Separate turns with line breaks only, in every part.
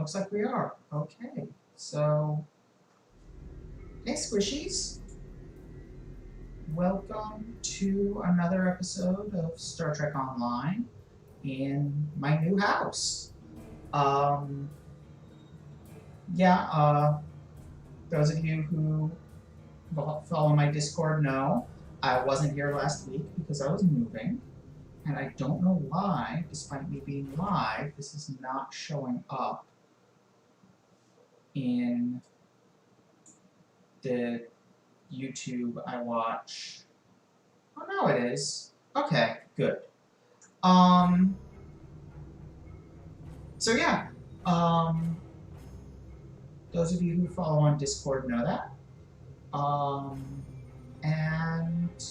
Looks like we are. Okay, so hey squishies, welcome to another episode of Star Trek Online in my new house. Um, yeah, those of you who follow my Discord know I wasn't here last week because I was moving, and I don't know why, despite me being live, this is not showing up in the YouTube I watch. Oh no, it is. Okay, good. Um. So yeah. Um. Those of you who follow on Discord know that. And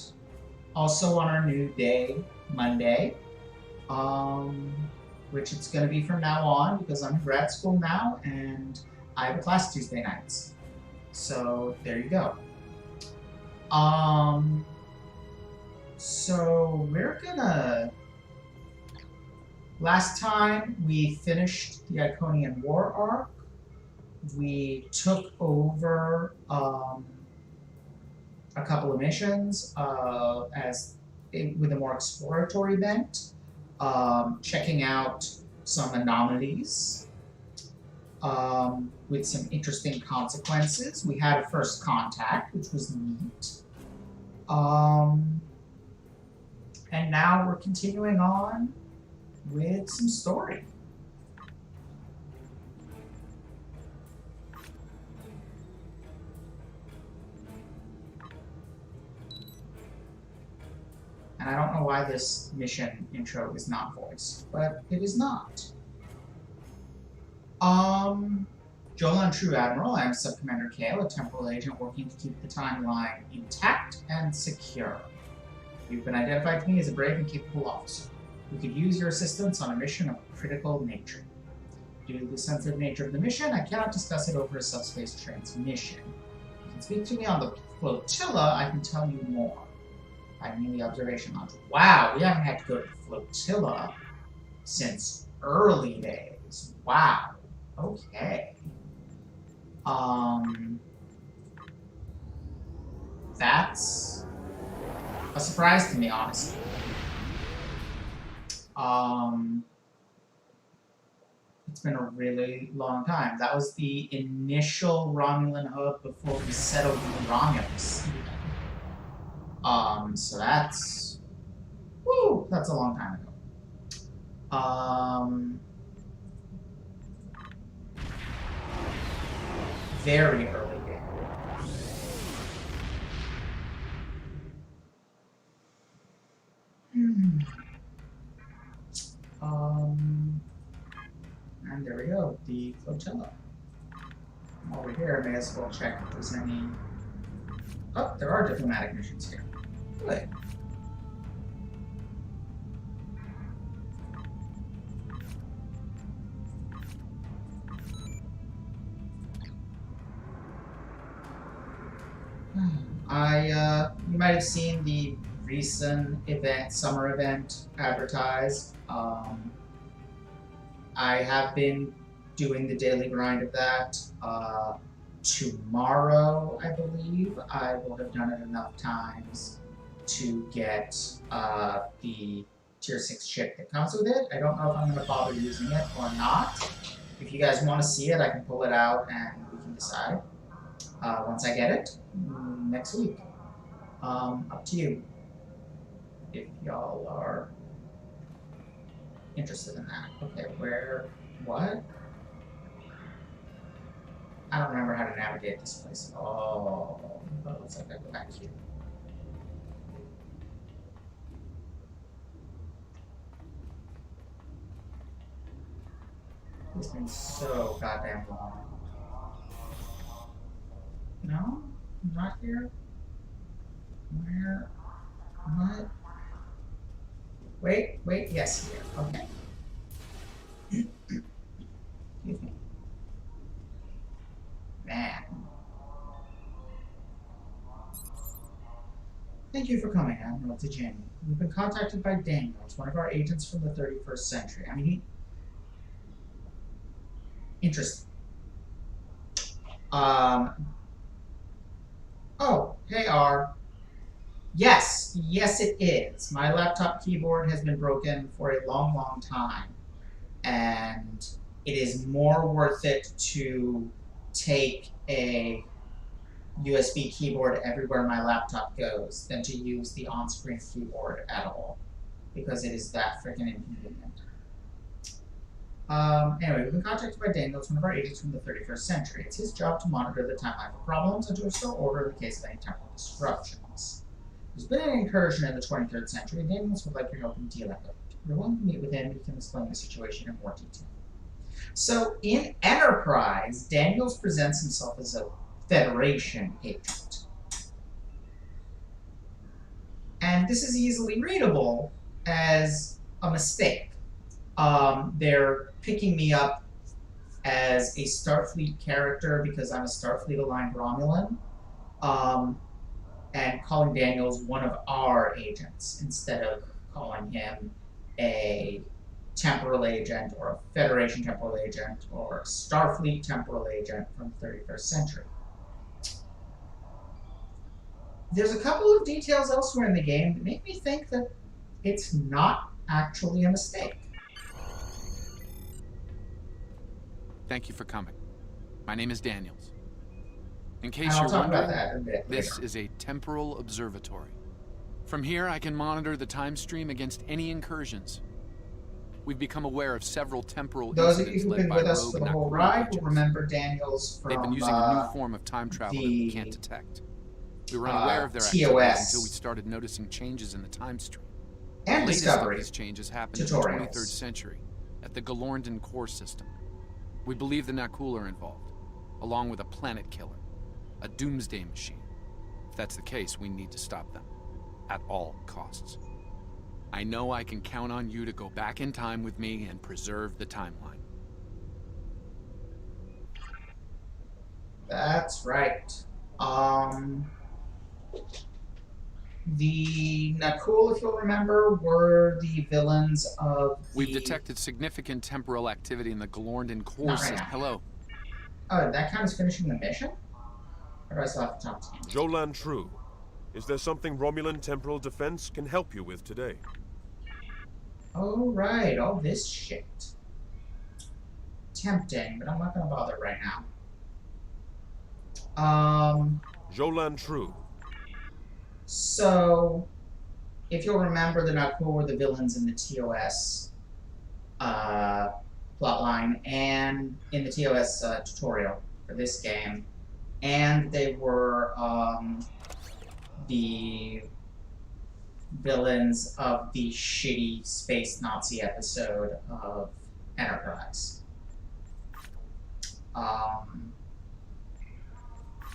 also on our new day, Monday, which it's going to be from now on because I'm in grad school now and I have a class Tuesday nights. So there you go. So we're gonna. Last time we finished the Iconian War arc. We took over a couple of missions with a more exploratory bent, checking out some anomalies with some interesting consequences. We had a first contact, which was neat. And now we're continuing on with some story. And I don't know why this mission intro is not voiced, but it is not. Jolan True Admiral, I'm Subcommander Kale, a temporal agent working to keep the timeline intact and secure. You've been identified to me as a brave and capable officer. We could use your assistance on a mission of critical nature. Due to the sensitive nature of the mission, I cannot discuss it over a subspace transmission. You can speak to me on the flotilla, I can tell you more. I mean the observation launch. Wow, we haven't had to go to the flotilla since early days. Wow. Okay. That's a surprise to me, honestly. It's been a really long time. That was the initial Romulan hub before we settled in Romulus. So that's a long time ago. Very early game. And there we go, the flotilla. While we're here, I may as well check if there's any. Oh, there are diplomatic missions here. Good. You might have seen the recent event, summer event advertised. I have been doing the daily grind of that. Tomorrow, I believe, I will have done it enough times to get the Tier 6 ship that comes with it. I don't know if I'm going to bother using it or not. If you guys want to see it, I can pull it out and we can decide once I get it next week. Up to you if y'all are interested in that. Okay, what? I don't remember how to navigate this place. Oh, it looks like I go back here. It's been so goddamn long. No? Not here? Where? What? Wait, yes, here. Okay. Excuse me. Man. Thank you for coming, Admiral Tajani. We've been contacted by Daniels, one of our agents from the 31st century. I mean, Interesting. Oh, hey R. Yes, yes it is. My laptop keyboard has been broken for a long, long time. And it is more worth it to take a USB keyboard everywhere my laptop goes than to use the on-screen keyboard at all, because it is that freaking inconvenient. Anyway, we've been contacted by Daniels, one of our agents from the 31st century. It's his job to monitor the timeline for problems and to restore order in the case of any temporal disruptions. There's been an incursion in the 23rd century, and Daniels would like your help in dealing with it. If you're willing to meet with him, he can explain the situation in more detail. So, in Enterprise, Daniels presents himself as a Federation agent. And this is easily readable as a mistake. They're picking me up as a Starfleet character because I'm a Starfleet-aligned Romulan, and calling Daniels one of our agents instead of calling him a temporal agent or a Federation temporal agent or a Starfleet temporal agent from the 31st century. There's a couple of details elsewhere in the game that make me think that it's not actually a mistake.
Thank you for coming. My name is Daniels. In case
I'll
you're
talk
wondering,
about that a bit
this
later.
is a temporal observatory. From here, I can monitor the time stream against any incursions. We've become aware of several temporal
Those of you
incidents
who've
led
been
by
with us
rogue
for the
and
whole
Iconian
ride will
agents.
remember Daniels from
They've been using a new form of time travel that we can't detect. We were unaware of their activities until we started noticing changes in the time stream.
and
The latest
Discovery
of these changes happened
tutorials.
in the 23rd century at the Iconian War system. We believe the Nakul are involved, along with a planet killer, a doomsday machine. If that's the case, we need to stop them, at all costs. I know I can count on you to go back in time with me and preserve the timeline.
That's right. The Nakul, if you'll remember, were the villains of the...
We've detected significant temporal activity in the Iconian War
Not right
system.
now.
Hello.
Oh, that count as finishing the mission? Or do I still have to talk to him?
Jolan True, is there something Romulan temporal defense can help you with today?
Oh, right, all this shit. Tempting, but I'm not gonna bother right now.
Jolan True.
So, if you'll remember, the Nakul were the villains in the TOS plotline and in the TOS tutorial for this game, and they were the villains of the shitty space Nazi episode of Enterprise.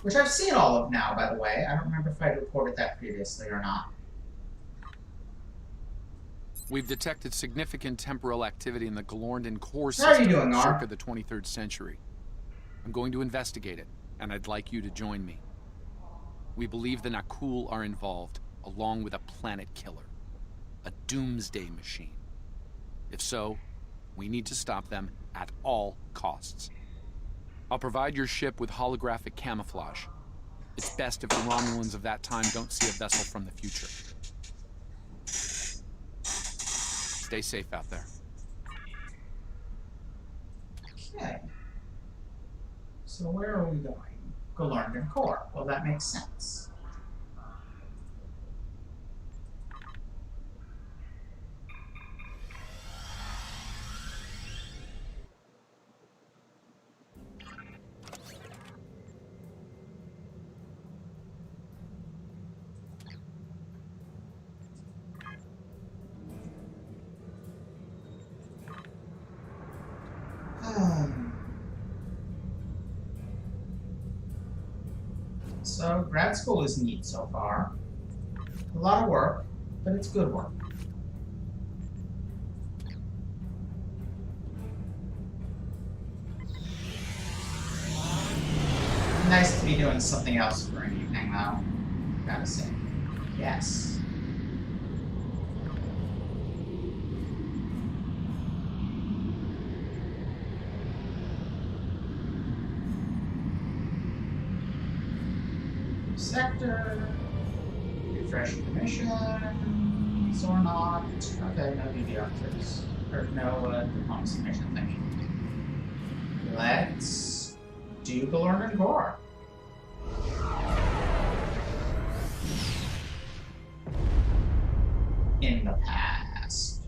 Which I've seen all of now, by the way. I don't remember if I reported that previously or not.
We've detected significant temporal activity in the Iconian War
How are you
system
doing, Ar?
circa the 23rd century. I'm going to investigate it, and I'd like you to join me. We believe the Nakul are involved, along with a planet killer, a doomsday machine. If so, we need to stop them at all costs. I'll provide your ship with holographic camouflage. It's best if the Romulans of that time don't see a vessel from the future. Stay safe out there.
Okay. So where are we going? Iconian Core. Well, that makes sense. So, grad school is neat so far. A lot of work, but it's good work. Nice to be doing something else for an evening, though. Gotta say. Yes. sector. Refreshing the missions or not. Okay, no DDRs. Or no diplomacy mission thingy. Let's do Galorgan Gore. In the past.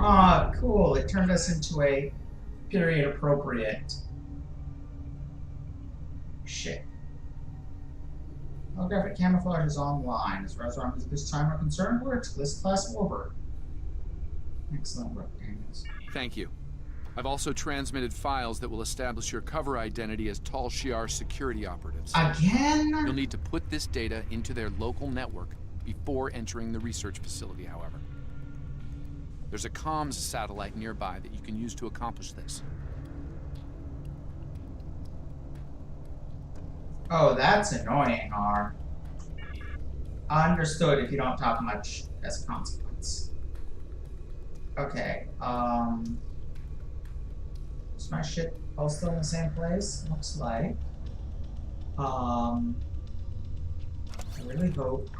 Ah, cool. It turned us into a period appropriate. Shit. Holographic camouflage is online. As far as this time are concerned, we're List Class Warbird. Excellent work, Daniels.
Thank you. I've also transmitted files that will establish your cover identity as Tal Shiar security operatives.
Again?
You'll need to put this data into their local network before entering the research facility, however. There's a comms satellite nearby that you can use to accomplish this.
Oh, that's annoying, R. Understood if you don't talk much as a consequence. Okay, is my ship all still in the same place? Looks like. I really hope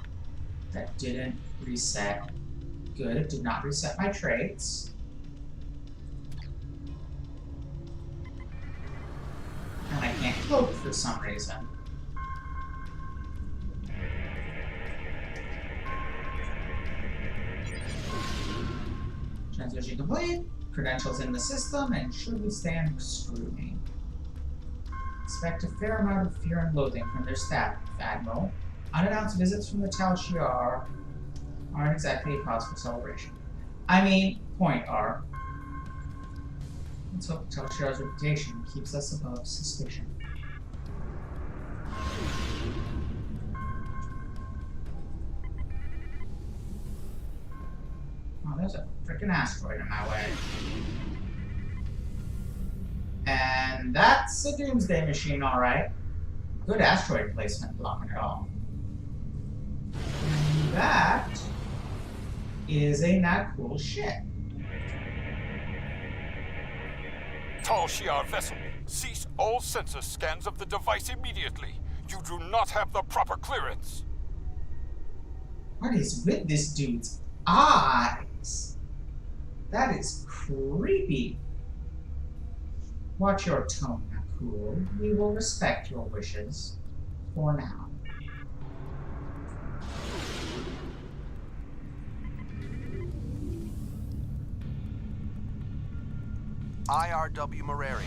that didn't reset. Good, it did not reset my traits. And I can't cloak for some reason. Transmission complete. Credentials in the system and should withstand scrutiny. Expect a fair amount of fear and loathing from their staff, Admiral. Unannounced visits from the Tal Shiar aren't exactly a cause for celebration. I mean, point R. Let's hope Tal Shiar's reputation keeps us above suspicion. Oh, there's a freaking asteroid in my way. And that's a doomsday machine, alright. Good asteroid placement, blocking it all. And that is a not cool ship.
Tal Shiar vessel, cease all sensor scans of the device immediately. You do not have the proper clearance.
What is with this dude's eyes? That is creepy. Watch your tone, Nakul. We will respect your wishes. For now.
IRW Moreri.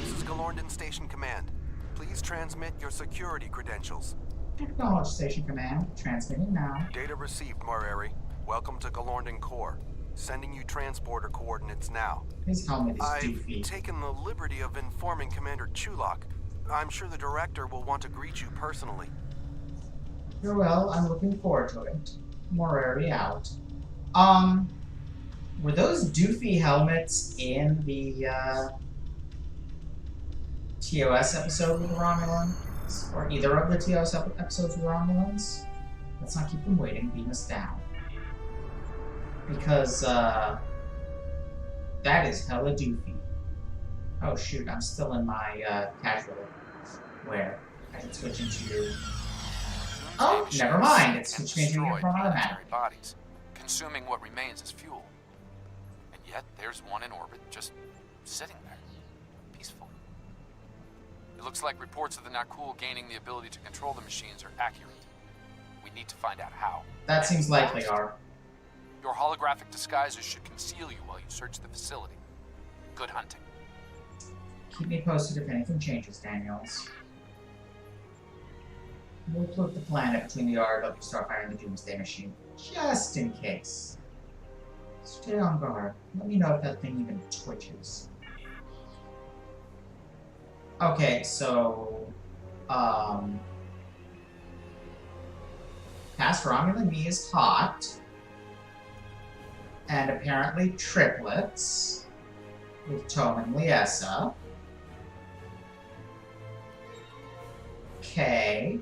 This is Galorndon Station Command. Please transmit your security credentials.
Acknowledge Station Command. Transmitting now.
Data received, Moreri. Welcome to Galorndon Core. Sending you transporter coordinates now.
Please call me this
I've
doofy.
taken the liberty of informing Commander Chulak. I'm sure the director will want to greet you personally.
Very well, I'm looking forward to it. Moreri out. Were those doofy helmets in the TOS episode with the Romulans? Or either of the TOS episodes with the Romulans? Let's not keep them waiting, beam us down. Because, that is hella doofy. Oh shoot, I'm still in my, casual wear. I should switch into... Oh, never mind, it's switched me into uniform automatic.
Bodies, consuming what remains as fuel. And yet, there's one in orbit, just sitting there, peaceful. It looks like reports of the Nakul gaining the ability to control the machines are accurate. We need to find out how.
That seems likely, R.
Your holographic disguises should conceal you while you search the facility. Good hunting.
Keep me posted if anything changes, Daniels. We'll put the planet between the RW Starfire and the Doomsday Machine, just in case. Stay on guard. Let me know if that thing even twitches. Okay, so... Past Romulan me is hot. And apparently triplets. With Tom and Liessa. Okay.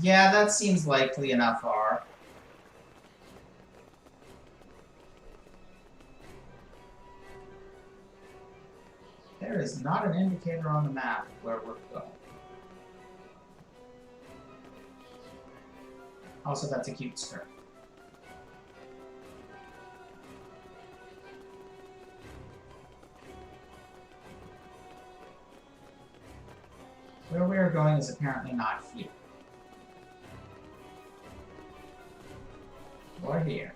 Yeah, that seems likely enough, R. There is not an indicator on the map where we're going. Also, that's a cute skirt. Where we are going is apparently not here. Or here.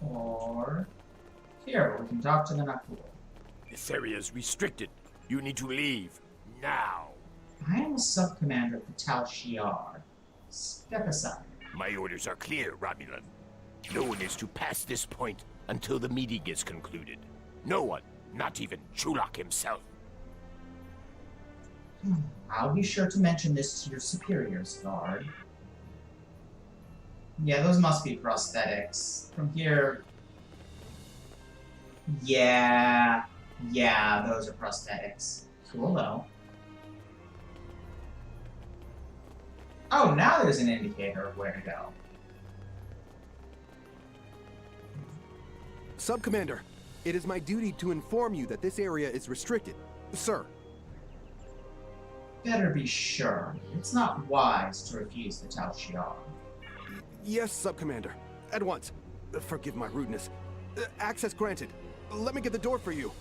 Or here, where we can talk to the Nakul.
This area is restricted. You need to leave. Now.
I am a sub-commander of the Tal Shiar. Step aside.
My orders are clear, Romulan. No one is to pass this point until the meeting is concluded. No one, not even Chulak himself.
I'll be sure to mention this to your superiors, guard. Yeah, those must be prosthetics. From here... Yeah, those are prosthetics. Cool, though. Oh, now there's an indicator of where to go.
Sub-Commander, it is my duty to inform you that this area is restricted. Sir.
Better be sure. It's not wise to refuse the Tal Shiar.
Yes, Sub-Commander. At once. Forgive my rudeness. Access granted. Let me get the door for you.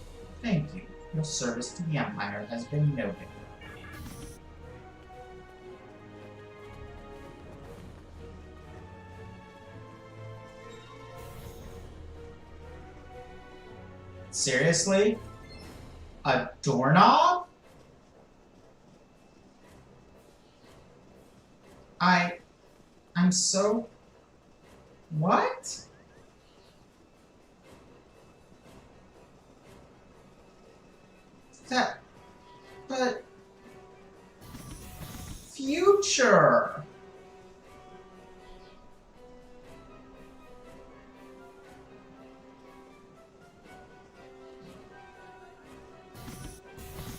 Thank you. Your service to the Empire has been noted. Seriously? A doorknob? I'm so... What? But... Future!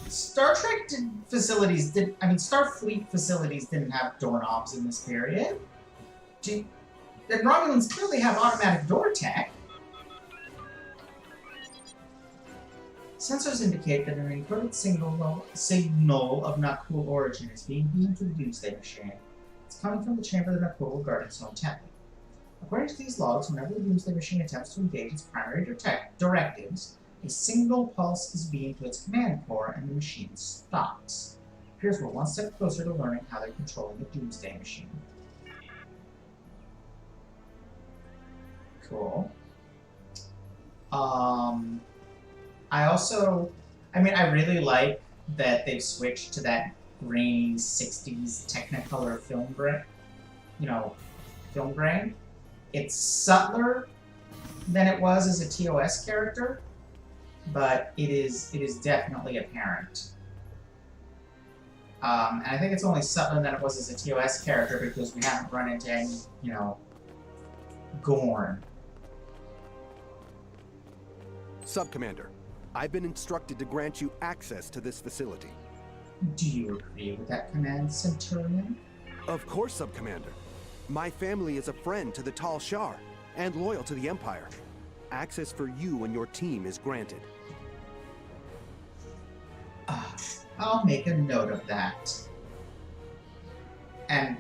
Starfleet facilities didn't have doorknobs in this period. And Romulans clearly have automatic door tech. Sensors indicate that an encoded signal of Nakul origin is being beamed to the Doomsday Machine. It's coming from the chamber that Nakul will guard its own temple. According to these logs, whenever the Doomsday Machine attempts to engage its primary directives, a single pulse is beamed to its command core and the machine stops. It appears we're one step closer to learning how they're controlling the Doomsday Machine. Cool. I really like that they've switched to that grainy 60s Technicolor film grain. It's subtler than it was as a TOS character, but it is definitely apparent. And I think it's only subtler than it was as a TOS character because we haven't run into any, Gorn.
Sub-Commander, I've been instructed to grant you access to this facility.
Do you agree with that command, Centurion?
Of course, Sub-Commander. My family is a friend to the Tal Shiar and loyal to the Empire. Access for you and your team is granted.
I'll make a note of that. And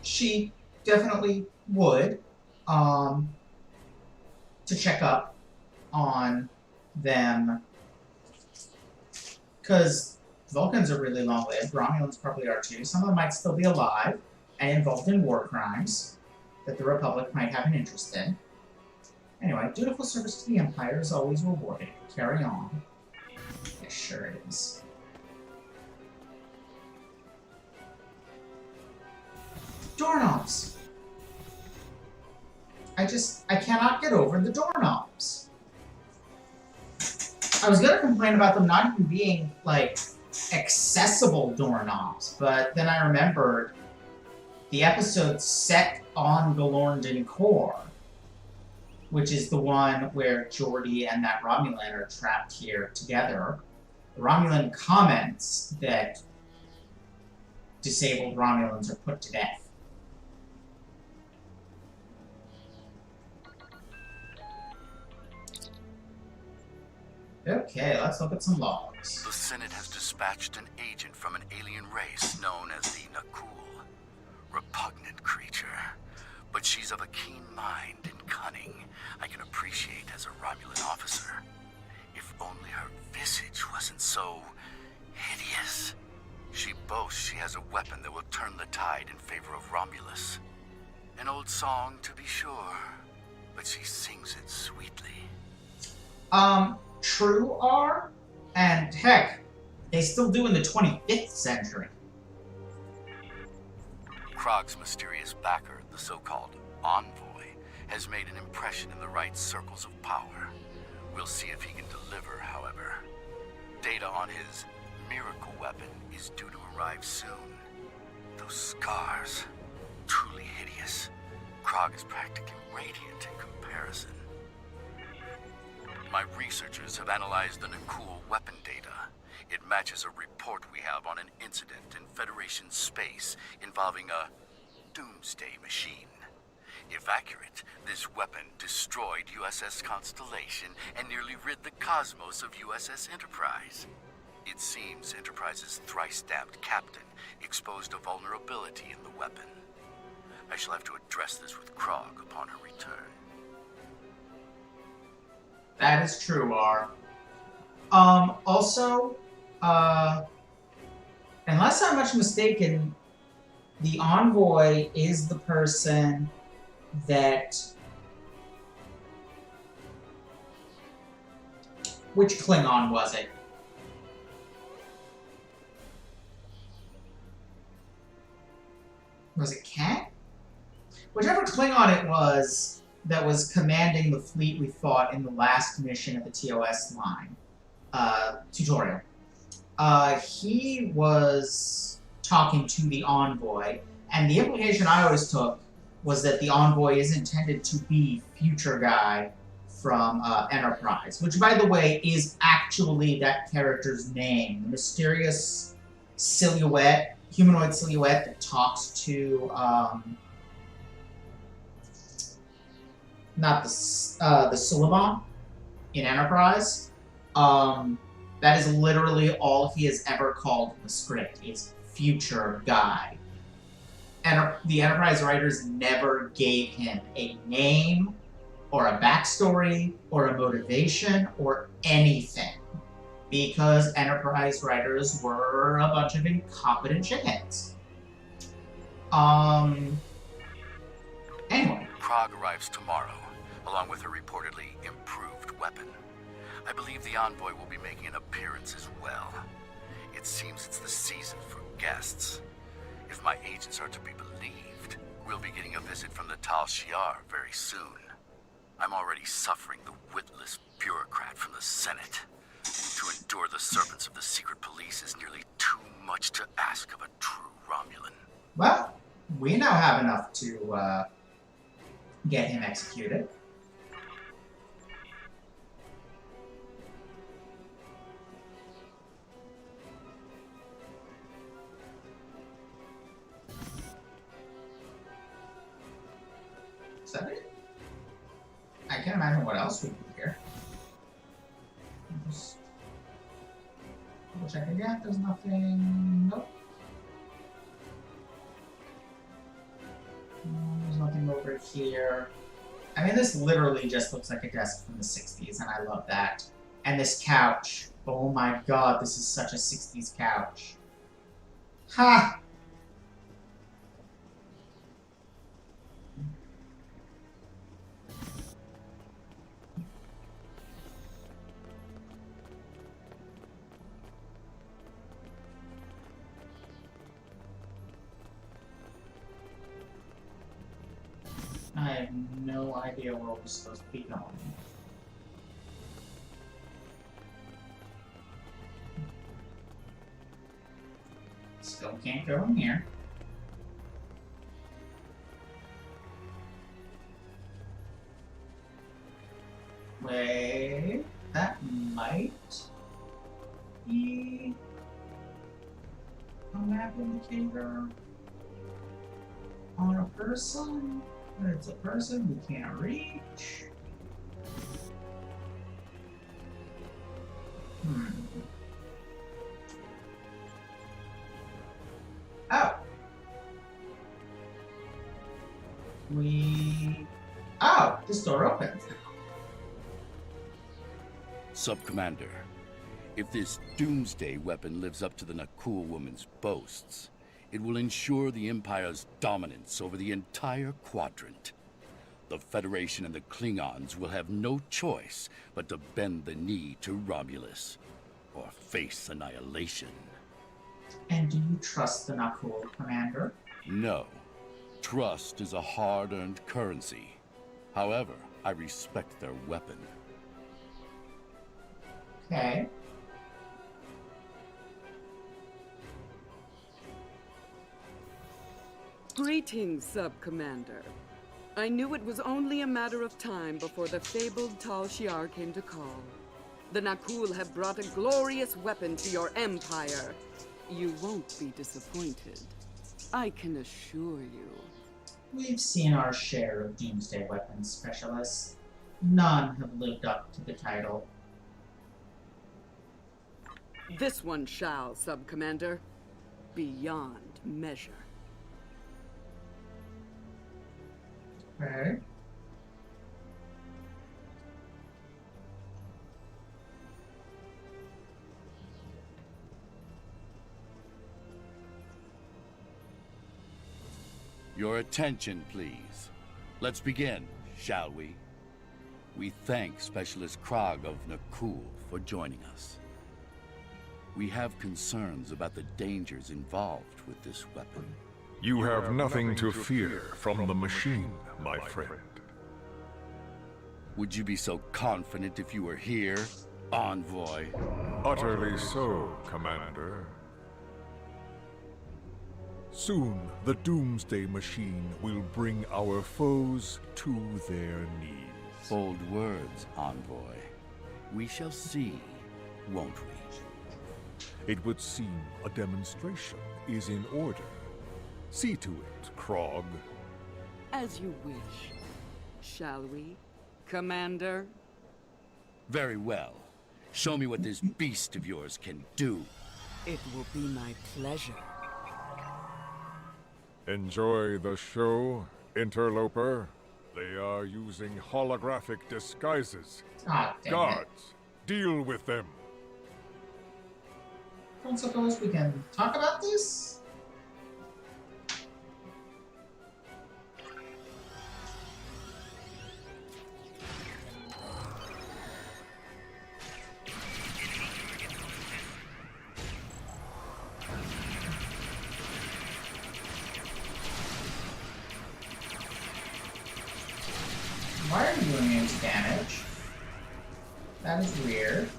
she definitely would, to check up on them. Because Vulcans are really long-lived, Romulans probably are too. Some of them might still be alive and involved in war crimes that the Republic might have an interest in. Anyway, dutiful service to the Empire is always rewarded. Carry on. Yeah, sure it is. Doorknobs! I cannot get over the doorknobs. I was gonna complain about them not even being, accessible doorknobs, but then I remembered the episode set on Galorndon Core. which is the one where Geordi and that Romulan are trapped here together. The Romulan comments that disabled Romulans are put to death. Okay, let's look at some logs.
The Senate has dispatched an agent from an alien race known as the Nakul. Repugnant creature. But she's of a keen mind and cunning I can appreciate as a Romulan officer. If only her visage wasn't so hideous. She boasts she has a weapon that will turn the tide in favor of Romulus. An old song, to be sure, but she sings it sweetly.
True are, and heck, they still do in the 25th century.
Krog's mysterious backer, the so-called envoy, has made an impression in the right circles of power. We'll see if he can deliver, however. Data on his miracle weapon is due to arrive soon. Those scars, truly hideous. Krog is practically radiant in comparison. My researchers have analyzed the Nakul weapon data. It matches a report we have on an incident in Federation space involving a doomsday machine. If accurate, this weapon destroyed USS Constellation and nearly rid the cosmos of USS Enterprise. It seems Enterprise's thrice-stabbed captain exposed a vulnerability in the weapon. I shall have to address this with Krog upon her return.
That is true, R. Also, unless I'm much mistaken, the envoy is the person that... Which Klingon was it? Was it Kat? Whichever Klingon it was that was commanding the fleet we fought in the last mission of the TOS line tutorial. He was talking to the envoy, and the implication I always took was that the envoy is intended to be Future Guy from Enterprise, which, by the way, is actually that character's name. The mysterious silhouette, humanoid silhouette that talks to, not the Suliban in Enterprise. That is literally all he has ever called in the script, is Future Guy. The Enterprise writers never gave him a name, or a backstory, or a motivation, or anything. Because Enterprise writers were a bunch of incompetent shitheads. Anyway.
Krog arrives tomorrow, along with a reportedly improved weapon. I believe the envoy will be making an appearance as well. It seems it's the season for guests. If my agents are to be believed, we'll be getting a visit from the Tal Shiar very soon. I'm already suffering the witless bureaucrat from the Senate. To endure the servants of the secret police is nearly too much to ask of a true Romulan.
Well, we now have enough to get him executed. Is that it? I can't imagine what else we do here. Just double check again. There's nothing. Nope. There's nothing over here. I mean, this literally just looks like a desk from the 60s, and I love that. And this couch. Oh my god, this is such a 60s couch. Ha! I have no idea where we're supposed to be going. Still can't go in here. might be a map indicator on a person, but it's a person we can't reach. Oh. Oh, this door opens.
Sub-Commander, if this doomsday weapon lives up to the Nakul woman's boasts, it will ensure the Empire's dominance over the entire quadrant. The Federation and the Klingons will have no choice but to bend the knee to Romulus, or face annihilation.
And do you trust the Nakul, Commander?
No. Trust is a hard-earned currency. However, I respect their weapon.
Okay.
Greetings, Sub-Commander. I knew it was only a matter of time before the fabled Tal Shiar came to call. The Nakul have brought a glorious weapon to your empire. You won't be disappointed. I can assure you.
We've seen our share of doomsday weapons specialists. None have lived up to the title.
This one shall, Sub-Commander. Beyond measure.
Okay.
Your attention, please. Let's begin, shall we? We thank Specialist Krog of Nakul for joining us. We have concerns about the dangers involved with this weapon.
You have nothing to fear from the machine, my friend.
Would you be so confident if you were here, Envoy?
Utterly so, Commander. Soon, the Doomsday Machine will bring our foes to their knees.
Bold words, Envoy. We shall see, won't we?
It would seem a demonstration is in order. See to it, Krog.
As you wish. Shall we, Commander?
Very well. Show me what this beast of yours can do.
It will be my pleasure.
Enjoy the show, interloper. They are using holographic disguises.
Ah, dang it.
Guards, deal with them.
Don't suppose we can talk about this? Why are you doing any damage? That is weird.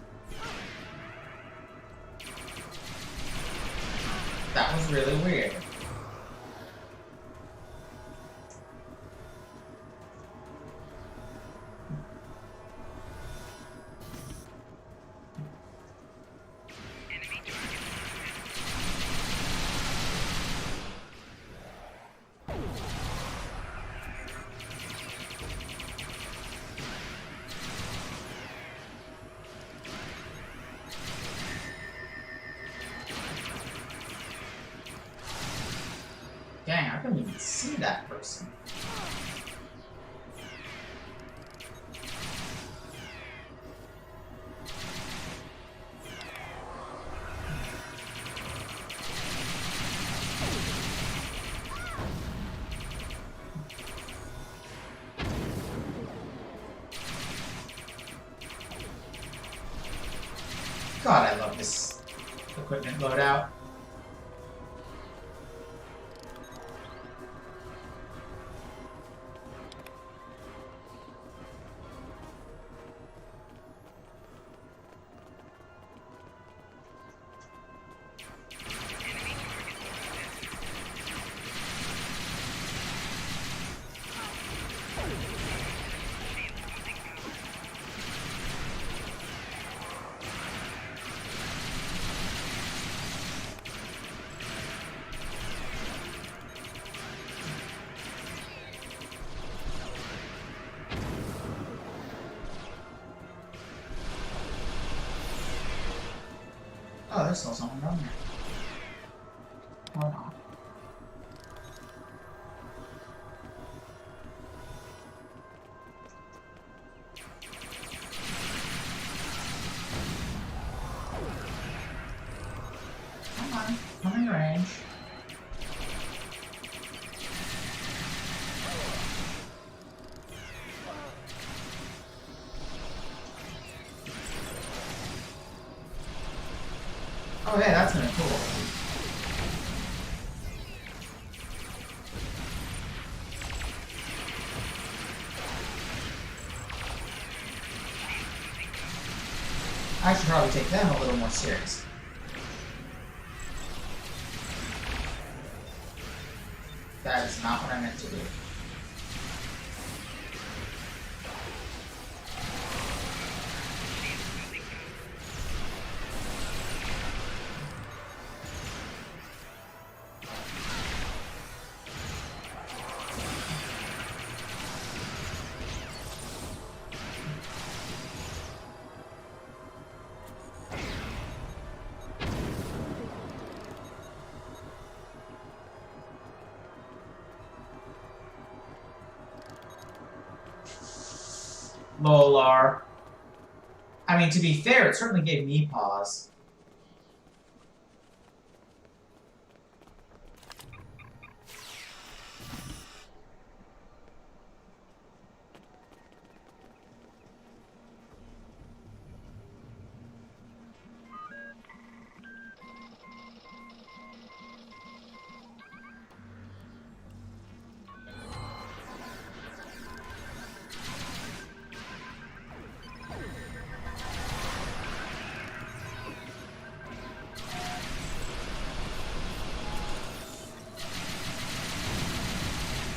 That was really weird. Dang, I couldn't even see that person. God, I love this equipment loadout. there's still someone down there. Or not. Come on, come in range. Oh yeah, that's gonna be cool. I should probably take them a little more seriously. That is not what I meant to do. Lolar. I mean, to be fair, it certainly gave me pause.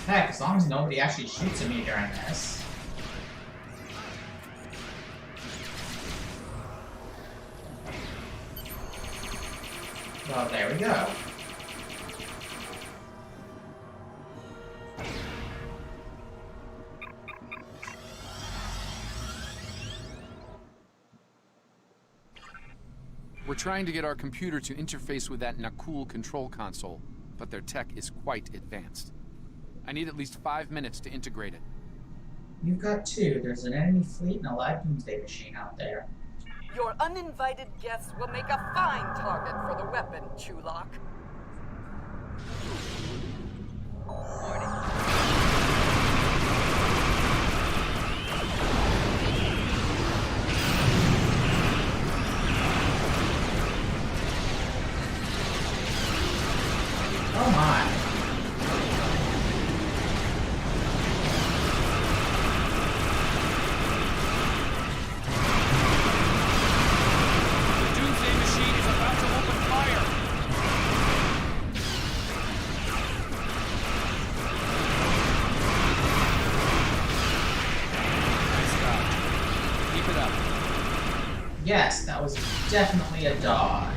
Heck, as long as nobody actually shoots at me during this. Well, there we go.
We're trying to get our computer to interface with that Nakul control console, but their tech is quite advanced. I need at least 5 minutes to integrate it.
You've got two. There's an enemy fleet and a live doomsday machine out there.
Your uninvited guests will make a fine target for the weapon, Chulak. Morning.
Oh my. Yes, that was definitely a dodge.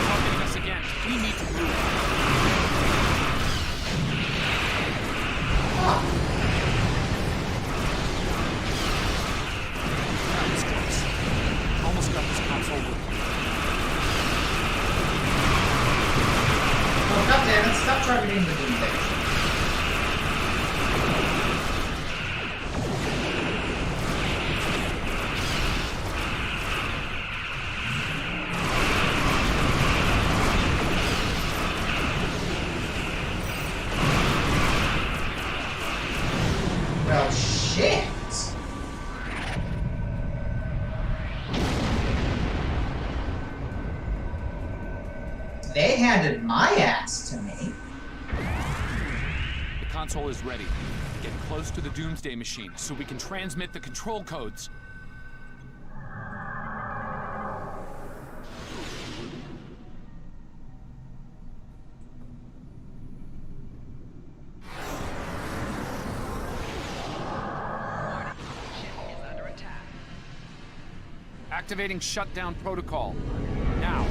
Targeting us again. We need to move. Almost got this console working.
Oh, goddammit, stop targeting the doomsday. Well, shit. They handed my ass to me.
The console is ready. Get close to the Doomsday Machine so we can transmit the control codes. Activating shutdown protocol. Now.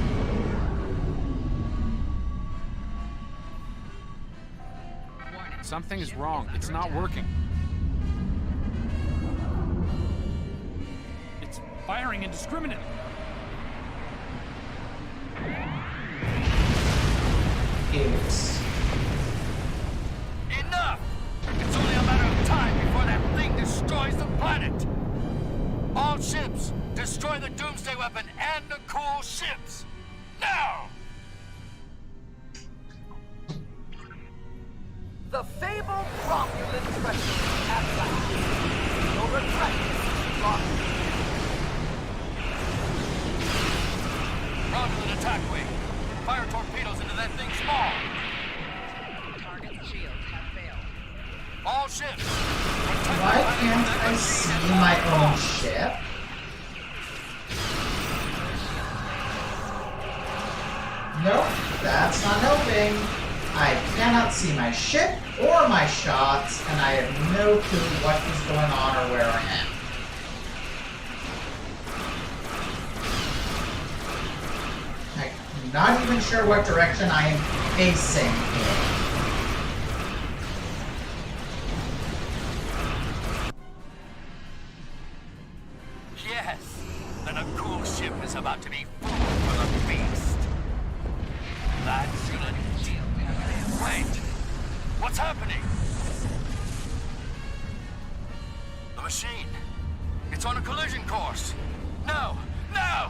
Something is wrong. It's not working. It's firing indiscriminately.
It's...
Enough! It's only a matter of time before that thing destroys the planet! All ships, destroy the Doomsday Weapon and the cool ships! Now!
The fabled Romulan treachery at last. You'll regret this loss.
Romulan attack wing. Fire torpedoes into that thing small.
Target's shields have failed.
All ships.
Why can't I see my own ship? Nope, that's not helping. I cannot see my ship or my shots, and I have no clue what is going on or where I am. I'm not even sure what direction I am facing in.
Yes, then a cool ship is about to be food for the beast. That shouldn't deal. Wait, what's happening? The machine. It's on a collision course. No, no!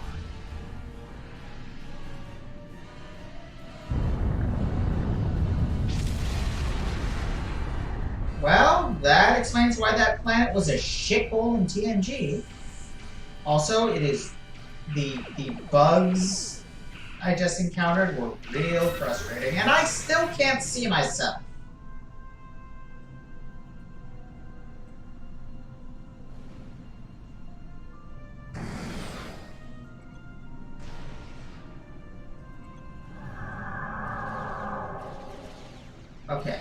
Well, that explains why that planet was a shithole in TNG. Also, it is the bugs I just encountered were real frustrating, and I still can't see myself. Okay.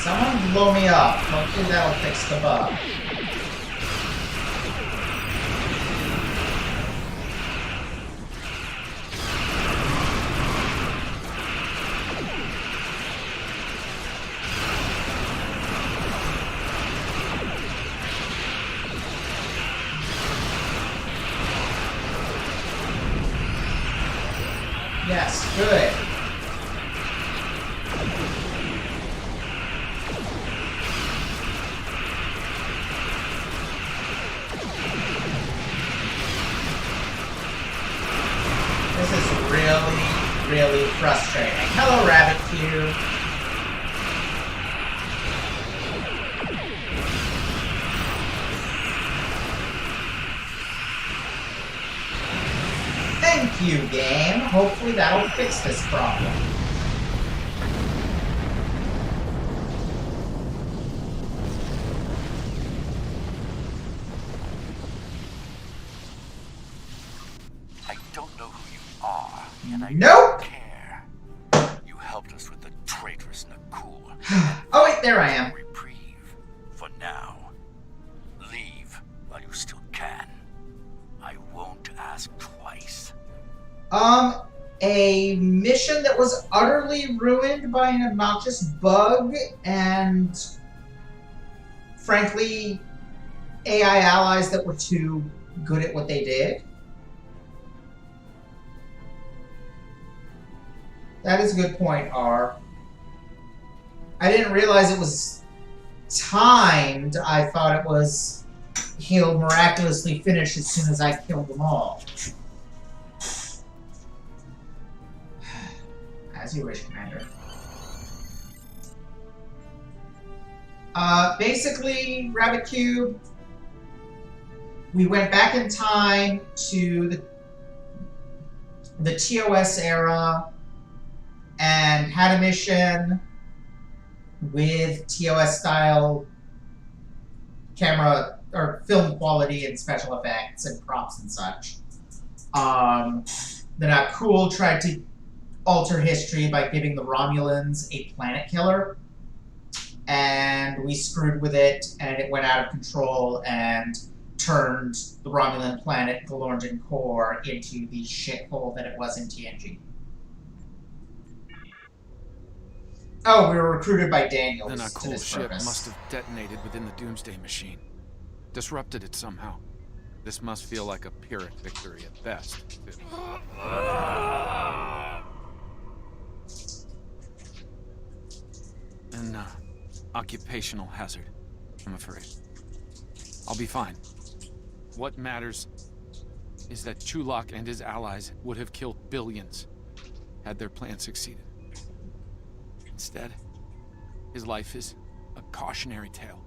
Someone blow me up. Hopefully that'll fix the bug. Yes, good. This is really frustrating. Hello, Rabbit Cube. Thank you, game. Hopefully that'll fix this problem.
I don't know who you are, and I
Nope.
don't care. You helped us with the traitorous Nakul.
Oh wait, there I am.
Reprieve for now. Leave while you still can. I won't ask twice.
A mission that was utterly ruined by an obnoxious bug and, frankly, AI allies that were too good at what they did. That is a good point, R. I didn't realize it was timed. I thought it was he'll miraculously finish as soon as I killed them all. As you wish, Commander. Basically, Rabbit Cube, we went back in time to the TOS era and had a mission with TOS-style camera or film quality and special effects and props and such. The Nakul tried to alter history by giving the Romulans a planet killer, and we screwed with it, and it went out of control and turned the Romulan planet Galorndon Core into the shithole that it was in TNG. Oh, we were recruited by Daniels.
Then our cool ship must have detonated within the Doomsday Machine. Disrupted it somehow. This must feel like a Pyrrhic victory at best. An occupational hazard, I'm afraid. I'll be fine. What matters is that Chulak and his allies would have killed billions had their plan succeeded. Instead, his life is a cautionary tale,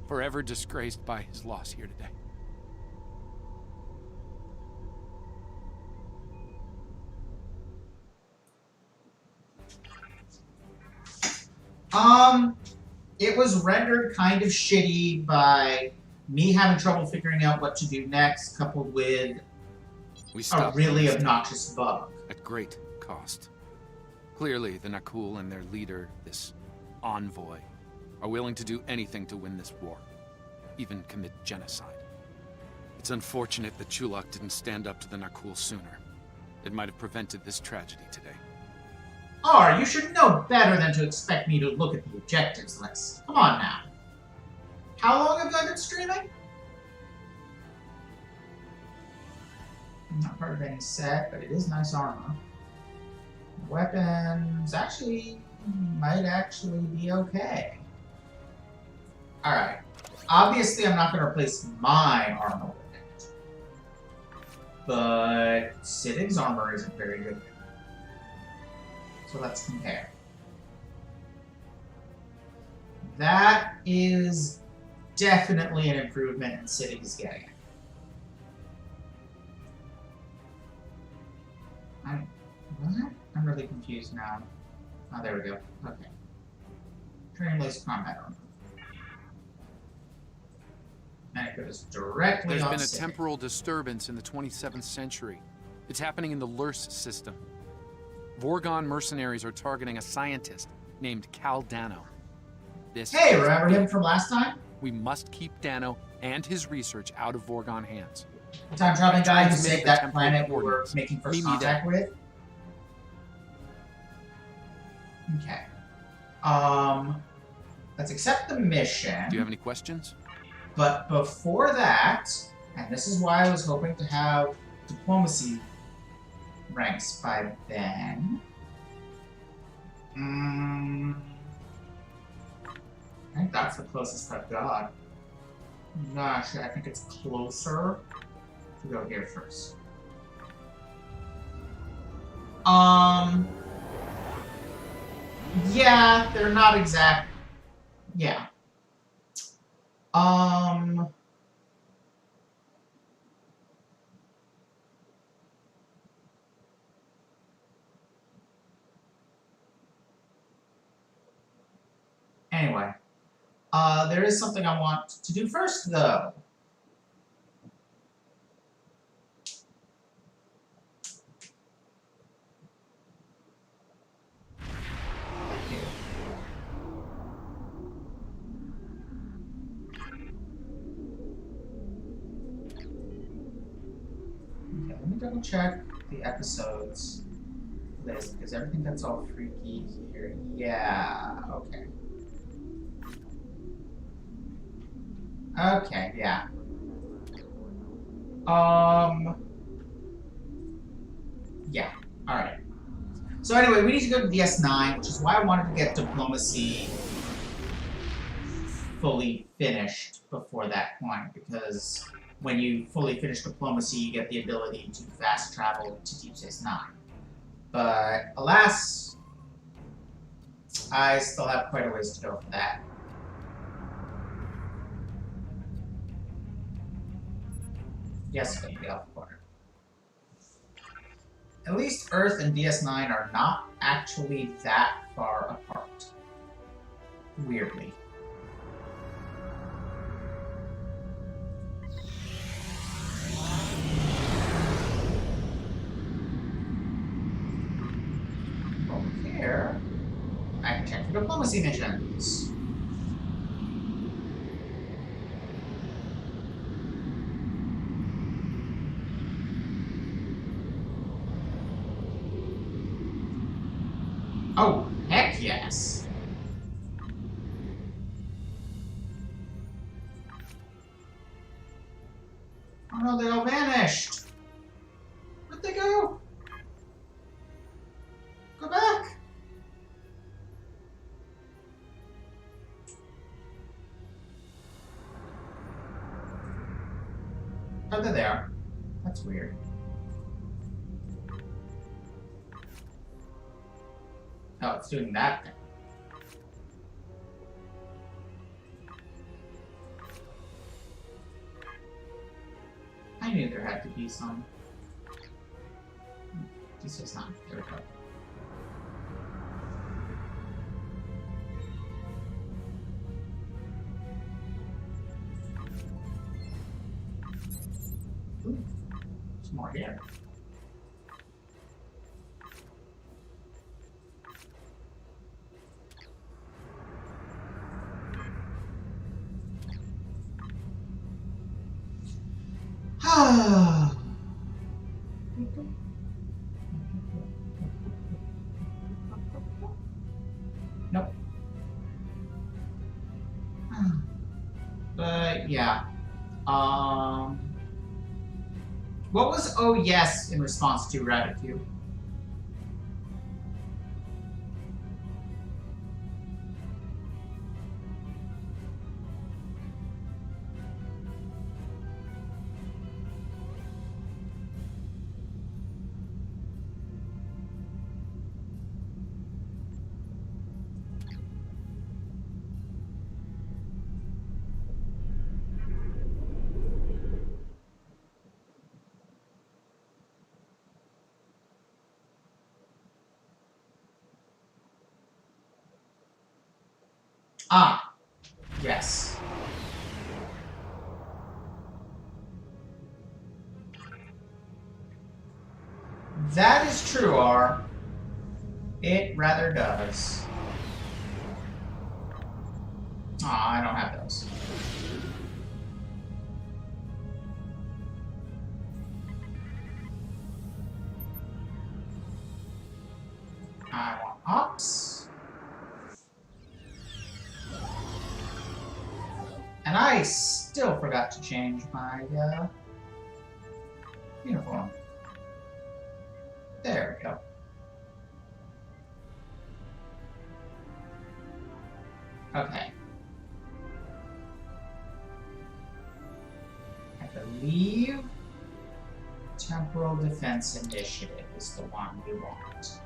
forever disgraced by his loss here today.
It was rendered kind of shitty by me having trouble figuring out what to do next, coupled with a really obnoxious bug.
At great cost. Clearly, the Nakul and their leader, this envoy, are willing to do anything to win this war, even commit genocide. It's unfortunate that Chulak didn't stand up to the Nakul sooner. It might have prevented this tragedy today.
Oh, you should know better than to expect me to look at the objectives list. Come on now. How long have I been streaming? I'm not part of any set, but it is nice armor. Weapons might actually be okay. Alright. Obviously, I'm not going to replace my armor with it. But Siddig's armor isn't very good. So let's compare. That is definitely an improvement in Siddig's getting. What? I'm really confused now. Oh, there we go. Okay. Training-less combat armor. And it goes directly on
There's been a
Siddig.
temporal disturbance in the 27th century. It's happening in the Lurs system. Vorgon mercenaries are targeting a scientist named Cal Dano.
Hey, remember him from last time?
We must keep Dano and his research out of Vorgon hands.
The time-traveling guy who saved that planet we were making first contact with? Okay. Let's accept the mission.
Do you have any questions?
But before that, and this is why I was hoping to have diplomacy ranks by then. I think that's the closest I've got. Gosh, I think it's closer to go here first. Yeah, they're not exact. Yeah. Anyway, there is something I want to do first, though. Okay, let me double check the episodes list, because everything that's all freaky here. Yeah, okay. Okay, yeah. Yeah, alright. So anyway, we need to go to DS9, which is why I wanted to get diplomacy fully finished before that point, because when you fully finish diplomacy, you get the ability to fast travel to Deep Space Nine. But alas, I still have quite a ways to go for that. Yes, it's going to be off the corner. At least Earth and DS9 are not actually that far apart. Weirdly. Diplomacy missions. Oh, heck yes. Oh no, they all vanished. Where'd they go? Go back. Oh, they're there. That's weird. Oh, it's doing that thing. I knew there had to be some. This is not. There we go. Ooh, some more here. Nope. But yeah. What was "oh yes" in response to Rabbit? Ah, yes. That is true, R. It rather does. Aw, I don't have those. I want ops. And I still forgot to change my uniform. There we go. Okay. I believe Temporal Defense Initiative is the one we want.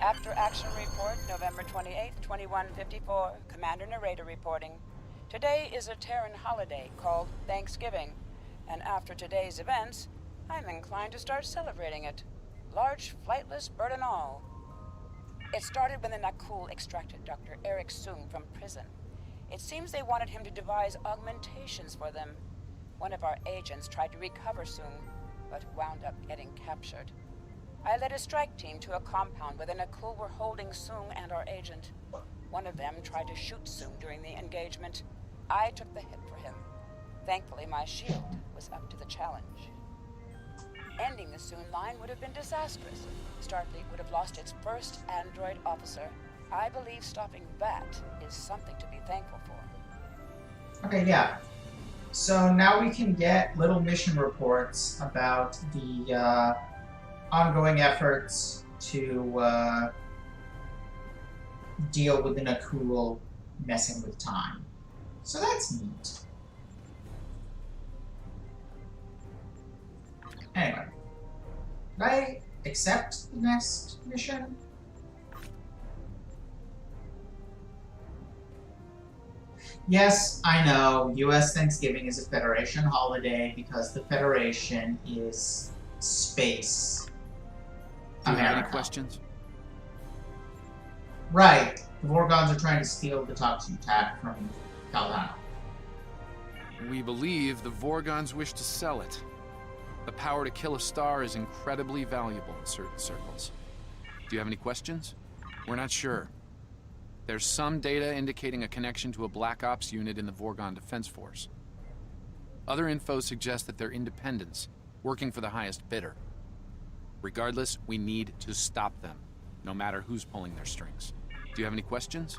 After action report, November 28th, 2154. Commander Narrator reporting. Today is a Terran holiday called Thanksgiving, and after today's events, I'm inclined to start celebrating it. Large, flightless bird and all. It started when the Nakul extracted Dr. Eric Soong from prison. It seems they wanted him to devise augmentations for them. One of our agents tried to recover Soong, but wound up getting captured. I led a strike team to a compound where the Nakul were holding Soong and our agent. One of them tried to shoot Soong during the engagement. I took the hit for him. Thankfully, my shield was up to the challenge. Ending the Soong line would have been disastrous. Starfleet would have lost its first android officer. I believe stopping that is something to be thankful for.
Okay, yeah. So now we can get little mission reports about the ongoing efforts to deal with the Nakul messing with time. So that's neat. Anyway, did I accept the next mission? Yes, I know, US Thanksgiving is a Federation holiday because the Federation is space.
Do you have any
America.
questions?
Right. The Vorgons are trying to steal the Toxutat from Caldana.
We believe the Vorgons wish to sell it. The power to kill a star is incredibly valuable in certain circles. Do you have any questions? We're not sure. There's some data indicating a connection to a Black Ops unit in the Vorgon Defense Force. Other info suggests that they're independents, working for the highest bidder. Regardless, we need to stop them, no matter who's pulling their strings. Do you have any questions?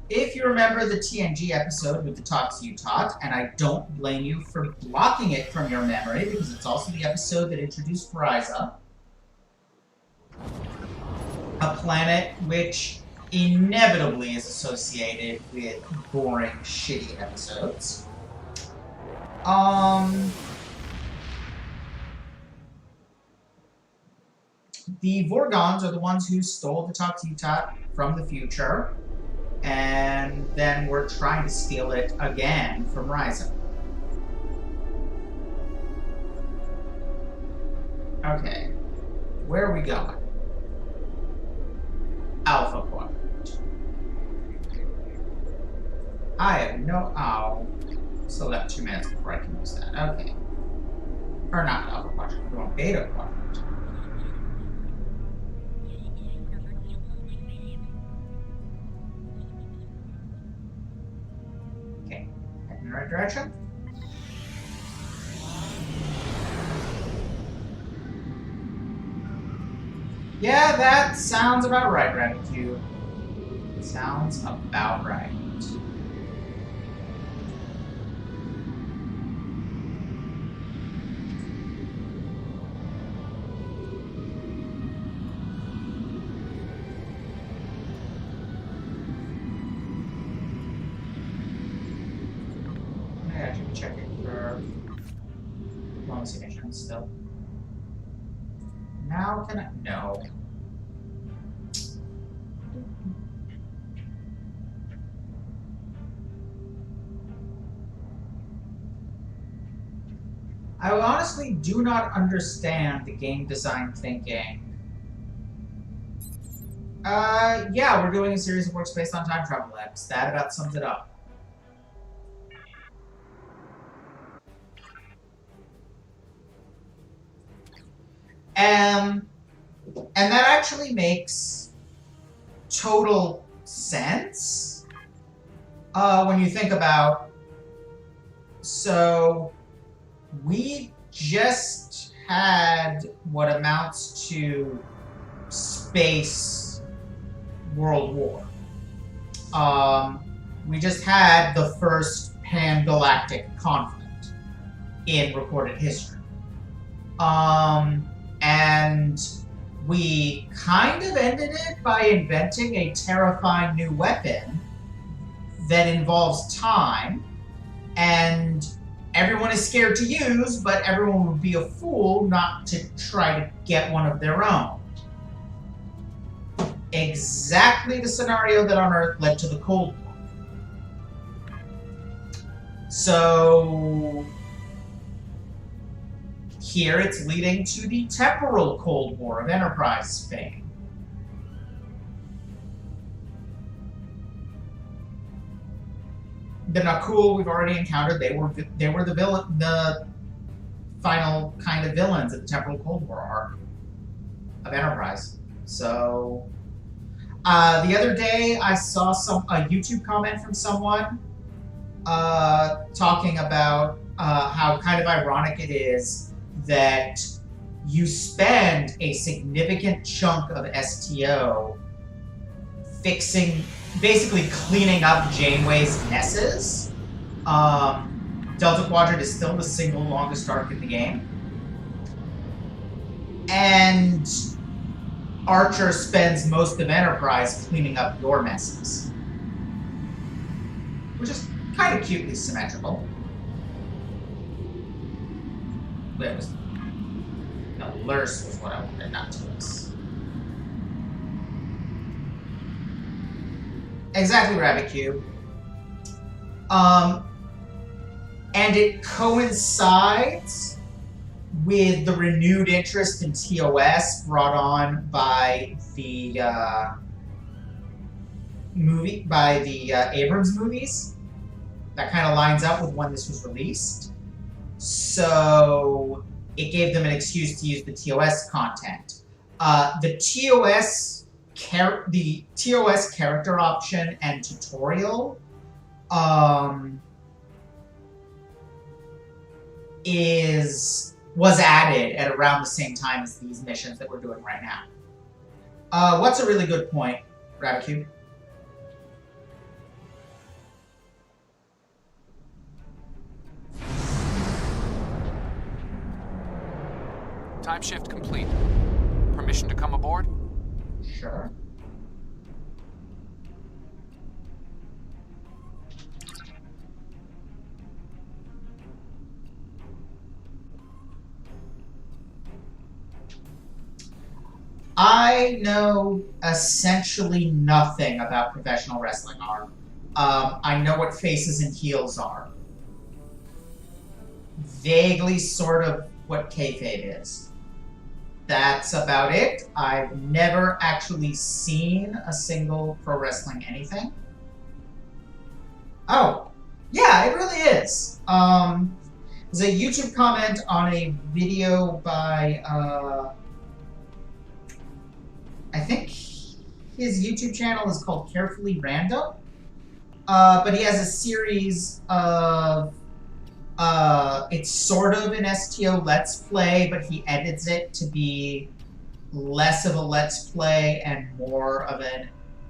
If you remember the TNG episode with the Talks You Taught, and I don't blame you for blocking it from your memory, because it's also the episode that introduced Ryza, a planet which inevitably is associated with boring, shitty episodes. The Vorgons are the ones who stole the Talks You Taught from the future, and then we're trying to steal it again from Ryza. Okay, where are we going? Alpha Quadrant. I have no... Oh. Still got 2 minutes before I can use that. Okay. Or not Alpha Quadrant, we're going Beta Quadrant. Okay, heading in the right direction. Yeah, that sounds about right, Rabbit Cube. Sounds about right. I should be checking for diplomacy missions still. Now can I? No. I honestly do not understand the game design thinking. Yeah, we're doing a series of works based on time travel apps. That about sums it up. And that actually makes total sense when you think about. So we just had what amounts to space World War. We just had the first pan-galactic conflict in recorded history. And we kind of ended it by inventing a terrifying new weapon that involves time, and everyone is scared to use, but everyone would be a fool not to try to get one of their own. Exactly the scenario that on Earth led to the Cold War. So here it's leading to the temporal Cold War of Enterprise fame. The Nakul we've already encountered. They were the villain, the final kind of villains of the temporal Cold War arc of Enterprise. So the other day I saw a YouTube comment from someone talking about how kind of ironic it is that you spend a significant chunk of STO fixing, basically cleaning up Janeway's messes. Delta Quadrant is still the single longest arc in the game. And Archer spends most of Enterprise cleaning up your messes. Which is kind of cutely symmetrical. It was, no, Lurse was what I wanted, not Tulis. Exactly, Rabbit Cube. And it coincides with the renewed interest in TOS brought on by the Abrams movies. That kind of lines up with when this was released. So it gave them an excuse to use the TOS content. The TOS character option and tutorial was added at around the same time as these missions that we're doing right now. What's a really good point, Rabbit?
Time shift complete. Permission to come aboard?
Sure. I know essentially nothing about professional wrestling art. I know what faces and heels are. Vaguely sort of what kayfabe is. That's about it. I've never actually seen a single pro wrestling anything. Oh, yeah, it really is. There's a YouTube comment on a video by, I think his YouTube channel is called Carefully Random, but he has a series of, it's sort of an STO Let's Play, but he edits it to be less of a Let's Play and more of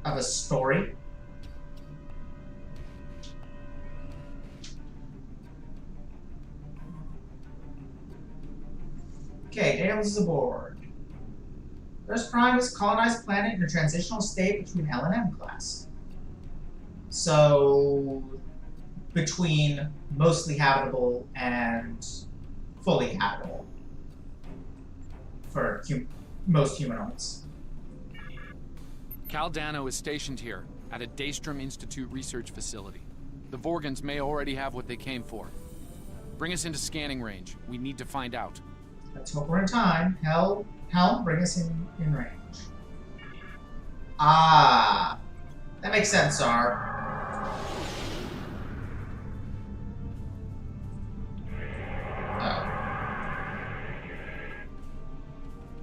a story. Okay, Daniels is aboard. First Prime is colonized planet in a transitional state between L and M class. So, between mostly habitable and fully habitable for most humanoids.
Caldano is stationed here at a Daystrom Institute research facility. The Vorgans may already have what they came for. Bring us into scanning range. We need to find out.
Let's hope we're in time. Helm, bring us in range. Ah, that makes sense, Czar.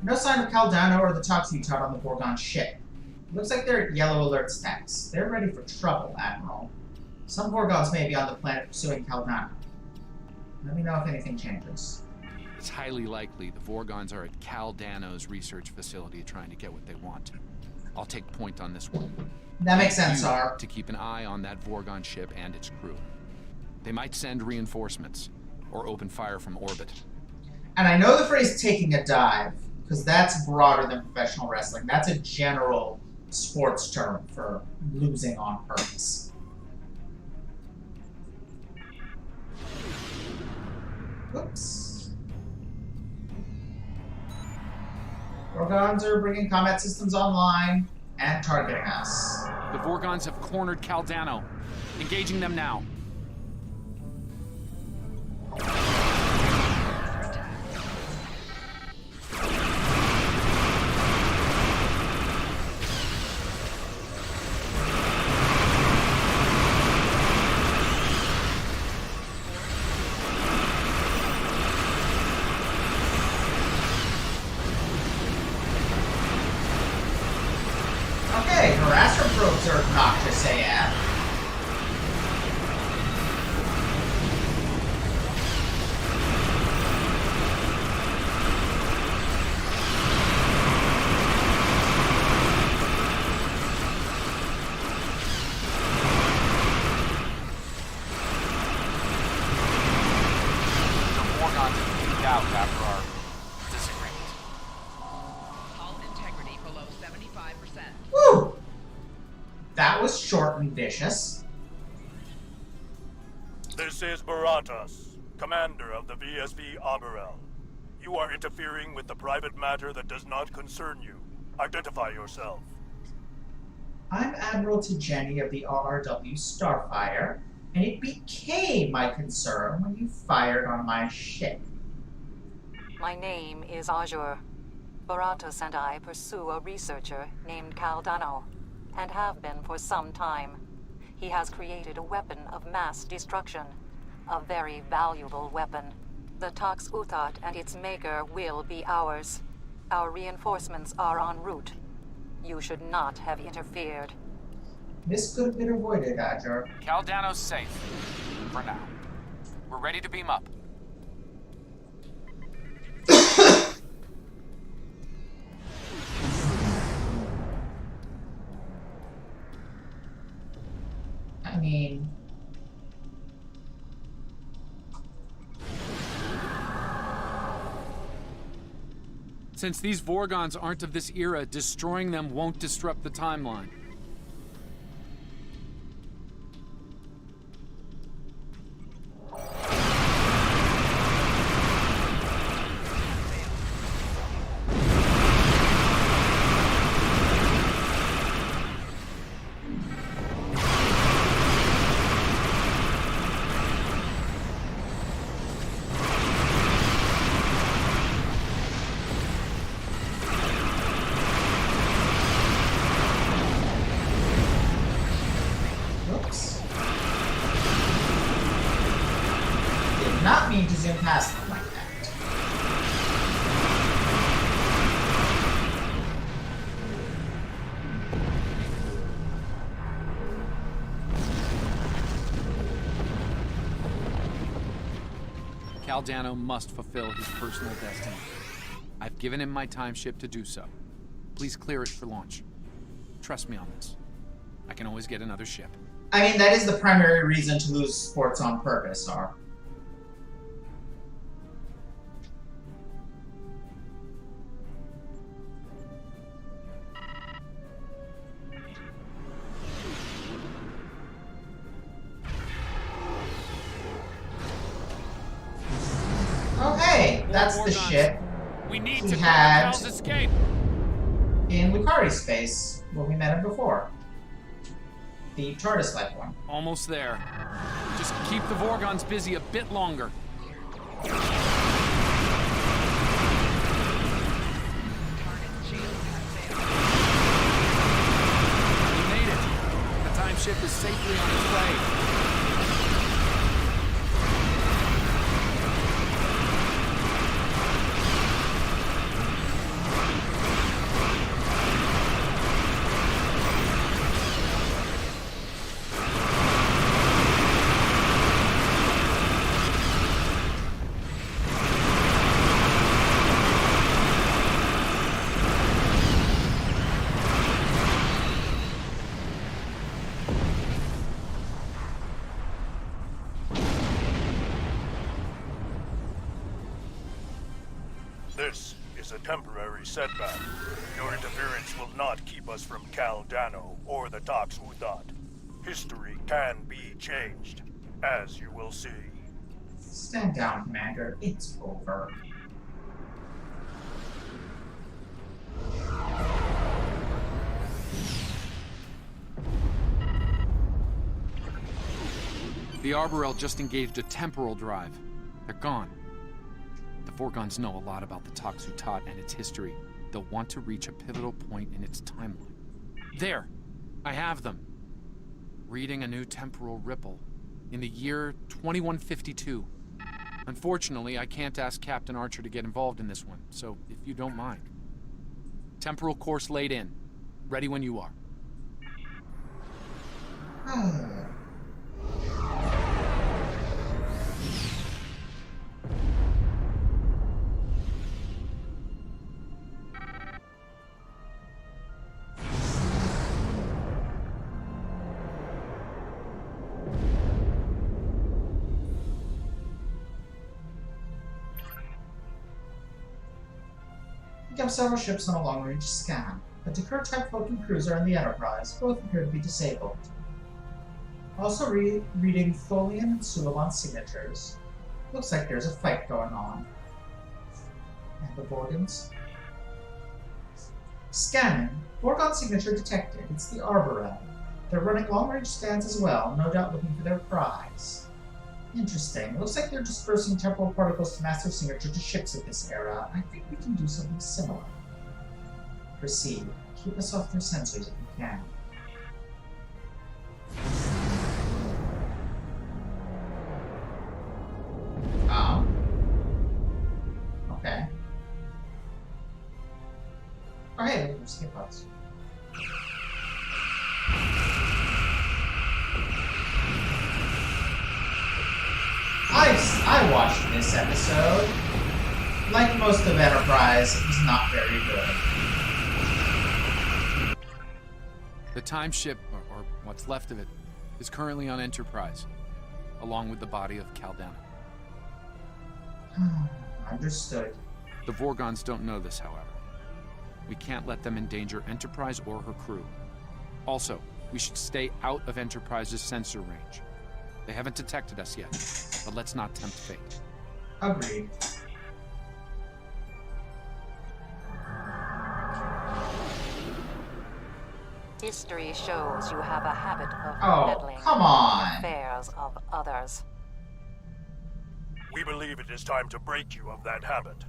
No sign of Caldano or the Toxmutant on the Vorgon ship. Looks like they're at yellow alert stacks. They're ready for trouble, Admiral. Some Vorgons may be on the planet pursuing Caldano. Let me know if anything changes.
It's highly likely the Vorgons are at Caldano's research facility trying to get what they want. I'll take point on this one.
That makes sense, Czar.
To keep an eye on that Vorgon ship and its crew. They might send reinforcements, or open fire from orbit.
And I know the phrase taking a dive, because that's broader than professional wrestling. That's a general sports term for losing on purpose. Whoops. Vorgons are bringing combat systems online and targeting us.
The Vorgons have cornered Caldano. Engaging them now.
Harasser probes are obnoxious AF.
The Vorgons leaked out after our disagreement.
Hull integrity below 75%.
Woo! That was short and vicious.
This is Baratas, commander of the VSV Aberel. You are interfering with the private matter that does not concern you. Identify yourself.
I'm Admiral Tejeni of the RRW Starfire, and it became my concern when you fired on my ship.
My name is Azure. Baratas and I pursue a researcher named Caldano, and have been for some time. He has created a weapon of mass destruction, a very valuable weapon. The Tox Uthat and its maker will be ours. Our reinforcements are en route. You should not have interfered.
This could have been avoided, Azure.
Caldano's safe. For now. We're ready to beam up.
I mean...
Since these Vorgons aren't of this era, destroying them won't disrupt the timeline.
Not mean to zoom past them like that.
Caldano must fulfill his personal destiny. I've given him my time ship to do so. Please clear it for launch. Trust me on this. I can always get another ship.
I mean, that is the primary reason to lose sports on purpose, are. Okay, that's the ship
we
had
escape.
In Lucari space, where we met him before. The TARDIS-like one.
Almost there. Just keep the Vorgons busy a bit longer. We made it. The time ship is safely on its way.
This is a temporary setback. Your interference will not keep us from Caldano or the Tox Uthat. History can be changed, as you will see.
Stand down, Commander. It's over.
The Arborel just engaged a temporal drive. They're gone. The Vorgons know a lot about the Tox Uthat and its history. They'll want to reach a pivotal point in its timeline. There! I have them. Reading a new temporal ripple. In the year 2152. Unfortunately, I can't ask Captain Archer to get involved in this one, so if you don't mind. Temporal course laid in. Ready when you are.
We have several ships on a long-range scan. A Dakar-type Vulcan cruiser and the Enterprise both appear to be disabled. Also reading Tholian and Suliban's signatures. Looks like there's a fight going on. And the Vorgons. Scanning. Vorgon signature detected. It's the Arborel. They're running long-range scans as well, no doubt looking for their prize. Interesting. Looks like they're dispersing temporal particles to match their signature to ships of this era. I think we can do something similar. Proceed. Keep us off their sensors if you can. Oh. Okay. escape pods. I watched this episode. Like most of Enterprise, it was not very good.
The time ship, or what's left of it, is currently on Enterprise, along with the body of Caldana.
Understood.
The Vorgons don't know this, however. We can't let them endanger Enterprise or her crew. Also, we should stay out of Enterprise's sensor range. They haven't detected us yet, but let's not tempt fate.
Agreed.
History shows you have a habit of meddling
come on.
in the affairs of others.
We believe it is time to break you of that habit.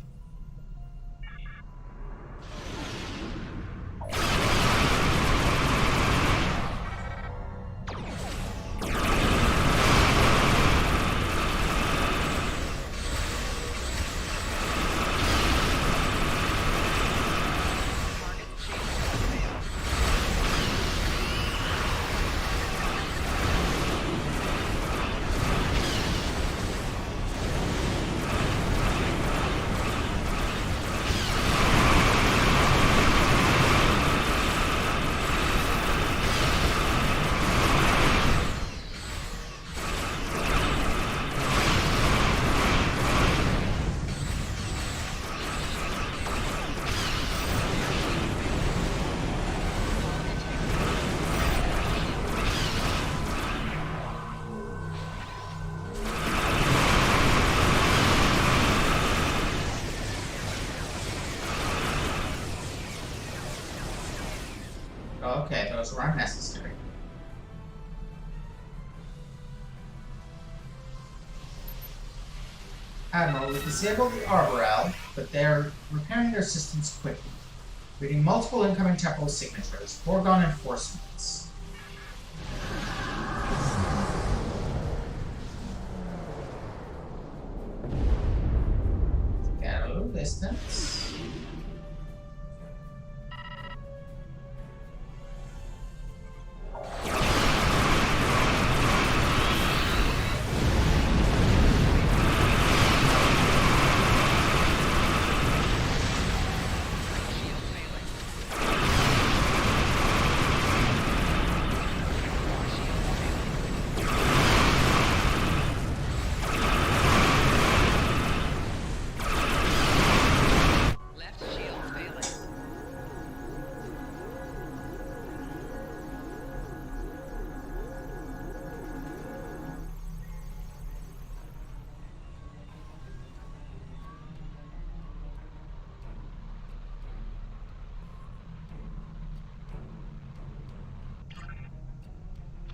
Okay, those were unnecessary. Admiral, we disabled the Arborel, but they're repairing their systems quickly. Reading multiple incoming temporal signatures. Foregone enforcements. Get a little distance.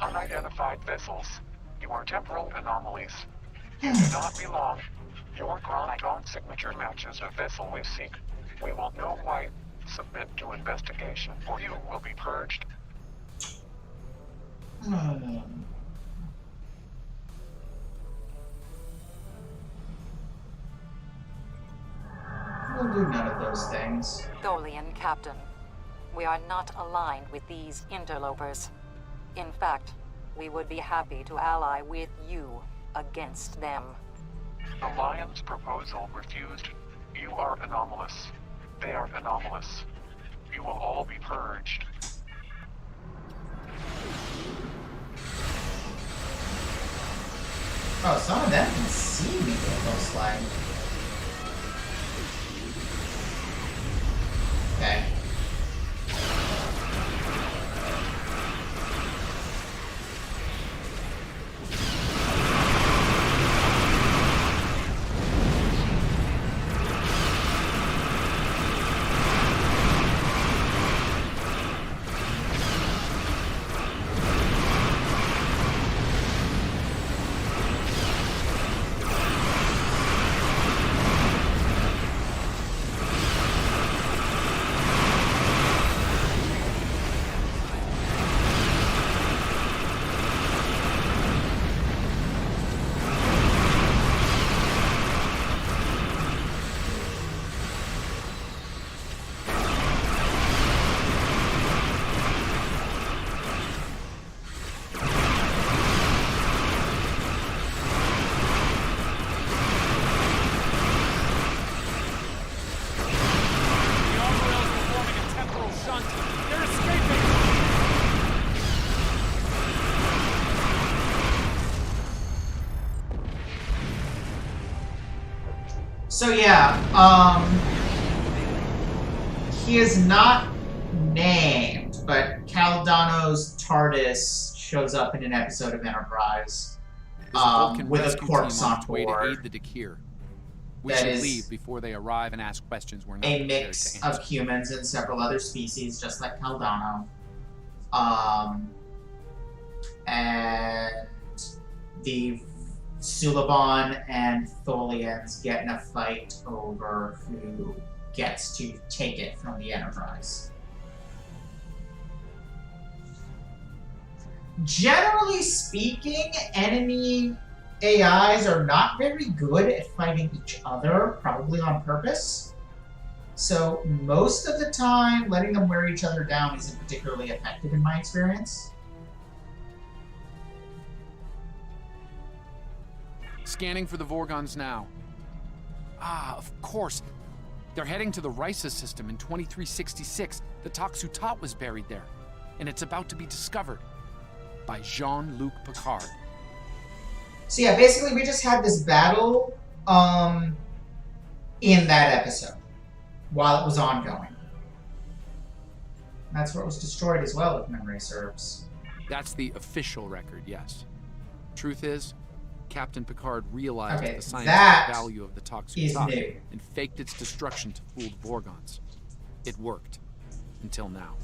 Unidentified vessels. You are temporal anomalies. You do not belong. Your chronophone signature matches a vessel we seek. We will know why. Submit to investigation, or you will be purged.
We'll do none of those things.
Tholian Captain, we are not aligned with these interlopers. In fact, we would be happy to ally with you against them.
The Lion's proposal refused. You are anomalous. They are anomalous. You will all be purged.
Oh, some of them can see me, it looks like. Okay. So yeah, he is not named, but Caldano's TARDIS shows up in an episode of Enterprise
There's a Vulcan
with a
rescue
corpse
team on
on
its way to
board.
aid the Dakir. We
That
should
is
leave before they arrive and ask questions we're not
a
prepared
mix
to answer.
of humans and several other species, just like Caldano. And the Suliban and Tholians get in a fight over who gets to take it from the Enterprise. Generally speaking, enemy AIs are not very good at fighting each other, probably on purpose. So most of the time, letting them wear each other down isn't particularly effective in my experience.
Scanning for the Vorgons now. Ah, of course. They're heading to the Risa system in 2366. The Toxutot was buried there, and it's about to be discovered by Jean-Luc Picard.
So yeah, basically we just had this battle in that episode while it was ongoing. That's where it was destroyed as well, if memory serves.
That's the official record, yes. Truth is, Captain Picard realized the scientific value of the Toxutot and faked its destruction to fool the Vorgons. It worked. Until now.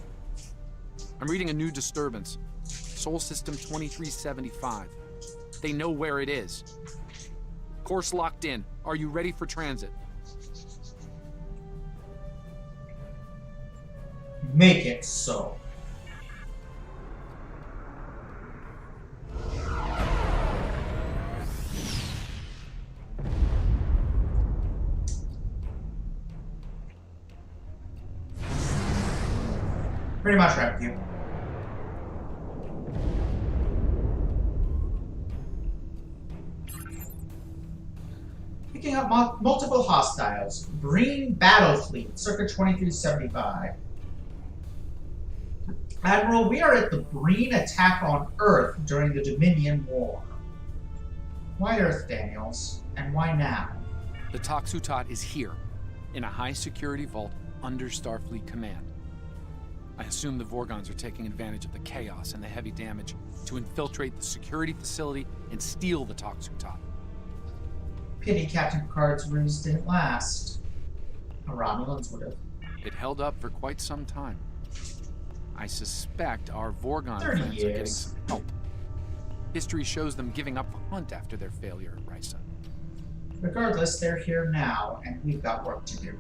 I'm reading a new disturbance. Sol System 2375. They know where it is. Course locked in. Are you ready for transit?
Make it so. Pretty much right with you. Picking up multiple hostiles. Green Battle Fleet, circa 2375. Admiral, we are at the Breen attack on Earth during the Dominion War. Why Earth, Daniels? And why now?
The Toxutot is here, in a high-security vault under Starfleet Command. I assume the Vorgons are taking advantage of the chaos and the heavy damage to infiltrate the security facility and steal the Toxutot.
Pity Captain Picard's ruse didn't last. The Romulans would have.
It held up for quite some time. I suspect our Vorgon
30
friends are getting
years.
some help. History shows them giving up the hunt after their failure at Risa.
Regardless, they're here now, and we've got work to do.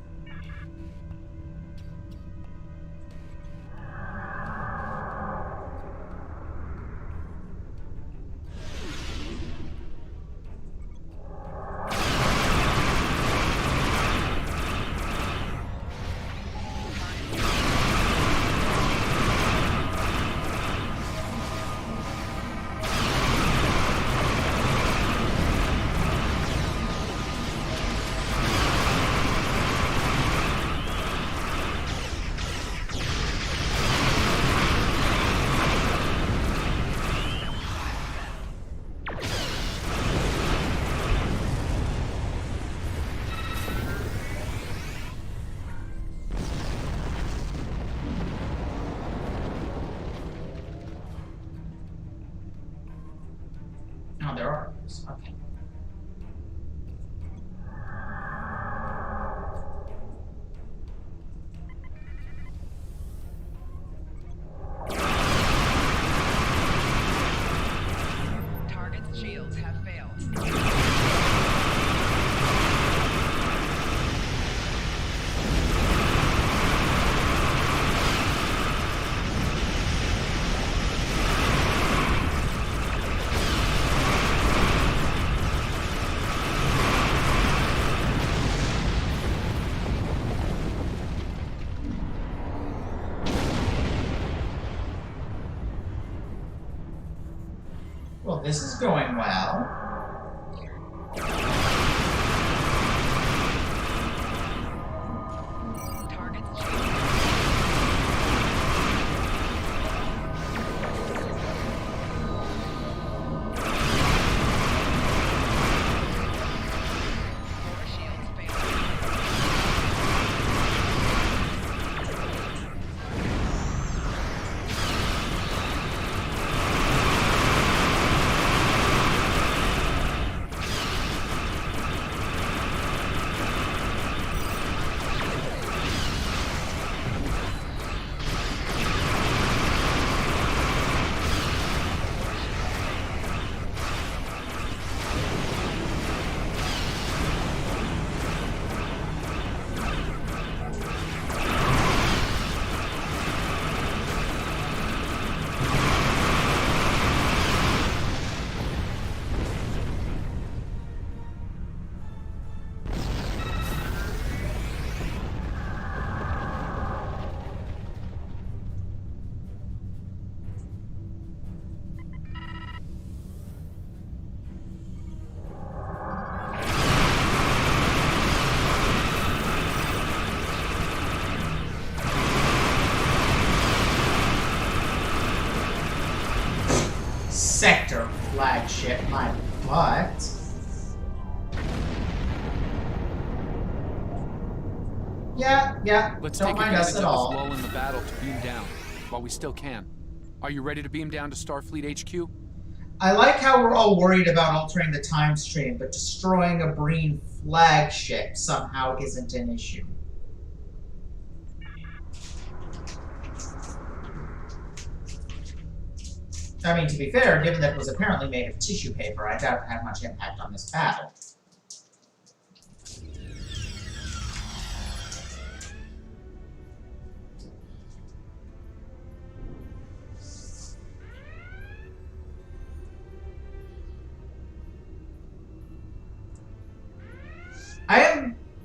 Oh, there are. Okay.
Target's shields have failed.
Well, this is going well.
Target's shields failed.
flagship, my butt. Yeah,
Let's
don't
take
mind us
advantage
at
of this
all.
lull in the battle to beam down, while we still can. Are you ready to beam down to Starfleet HQ?
I like how we're all worried about altering the time stream, but destroying a Breen flagship somehow isn't an issue. I mean, to be fair, given that it was apparently made of tissue paper, I doubt it had much impact on this battle.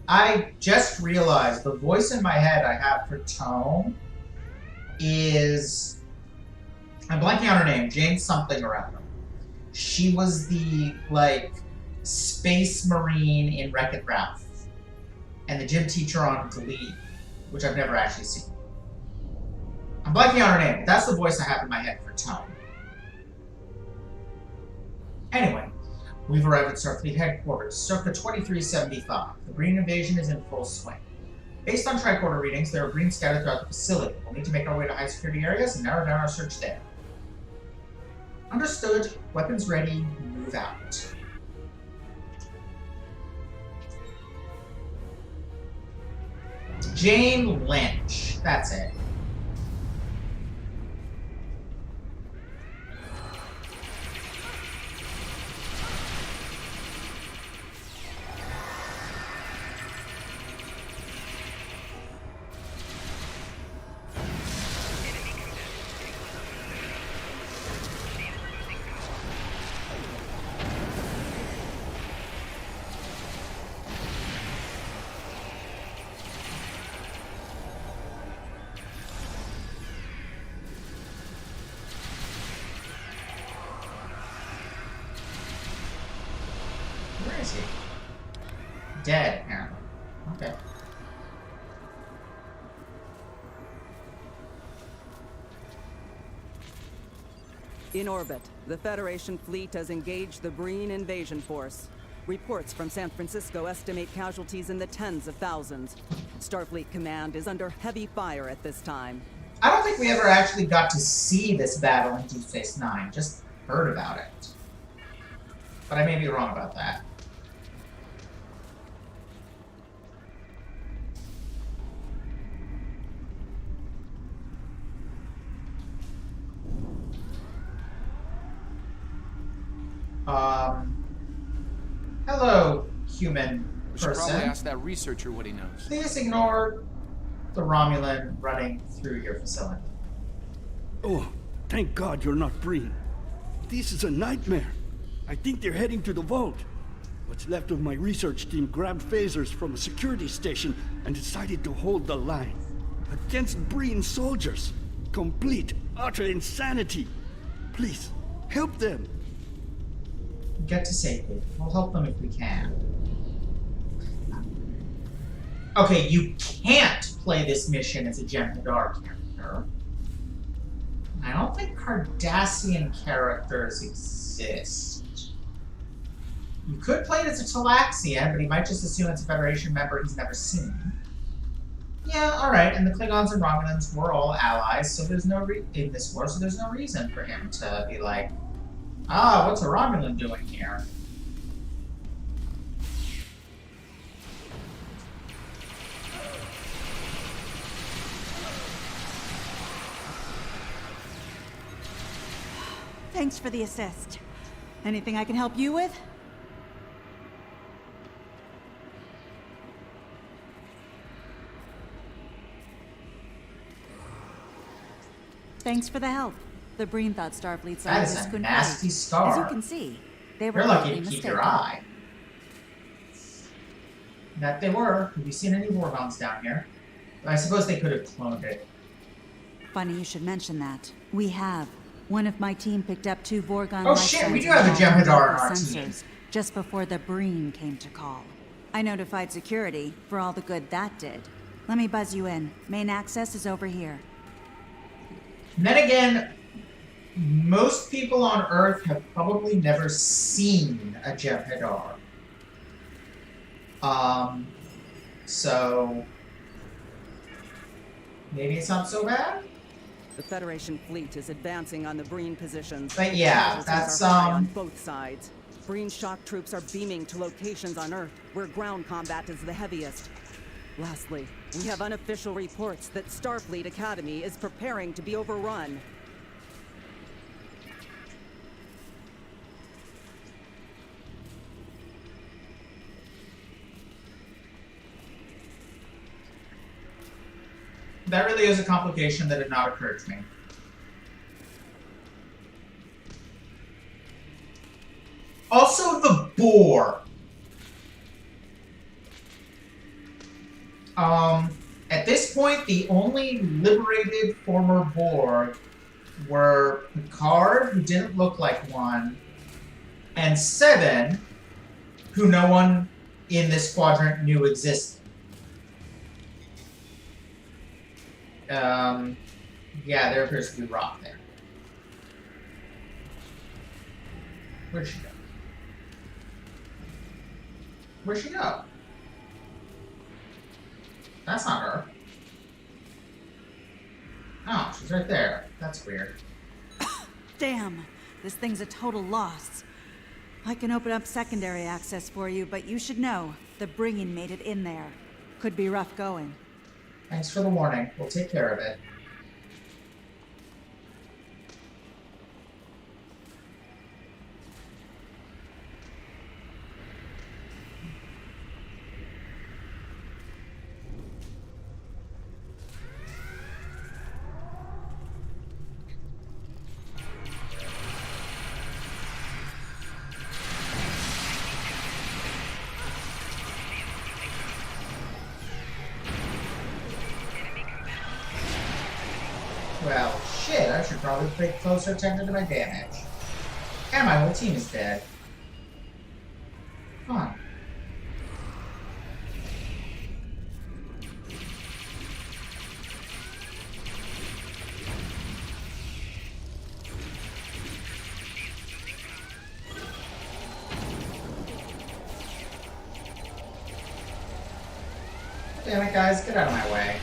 I just realized the voice in my head I have for Tone is... I'm blanking on her name, Jane something or other. She was the, like, space marine in Wreck-It Ralph. And the gym teacher on Glee, which I've never actually seen. I'm blanking on her name, but that's the voice I have in my head for Tone. Anyway. We've arrived at Starfleet headquarters, circa 2375. The Breen invasion is in full swing. Based on tricorder readings, there are Breen scattered throughout the facility. We'll need to make our way to high security areas and narrow down our search there. Understood. Weapons ready. Move out. Jane Lynch. That's it. Where is he? Dead, apparently. Okay.
In orbit, the Federation fleet has engaged the Breen invasion force. Reports from San Francisco estimate casualties in the tens of thousands. Starfleet Command is under heavy fire at this time.
I don't think we ever actually got to see this battle in Deep Space Nine, just heard about it. But I may be wrong about that. Hello, human
We should
person.
probably ask that researcher what he knows.
Please ignore the Romulan running through your facility.
Oh, thank God you're not Breen. This is a nightmare. I think they're heading to the vault. What's left of my research team grabbed phasers from a security station and decided to hold the line. Against Breen soldiers. Complete, utter insanity. Please, help them.
Get to safety. We'll help them if we can. Okay, you can't play this mission as a Jem'Hadar character. I don't think Cardassian characters exist. You could play it as a Talaxian, but he might just assume it's a Federation member he's never seen. Yeah, alright, and the Klingons and Romulans were all allies, so there's no in this war, so there's no reason for him to be like, ah, what's a Romulan doing here?
Thanks for the assist. Anything I can help you with? Thanks for the help. The Breen thought Starfleet scientists couldn't
That is a nasty
fight.
scar.
As you can see, they were
You're lucky to
greatly
keep your
mistaken.
eye. That they were. Have you seen any warhounds down here? I suppose they could have cloned it.
Funny you should mention that. We have. One of my team picked up 2 Vorgon
Oh shit, we do have a Jem'Hadar in our
sensors
team.
just before the Breen came to call. I notified security for all the good that did. Let me buzz you in. Main access is over here.
And then again, most people on Earth have probably never seen a Jem'Hadar. So maybe it's not so bad.
The Federation fleet is advancing on the Breen positions.
But yeah,
Casualties
that's
are high on both sides. Breen shock troops are beaming to locations on Earth where ground combat is the heaviest. Lastly, we have unofficial reports that Starfleet Academy is preparing to be overrun.
That really is a complication that had not occurred to me. Also, the boar. At this point, the only liberated former Borg were Picard, who didn't look like one, and Seven, who no one in this quadrant knew existed. Yeah, there appears to be rock there. Where'd she go? Where'd she go? That's not her. Oh, she's right there. That's weird.
Damn, this thing's a total loss. I can open up secondary access for you, but you should know, the bringing made it in there. Could be rough going.
Thanks for the warning. We'll take care of it. Well, shit, I should probably pay closer attention to my damage. And my whole team is dead. Come on. Damn it, guys, get out of my way.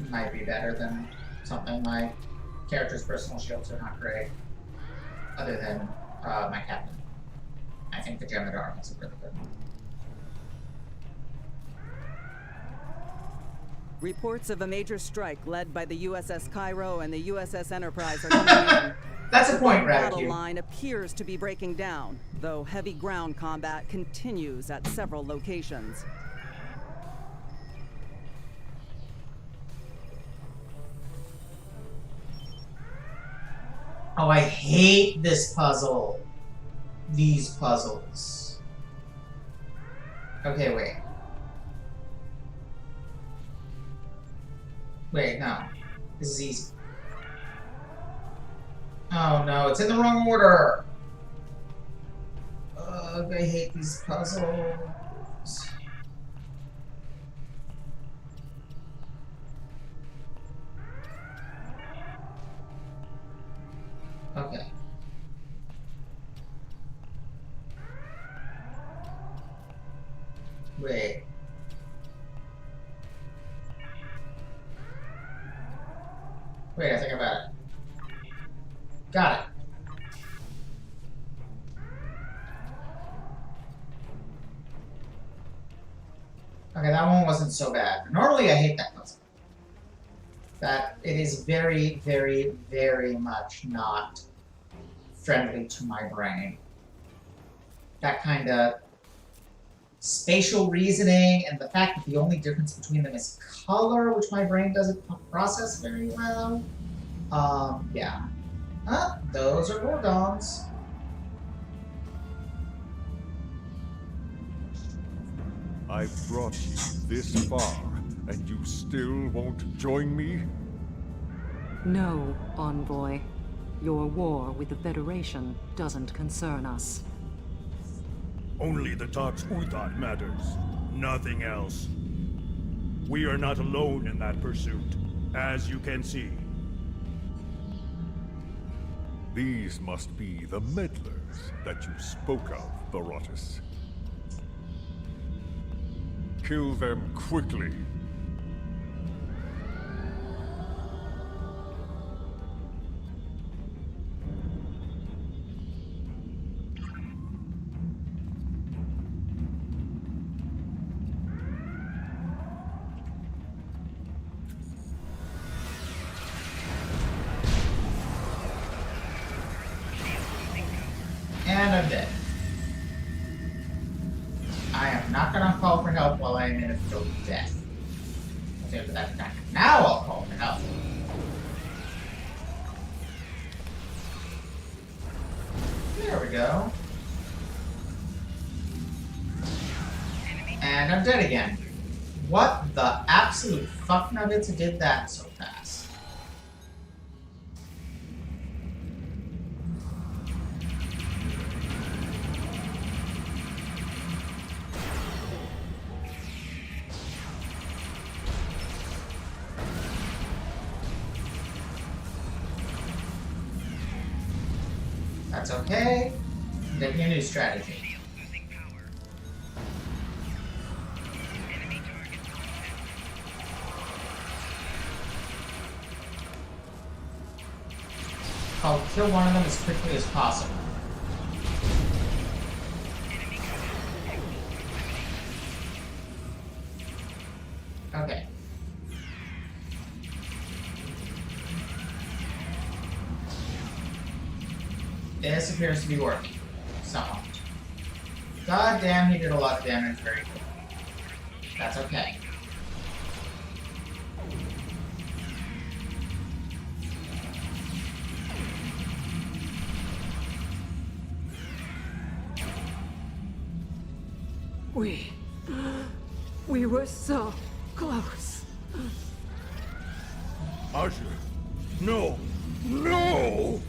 Might be better than something. My character's personal shields are not great. Other than my captain. I think the Jem'Hadar is a really good one.
Reports of a major strike led by the USS Cairo and the USS Enterprise are coming in.
That's a point,
The battle
Radicue.
line appears to be breaking down, though heavy ground combat continues at several locations.
Oh, I hate this puzzle. These puzzles. Okay, wait. Wait, no. This is easy. Oh no, it's in the wrong order. Ugh, I hate these puzzles. Okay. Wait. Wait, I think I got it. Got it. Okay, that one wasn't so bad. Normally I hate that puzzle. That it is very, very, very much not friendly to my brain. That kind of spatial reasoning and the fact that the only difference between them is color, which my brain doesn't process very well. Yeah. Those are Gorgons.
I've brought you this far, and you still won't join me?
No, Envoy. Your war with the Federation doesn't concern us.
Only the Tox Uthot matters. Nothing else. We are not alone in that pursuit, as you can see.
These must be the meddlers that you spoke of, Baratus. Kill them quickly.
And I'm dead. I am not gonna call for help while I am in a field of death. Okay, but that's not. Now I'll call for help. There we go. And I'm dead again. What the absolute fuck nuggets did that so fast? That's okay. I'm taking a new strategy. I'll kill one of them as quickly as possible. Okay. This appears to be working. Somewhat. God damn, he did a lot of damage very quickly. That's okay.
We were so close.
Archer, no! No!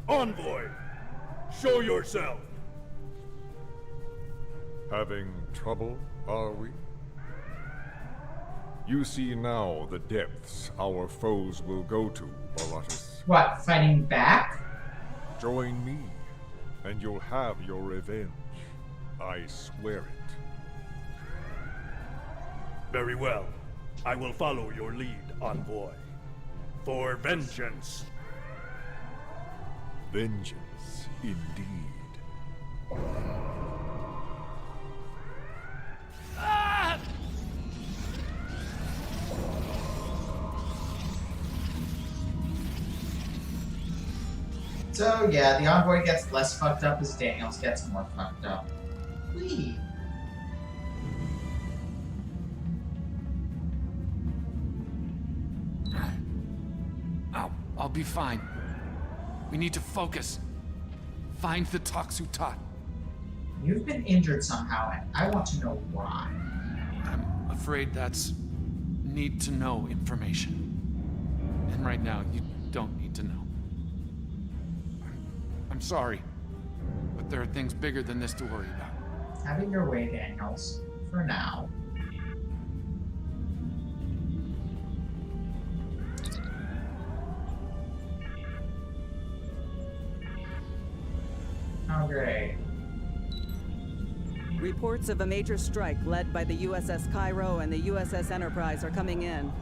Envoy! Show yourself!
Having trouble, are we? You see now the depths our foes will go to, Baratus.
What, fighting back?
Join me, and you'll have your revenge. I swear it.
Very well. I will follow your lead, Envoy. For vengeance.
Vengeance, indeed.
Ah!
So yeah, the Envoy gets less fucked up as Daniels gets more fucked up. Whee!
I'll be fine. We need to focus. Find the Tox Uthot.
You've been injured somehow, and I want to know why.
I'm afraid that's need-to-know information. And right now, you don't need to know. I'm sorry, but there are things bigger than this to worry about.
Have it your way, Daniels. For now. Oh, great.
Reports of a major strike led by the USS Cairo and the USS Enterprise are coming in.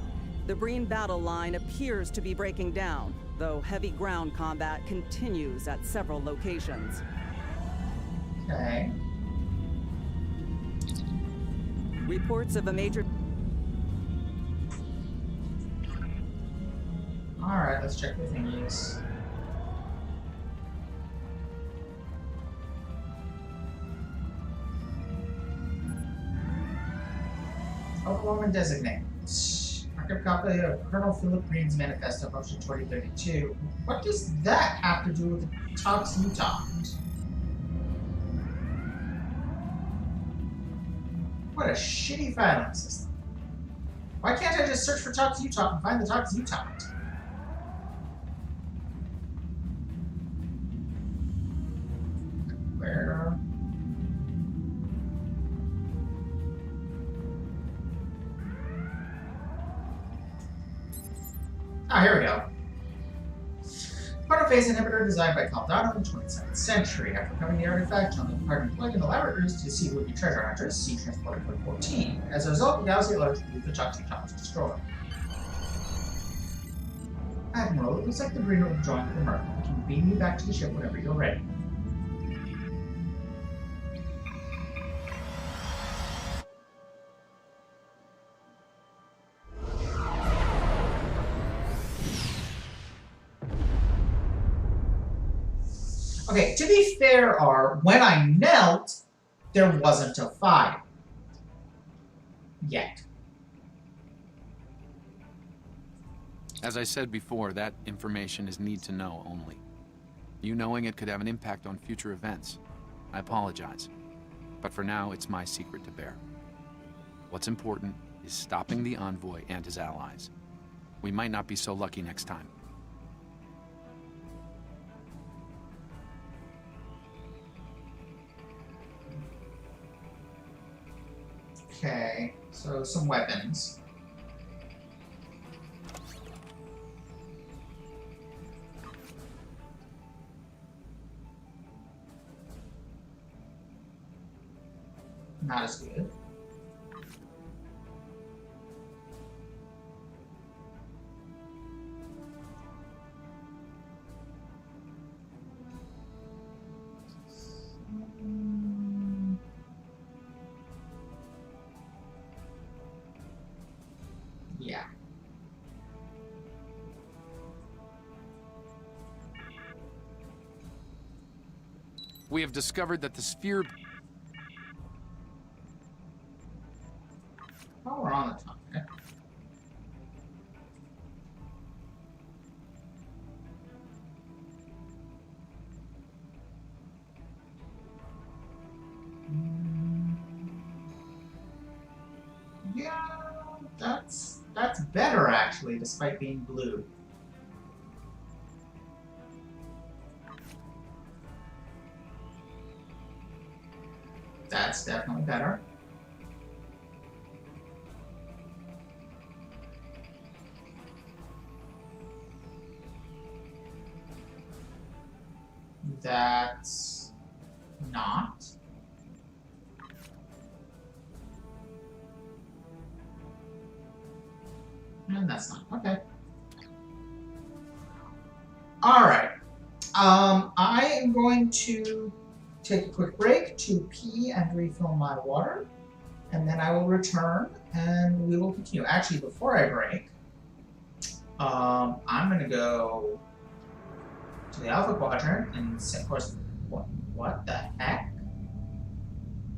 The Breen battle line appears to be breaking down, though heavy ground combat continues at several locations.
Okay.
Reports of a major...
Alright, let's check the thingies. Overwhelming designate. Record copy of Colonel Philip Green's Manifesto, Motion 2032. What does that have to do with the Tox Uthot? What a shitty filing system. Why can't I just search for Talk to You Talk and find the Talk to You Talk? Where? Ah, here we go. Protophase inhibitor designed by Caldano in the 27th century. After recovering the artifact, John departed employed in the laboratories to see who would be treasure hunters, see Transporter Code 14. As a result, the galaxy at large believed the Talk was destroyed. Admiral, it looks like the green will be drawing for the Merc. We can beam you back to the ship whenever you're ready. Okay, to be fair, when I knelt, there wasn't a fire. Yet.
As I said before, that information is need to know only. You knowing it could have an impact on future events. I apologize. But for now, it's my secret to bear. What's important is stopping the Envoy and his allies. We might not be so lucky next time.
Okay, so some weapons. Not as good. Yeah.
We have discovered that the sphere...
While we're on the topic. Yeah, that's better actually, despite being blue. That's definitely better. That's not. And that's not. Okay. Alright. I am going to take a quick break to pee and refill my water. And then I will return and we will continue. Actually, before I break, I'm going to go to the Alpha Quadrant and set course. What the heck?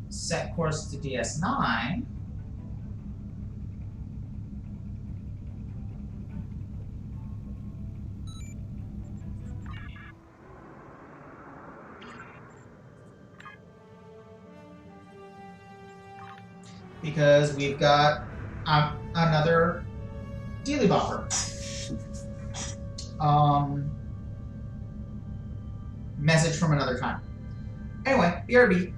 Set course to DS9. Because we've got another Dealy Bopper. Message from another time. Anyway, BRB.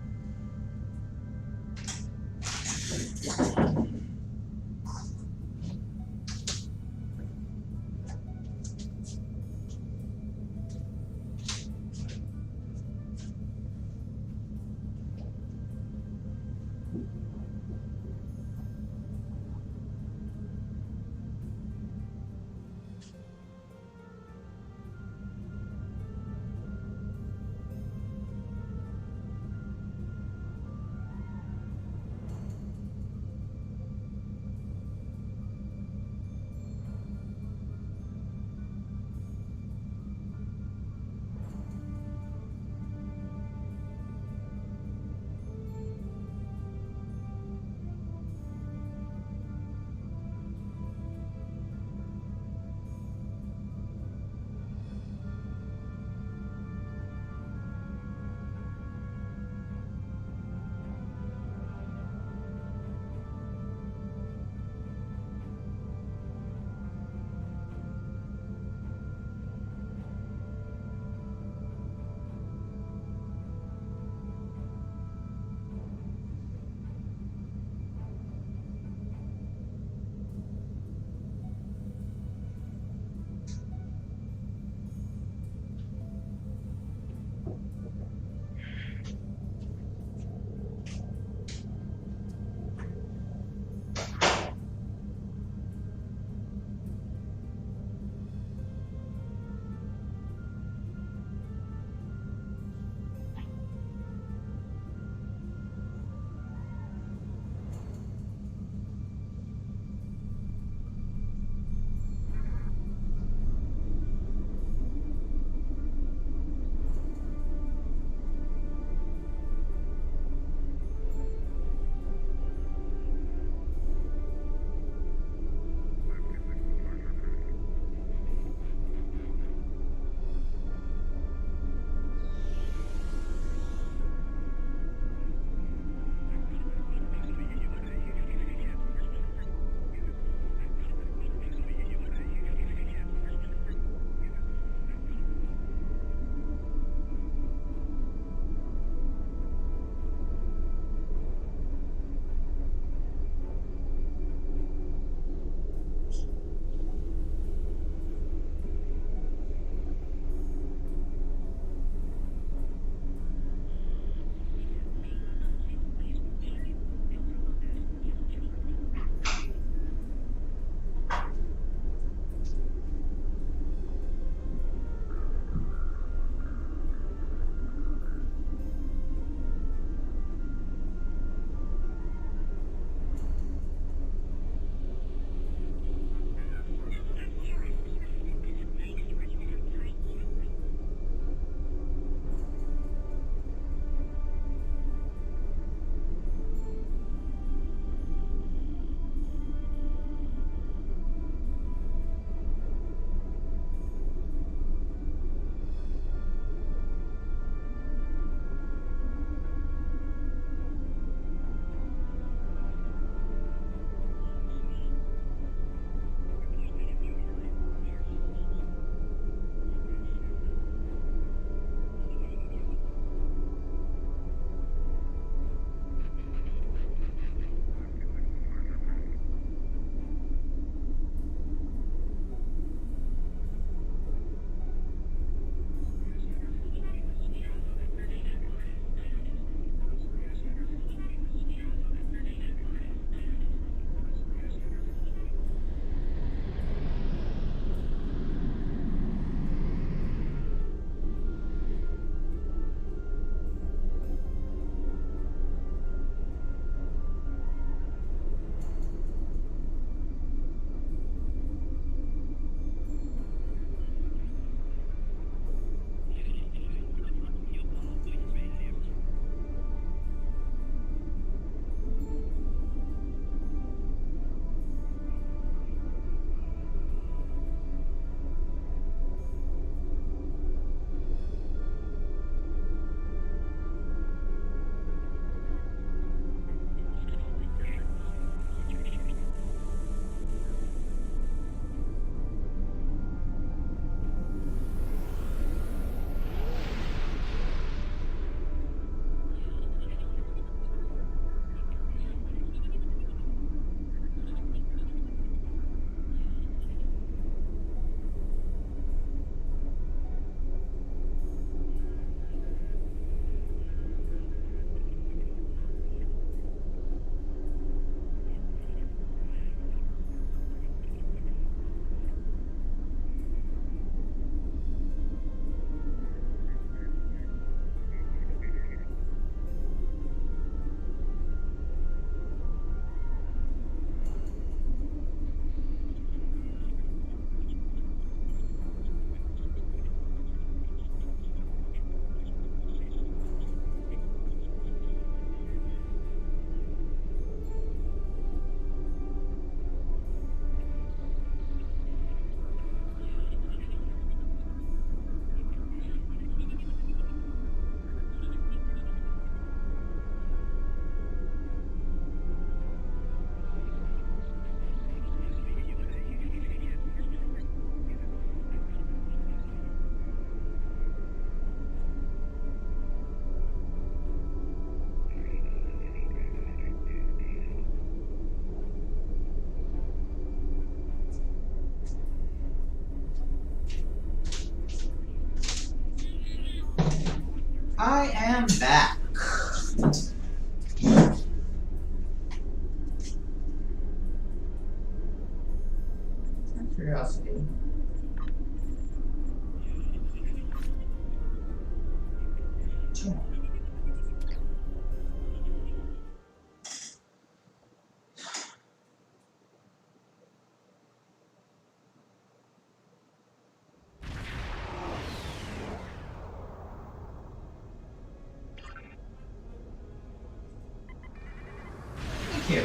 I am back. Out of curiosity. Two more. Thank you.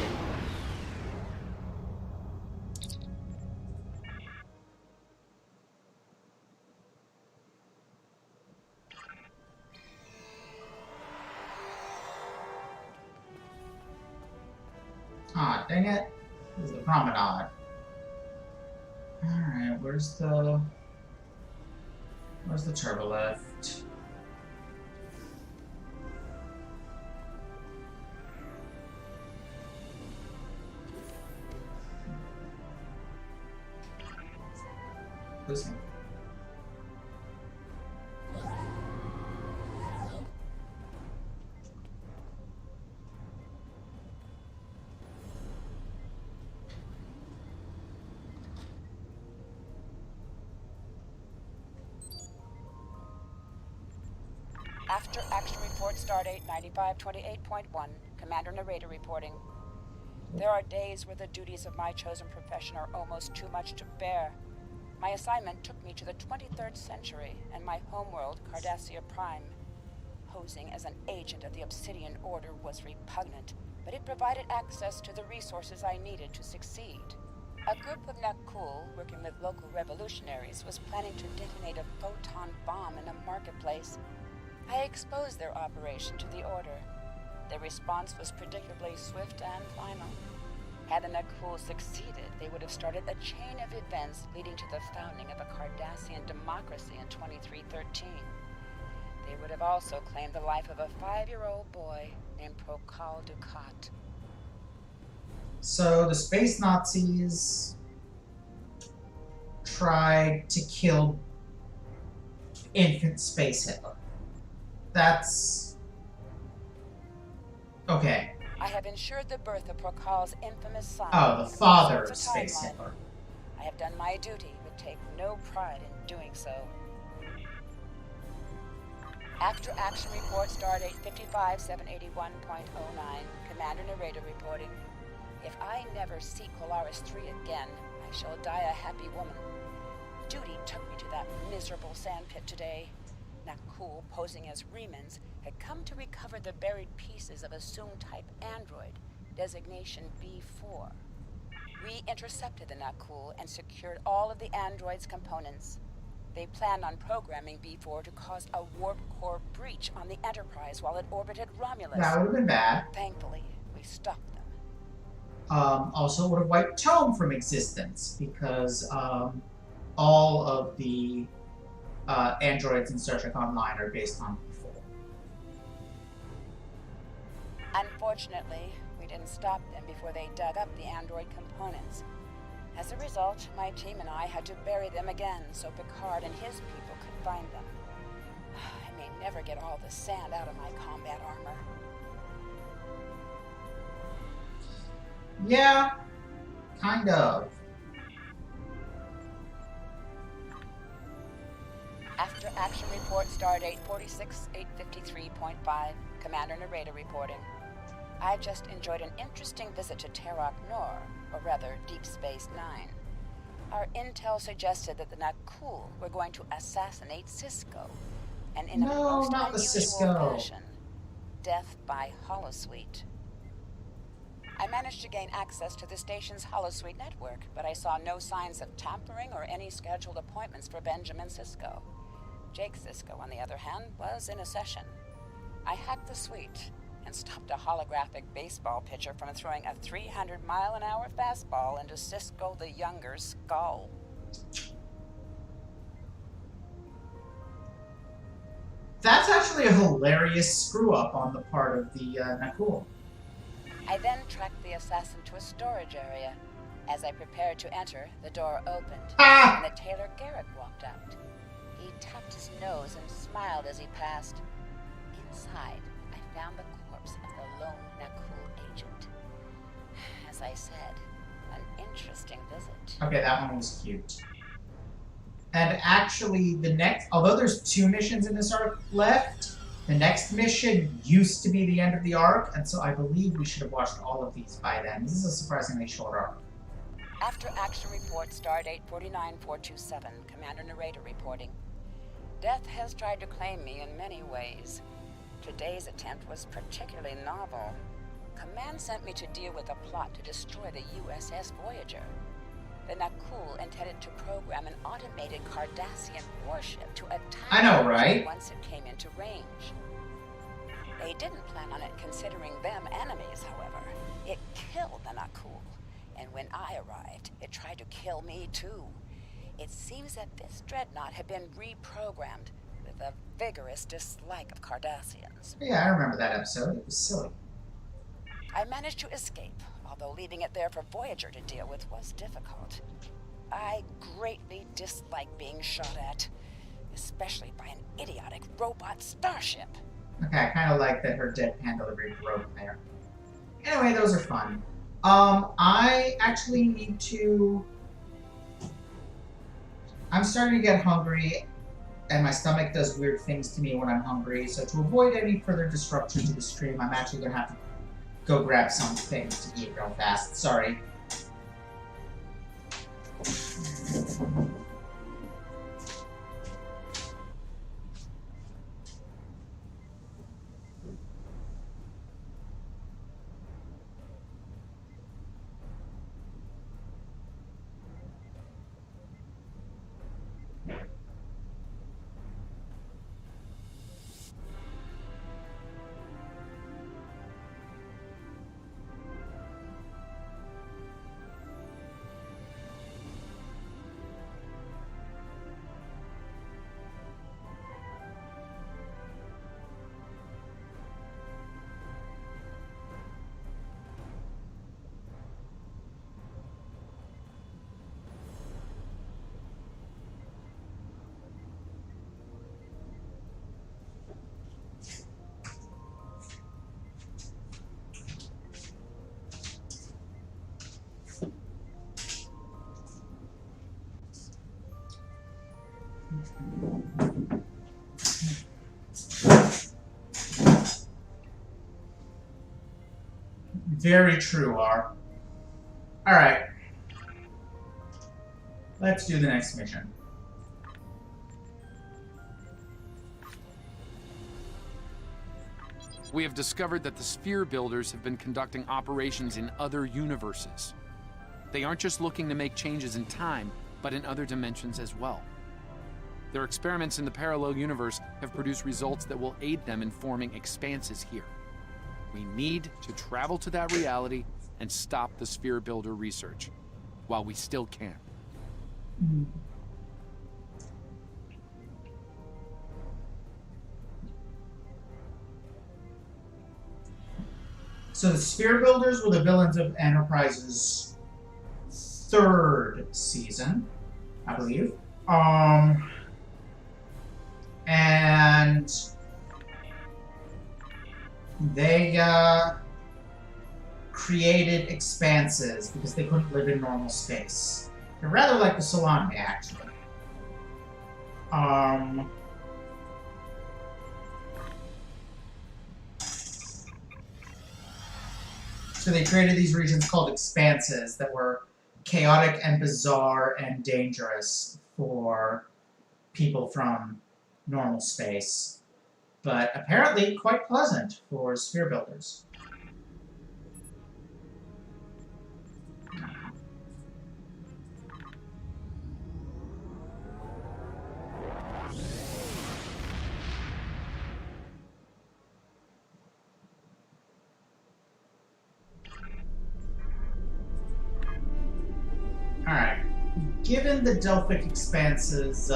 Ah, dang it. This is the promenade. Alright, where's the turbo lift? Listen.
After action report stardate 9528.1, Commander Narrator reporting. There are days where the duties of my chosen profession are almost too much to bear. My assignment took me to the 23rd century and my homeworld, Cardassia Prime. Posing as an agent of the Obsidian Order was repugnant, but it provided access to the resources I needed to succeed. A group of Nakul, working with local revolutionaries, was planning to detonate a photon bomb in a marketplace. I exposed their operation to the Order. Their response was predictably swift and final. Had the Nakul succeeded, they would have started a chain of events leading to the founding of a Cardassian democracy in 2313. They would have also claimed the life of a 5-year-old boy named Prokal Dukat.
So the space Nazis tried to kill infant space Hitler. That's okay.
I have ensured the birth of Prokal's infamous son.
Oh, the father of space Hitler.
I have done my duty, but take no pride in doing so. After action report stardate 55781.09, Commander Narrator reporting. If I never see Polaris 3 again, I shall die a happy woman. Duty took me to that miserable sandpit today. Nakul, posing as Remans, had come to recover the buried pieces of a Soong-type android, designation B4. We intercepted the Nakul and secured all of the android's components. They planned on programming B4 to cause a warp core breach on the Enterprise while it orbited Romulus.
That would have been bad.
Thankfully, we stopped them.
Also would have wiped Tome from existence because all of the androids in Star Trek Online are based on B4.
Unfortunately, we didn't stop them before they dug up the android components. As a result, my team and I had to bury them again so Picard and his people could find them. I may never get all the sand out of my combat armor.
Yeah, kind of.
After action report stardate 46853.5, Commander Narrator reporting. I just enjoyed an interesting visit to Terok Nor, or rather Deep Space Nine. Our intel suggested that the Nakul were going to assassinate Cisco, and in a most unusual fashion, death by holosuite. I managed to gain access to the station's holosuite network, but I saw no signs of tampering or any scheduled appointments for Benjamin Sisko. Jake Sisko, on the other hand, was in a session. I hacked the suite and stopped a holographic baseball pitcher from throwing a 300-mile-an-hour fastball into Sisko the Younger's skull.
That's actually a hilarious screw-up on the part of the Nakul.
I then tracked the assassin to a storage area. As I prepared to enter, the door opened, and the Tailor Garrick walked out. He tapped his nose and smiled as he passed. Inside, I found the corpse of the lone Nakul agent. As I said, an interesting visit.
Okay, that one was cute. And actually, the next, although there's 2 missions in this arc left, the next mission used to be the end of the arc, and so I believe we should have watched all of these by then. This is a surprisingly short arc.
After action report, stardate 49427, Commander Narrator reporting. Death has tried to claim me in many ways. Today's attempt was particularly novel. Command sent me to deal with a plot to destroy the USS Voyager. The Nakul intended to program an automated Cardassian warship to attack
I know, right?
once it came into range. They didn't plan on it considering them enemies, however. It killed the Nakul, and when I arrived, it tried to kill me too. It seems that this dreadnought had been reprogrammed with a vigorous dislike of Cardassians.
Yeah, I remember that episode. It was silly.
I managed to escape, although leaving it there for Voyager to deal with was difficult. I greatly dislike being shot at, especially by an idiotic robot starship.
Okay, I kind of like that her deadpan delivery broke there. Anyway, those are fun. I actually need to... I'm starting to get hungry, and my stomach does weird things to me when I'm hungry, so to avoid any further disruption to the stream, I'm actually going to have to go grab some things to eat real fast. Sorry. Very true, R. Alright. Let's do the next mission.
We have discovered that the Sphere Builders have been conducting operations in other universes. They aren't just looking to make changes in time, but in other dimensions as well. Their experiments in the parallel universe have produced results that will aid them in forming expanses here. We need to travel to that reality and stop the Sphere Builder research, while we still can.
So the Sphere Builders were the villains of Enterprise's 3rd season, I believe. And they created expanses because they couldn't live in normal space. They're rather like the Solani, actually. So they created these regions called expanses that were chaotic and bizarre and dangerous for people from normal space, but apparently quite pleasant for Sphere Builders. Alright. Given the Delphic Expanse's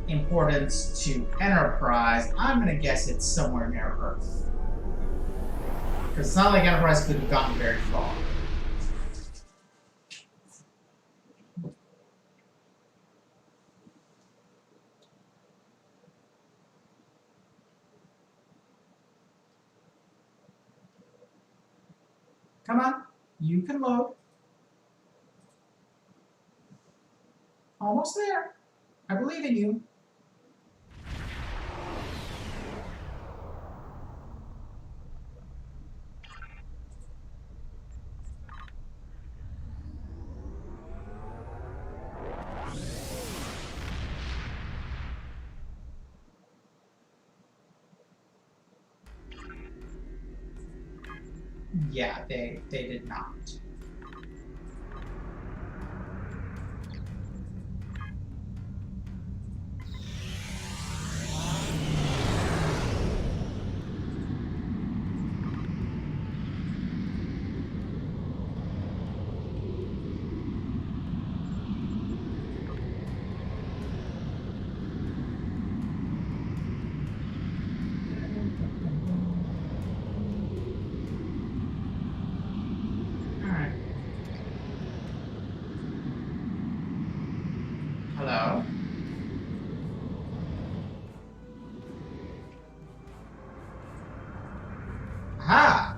importance to Enterprise, I'm gonna guess it's somewhere near Earth. Because it's not like Enterprise could have gotten very far. Come on. You can load. Almost there. I believe in you. Yeah, they did not. Alright. Hello? Aha!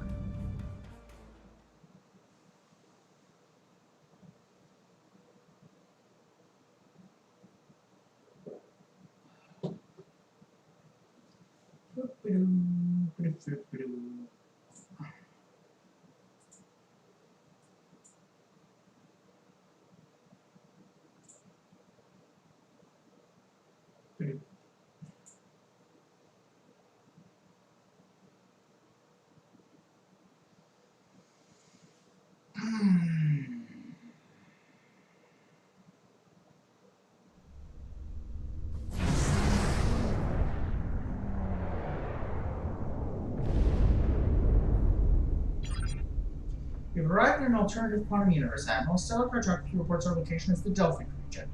You've arrived in an alternative quantum universe, Admiral. Stellar cartography reports our location as the Delphic region.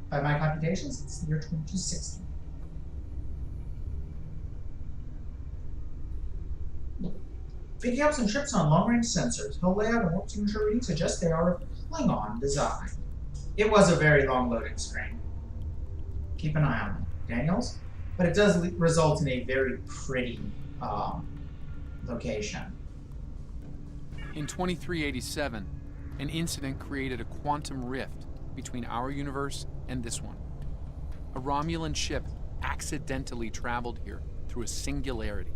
By my computations, it's the year 2260. Picking up some ships on long-range sensors, hull layout and warp signature readings suggest they are of Klingon design. It was a very long loading screen. Keep an eye on them, Daniels. But it does result in a very pretty location.
In 2387, an incident created a quantum rift between our universe and this one. A Romulan ship accidentally traveled here through a singularity.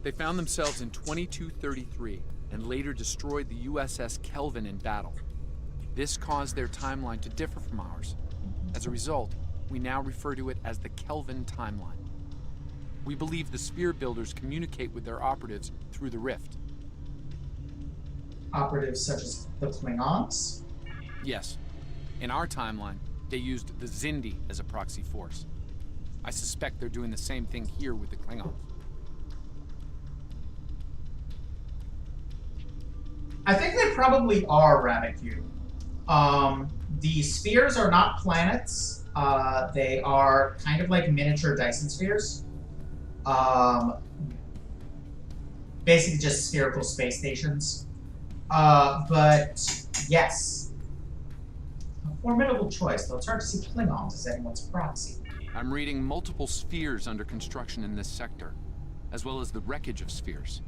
They found themselves in 2233 and later destroyed the USS Kelvin in battle. This caused their timeline to differ from ours. As a result, we now refer to it as the Kelvin timeline. We believe the sphere builders communicate with their operatives through the rift.
Operatives such as the Klingons?
Yes. In our timeline, they used the Xindi as a proxy force. I suspect they're doing the same thing here with the Klingons.
I think they probably are, Rabbit. The spheres are not planets. They are kind of like miniature Dyson spheres. Basically just spherical space stations. But yes. A formidable choice, though it's hard to see Klingons as anyone's proxy.
I'm reading multiple spheres under construction in this sector, as well as the wreckage of spheres.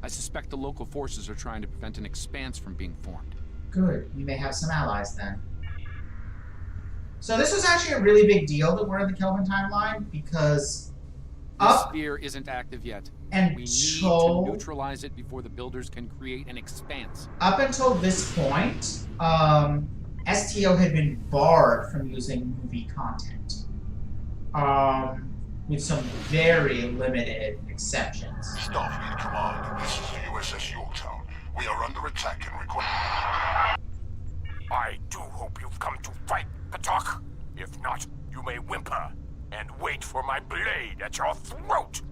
I suspect the local forces are trying to prevent an expanse from being formed.
Good. We may have some allies then. So this was actually a really big deal that we're in the Kelvin timeline, because
this sphere isn't active yet.
And
we need to neutralize it before the builders can create an expanse.
Up until this point, STO had been barred from using movie content. With some very limited exceptions.
Starfleet Command, this is the USS Yorktown. We are under attack and require...
I do hope you've come to fight, Patok. If not, you may whimper and wait for my blade at your throat.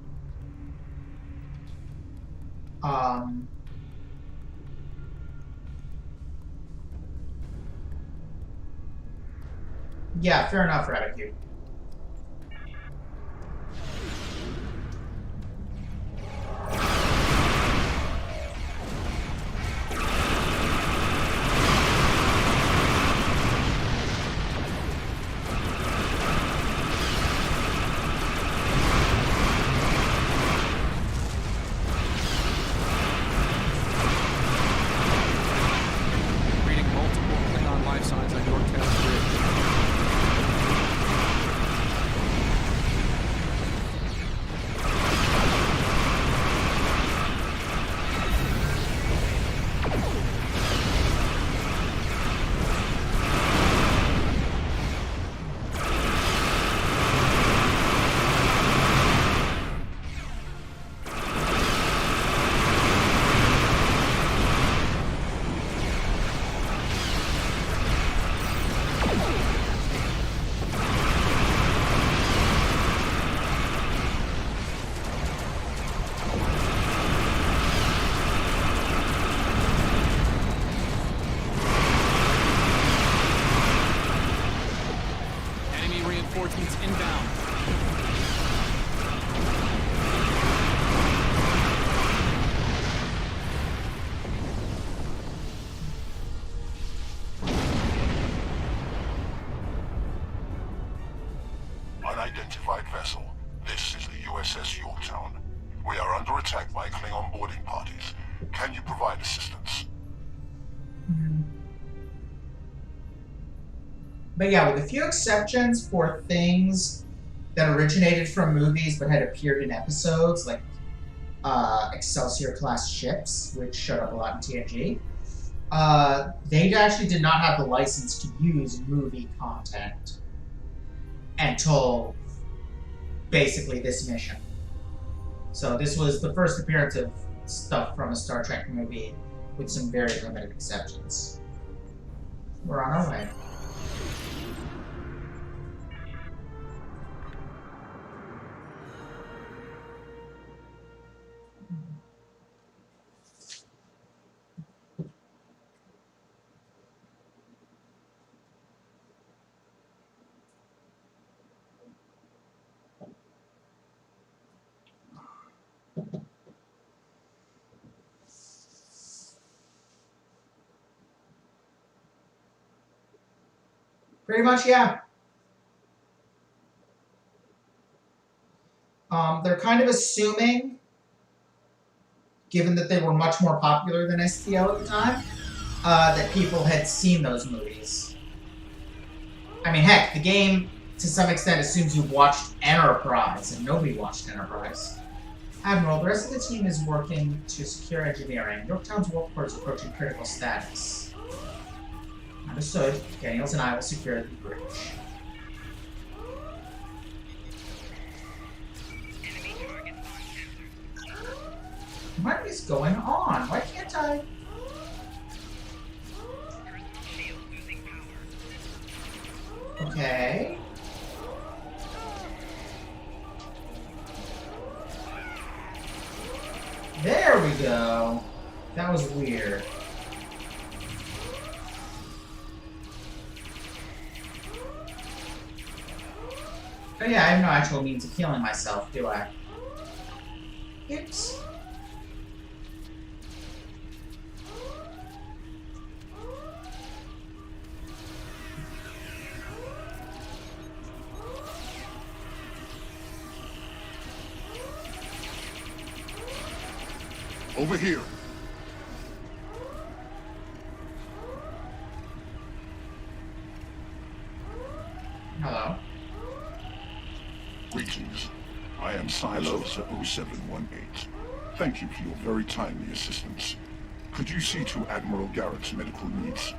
Yeah, fair enough, Rabbit.
incoming onboarding parties. Can you provide assistance?
But yeah, with a few exceptions for things that originated from movies but had appeared in episodes, like Excelsior-class ships, which showed up a lot in TNG, they actually did not have the license to use movie content until basically this mission. So this was the first appearance of stuff from a Star Trek movie with some very limited exceptions. We're on our way. Pretty much, yeah. They're kind of assuming, given that they were much more popular than STL at the time, that people had seen those movies. I mean, heck, the game, to some extent, assumes you've watched Enterprise, and nobody watched Enterprise. Admiral, the rest of the team is working to secure engineering. Yorktown's warp core is approaching critical status. Understood. Daniels and I will secure the bridge. What is going on? Why can't I? Okay. There we go. That was weird. Oh yeah, I have no actual means of healing myself, do I? Oops.
Over here.
Hello.
Greetings. I am Silos at 0718. Thank you for your very timely assistance. Could you see to Admiral Garrett's medical needs?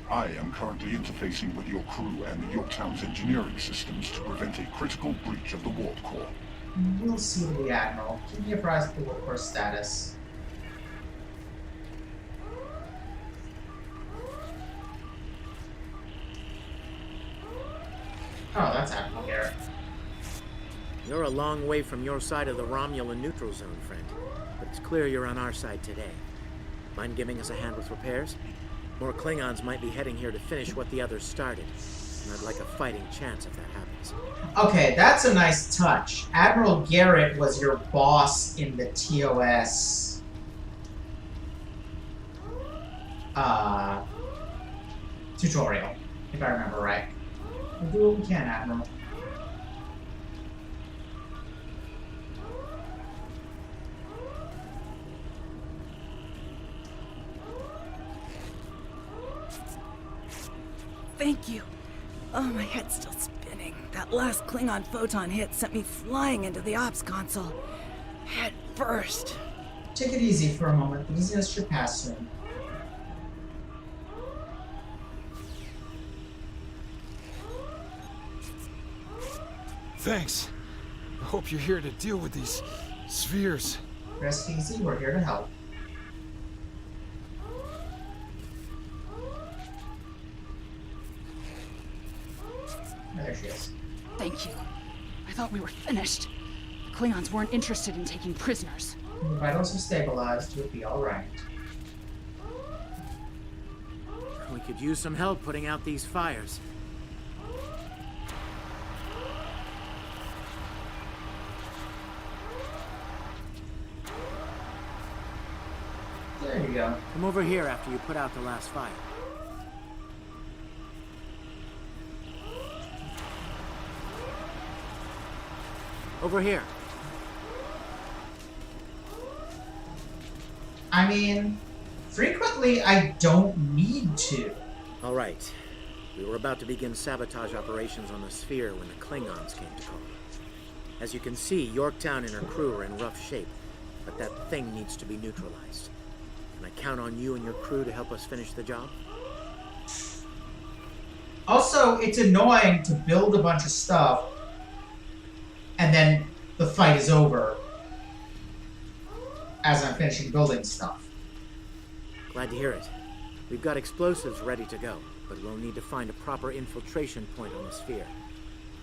I am currently interfacing with your crew and the Yorktown's engineering systems to prevent a critical breach of the warp core.
We'll see the Admiral. Keep me apprised of the warp core status. Oh, that's Admiral Garrett.
You're a long way from your side of the Romulan neutral zone, friend. But it's clear you're on our side today. Mind giving us a hand with repairs? More Klingons might be heading here to finish what the others started. And I'd like a fighting chance if that happens.
Okay, that's a nice touch. Admiral Garrett was your boss in the TOS tutorial, if I remember right. We'll do what we can, Admiral.
Thank you. Oh, my head's still spinning. That last Klingon photon hit sent me flying into the ops console. Head first.
Take it easy for a moment. The dizziness should pass soon.
Thanks. I hope you're here to deal with these spheres.
Rest easy. We're here to help. There she is.
Thank you. I thought we were finished. The Klingons weren't interested in taking prisoners.
When the vitals are stabilized, you'll be alright.
We could use some help putting out these fires.
There you go.
Come over here after you put out the last fire. Over here.
I mean, frequently I don't need to.
All right. We were about to begin sabotage operations on the sphere when the Klingons came to call. As you can see, Yorktown and her crew are in rough shape, but that thing needs to be neutralized. Can I count on you and your crew to help us finish the job?
Also, it's annoying to build a bunch of stuff and then the fight is over as I'm finishing building stuff.
Glad to hear it. We've got explosives ready to go, but we'll need to find a proper infiltration point on the sphere.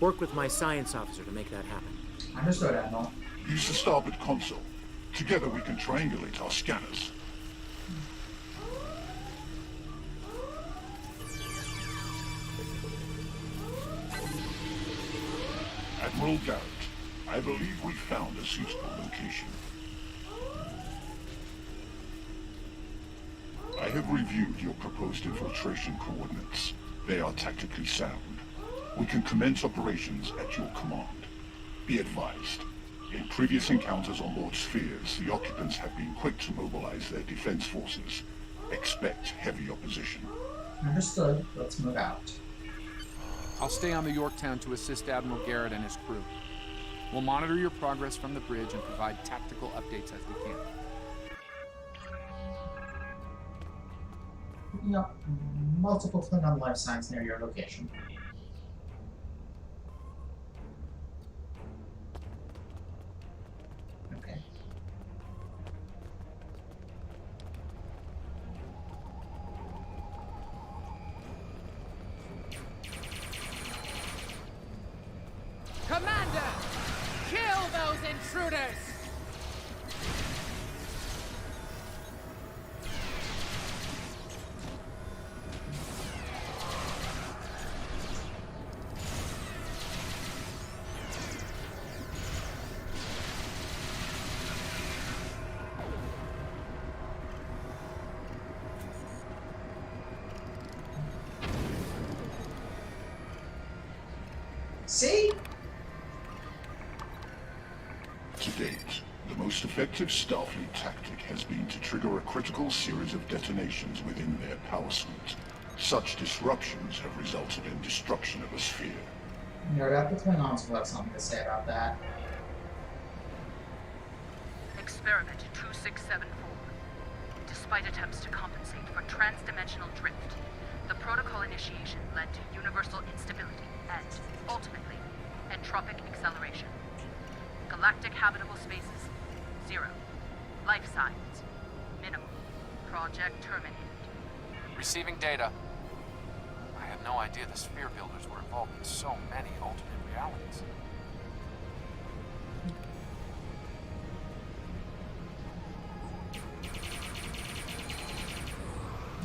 Work with my science officer to make that happen.
Understood, Admiral.
Use the starboard console. Together we can triangulate our scanners. Admiral Garrett, I believe we found a suitable location. I have reviewed your proposed infiltration coordinates. They are tactically sound. We can commence operations at your command. Be advised, in previous encounters on board spheres, the occupants have been quick to mobilize their defense forces. Expect heavy opposition.
Understood. Let's move out.
I'll stay on the Yorktown to assist Admiral Garrett and his crew. We'll monitor your progress from the bridge and provide tactical updates as we can.
Picking up multiple Klingon life signs near your location. Okay.
Commander! Kill those intruders!
See?
To date, the most effective Starfleet tactic has been to trigger a critical series of detonations within their power suite. Such disruptions have resulted in destruction of a sphere.
No doubt the Klingons will have something to say about that.
Experiment 2674. Despite attempts to compensate for trans-dimensional drift, the protocol initiation led to universal instability and, ultimately, entropic acceleration. Galactic habitable spaces, 0. Life signs, minimal. Project terminated.
Receiving data. I had no idea the sphere builders were involved in so many alternate realities.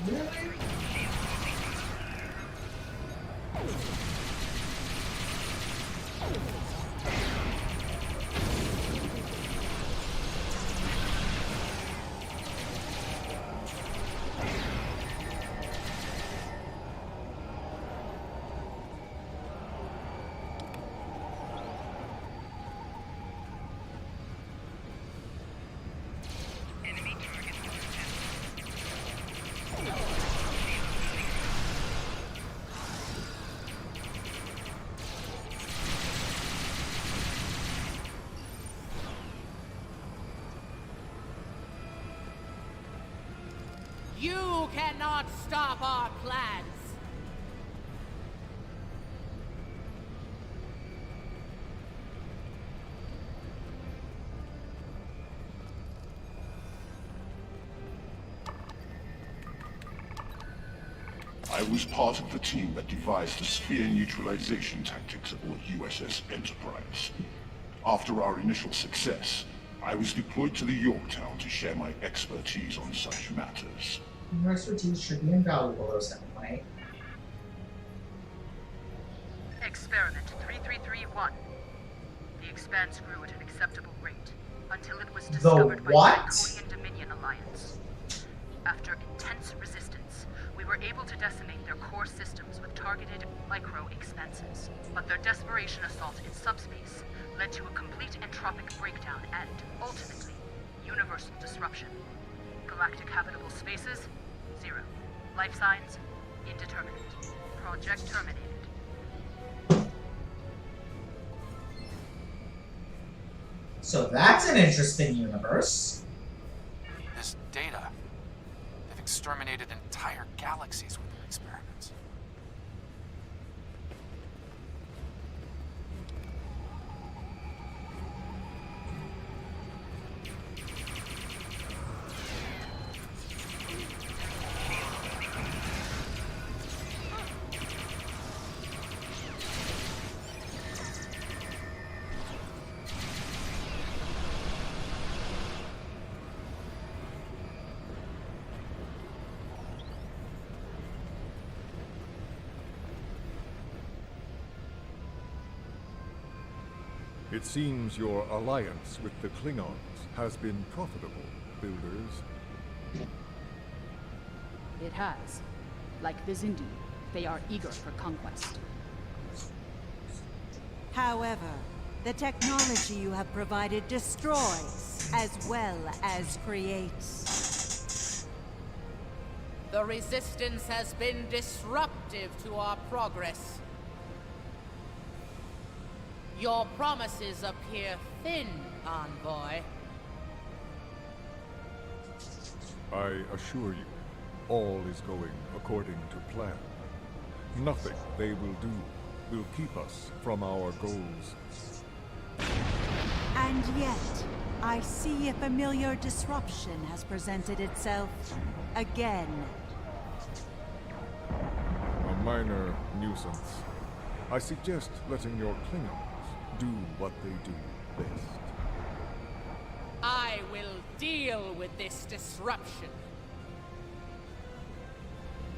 Really?
You cannot stop our plans!
I was part of the team that devised the sphere neutralization tactics aboard USS Enterprise. After our initial success, I was deployed to the Yorktown to share my expertise on such matters.
Your expertise should be invaluable, 0718.
Experiment 3331. The Expanse grew at an acceptable rate until it was discovered by the Iconian Dominion Alliance. After intense resistance, we were able to decimate their core systems with targeted micro-expanses. But their desperation assault in subspace led to a complete entropic breakdown and, ultimately, universal disruption. Galactic habitable spaces, 0. Life signs, indeterminate. Project terminated.
So that's an interesting universe.
This data, they've exterminated entire galaxies with their experiments.
It seems your alliance with the Klingons has been profitable, builders.
It has. Like Vizindi, they are eager for conquest.
However, the technology you have provided destroys as well as creates.
The Resistance has been disruptive to our progress. Your promises appear thin, Envoy.
I assure you, all is going according to plan. Nothing they will do will keep us from our goals.
And yet, I see a familiar disruption has presented itself again.
A minor nuisance. I suggest letting your Klingons do what they do best.
I will deal with this disruption.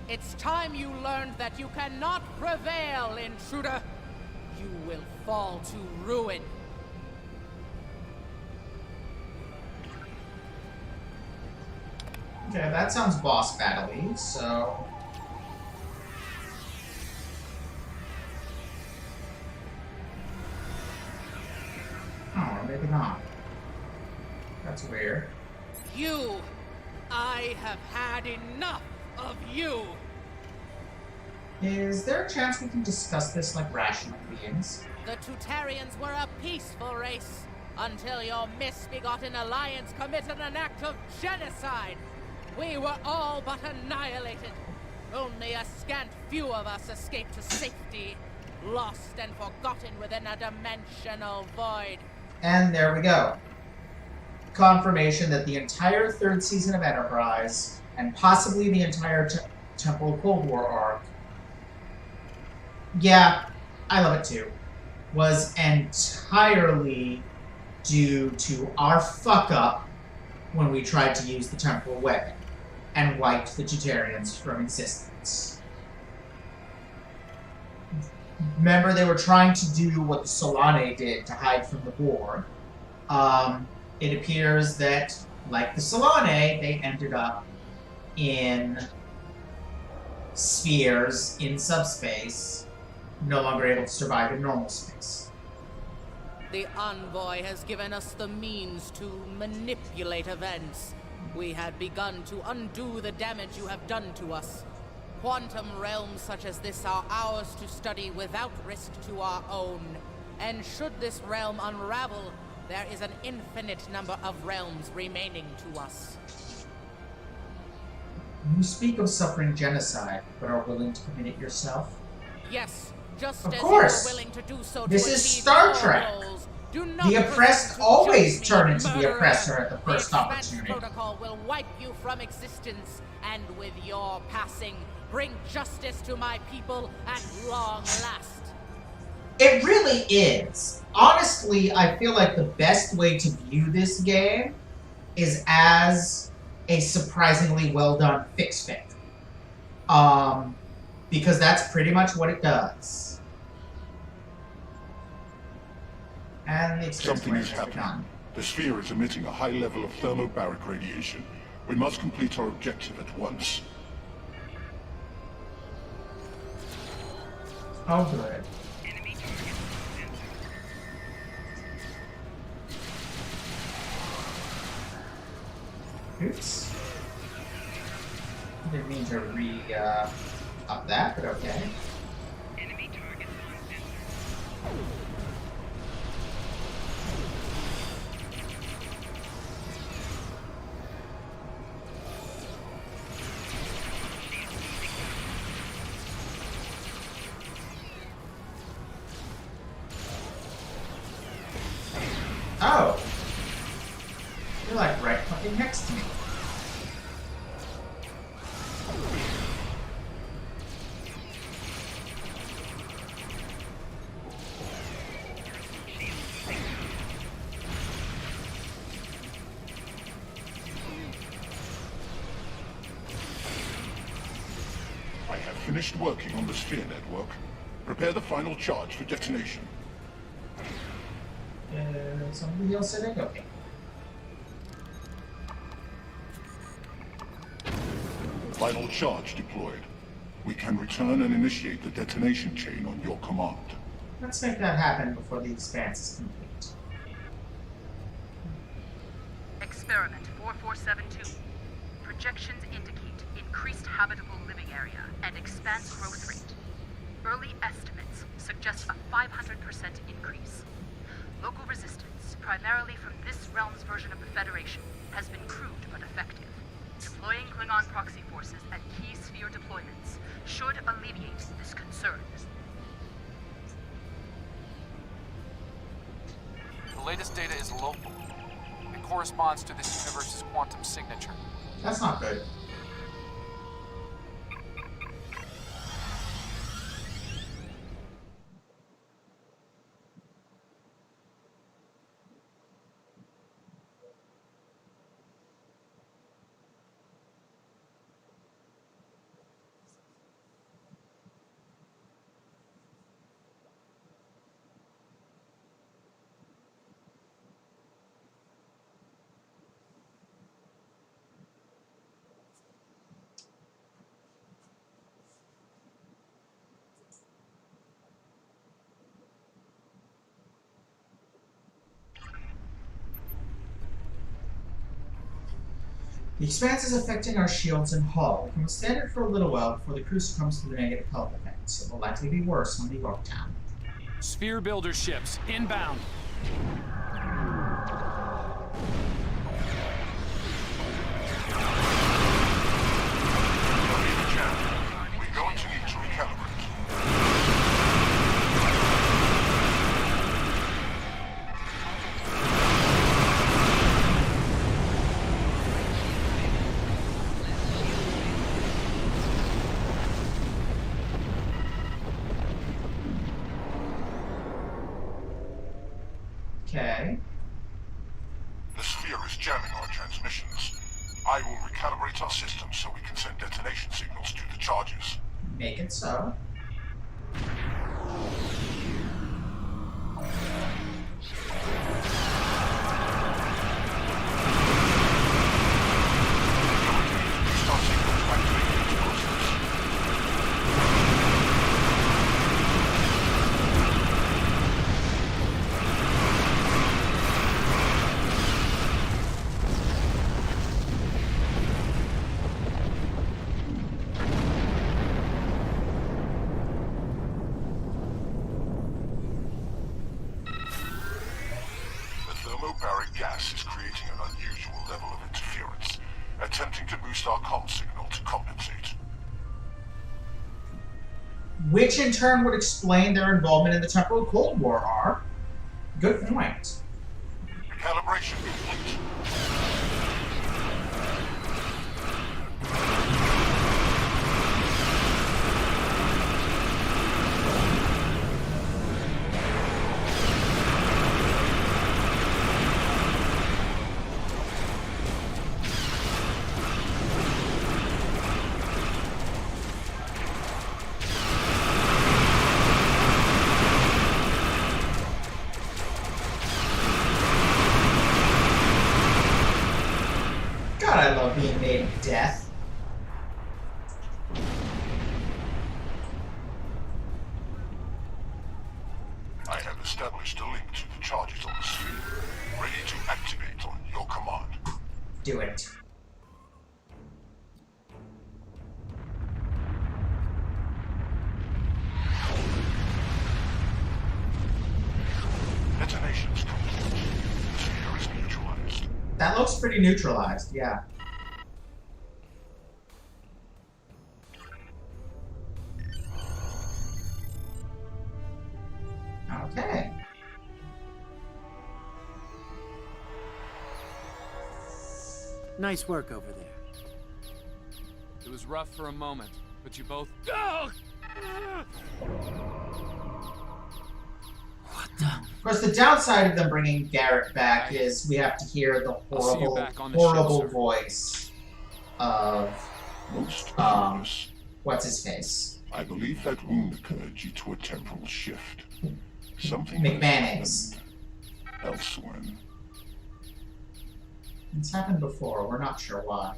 It's time you learned that you cannot prevail, intruder. You will fall to ruin.
Okay, that sounds boss battle-y, so... Oh, or maybe not. That's weird.
You! I have had enough of you!
Is there a chance we can discuss this like rational beings?
The Tutarians were a peaceful race until your misbegotten alliance committed an act of genocide. We were all but annihilated. Only a scant few of us escaped to safety, lost and forgotten within a dimensional void.
And there we go. Confirmation that the entire third season of Enterprise, and possibly the entire Temple of Cold War arc, yeah, I love it too, was entirely due to our fuck-up when we tried to use the temporal weapon and wiped the Tutarians from existence. Remember, they were trying to do what the Solane did to hide from the Borg. It appears that, like the Solane, they ended up in spheres in subspace, no longer able to survive in normal space.
The Envoy has given us the means to manipulate events. We had begun to undo the damage you have done to us. Quantum realms such as this are ours to study without risk to our own. And should this realm unravel, there is an infinite number of realms remaining to us.
You speak of suffering genocide, but are willing to commit it yourself?
Yes, just
of
as
course.
you are willing to do so.
This
to
is
achieve
Star
your
Trek.
goals. Do not
The oppressed
to
always
judge
turn
me,
into the
murderer.
oppressor at the first
The Expanse
opportunity.
Protocol will wipe you from existence, and with your passing, bring justice to my people at long last.
It really is. Honestly, I feel like the best way to view this game is as a surprisingly well done fix fic. Because that's pretty much what it does. And the
Something is happening. The sphere is emitting a high level of thermobaric radiation. We must complete our objective at once.
Oh, good. Oops. Didn't mean to up that, but okay. Oh! You're like right fucking next to me.
I have finished working on the sphere network. Prepare the final charge for detonation.
Somebody else said it? Okay.
Final charge deployed. We can return and initiate the detonation chain on your command.
Let's make that happen before the expanse is complete.
Experiment 4472. Projections indicate increased habitable living area and expanse growth rate. Early estimates suggest a 500% increase. Local resistance, primarily from this realm's version of the Federation, has been crude but effective. Deploying Klingon proxy forces at key sphere deployments should alleviate this concern.
The latest data is local. It corresponds to this universe's quantum signature.
That's not good. The expanse is affecting our shields and hull. We can withstand it for a little while before the crew succumbs to the negative health effects. It will likely be worse on the Yorktown.
Sphere builder ships, inbound.
We're going to need to recalibrate.
Okay.
The sphere is jamming our transmissions. I will recalibrate our systems so we can send detonation signals to the charges.
Make it so.
Thermobaric gas is creating an unusual level of interference, attempting to boost our comm signal to compensate.
Which in turn would explain their involvement in the temporal Cold War are. Good point.
Calibration complete.
God, I love being made of death.
I have established a link to the charges on the sphere, ready to activate on your command.
Do it. looks pretty neutralized, yeah. Okay.
Nice work over there.
It was rough for a moment, but you both...
Of course, the downside of them bringing Garrett back is we have to hear the horrible voice of what's his face?
I believe that wound occurred due to a temporal shift. Something
McManus.
Elsewhere.
It's happened before. We're not sure why.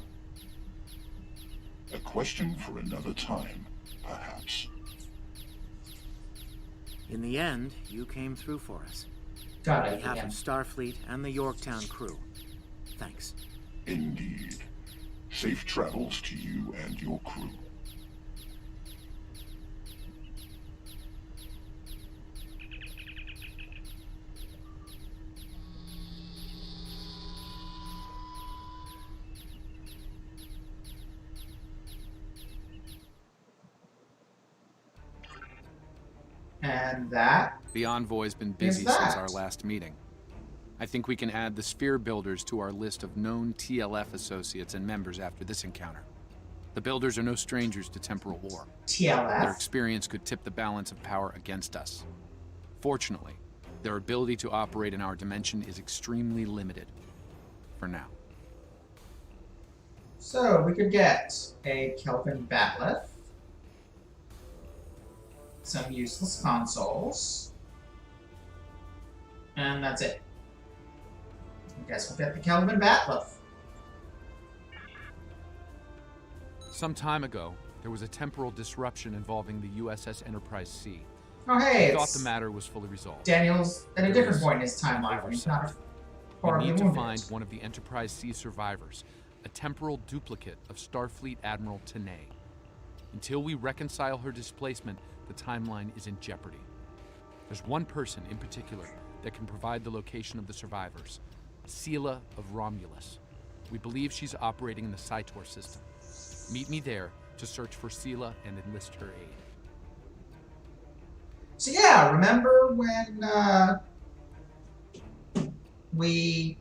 A question for another time, perhaps.
In the end, you came through for us.
Got it.
On behalf of Starfleet and the Yorktown crew. Thanks.
Indeed. Safe travels to you and your crew.
And that?
The Envoy's been busy since our last meeting. I think we can add the Sphere Builders to our list of known TLF associates and members after this encounter. The Builders are no strangers to temporal war.
TLF?
Their experience could tip the balance of power against us. Fortunately, their ability to operate in our dimension is extremely limited. For now.
So, we could get a Kelvin Batleth, some useless consoles, and that's it. I guess we'll get the Kelvin Batleth.
Some time ago, there was a temporal disruption involving the USS Enterprise C.
Oh, hey,
I thought the matter was fully resolved.
Daniel's at a different point in his timeline. He's not
we need to find one of the Enterprise C survivors, a temporal duplicate of Starfleet Admiral Tanay. Until we reconcile her displacement, the timeline is in jeopardy. There's one person in particular that can provide the location of the survivors, Sela of Romulus. We believe she's operating in the Cytor system. Meet me there to search for Sela and enlist her aid.
So yeah, remember when we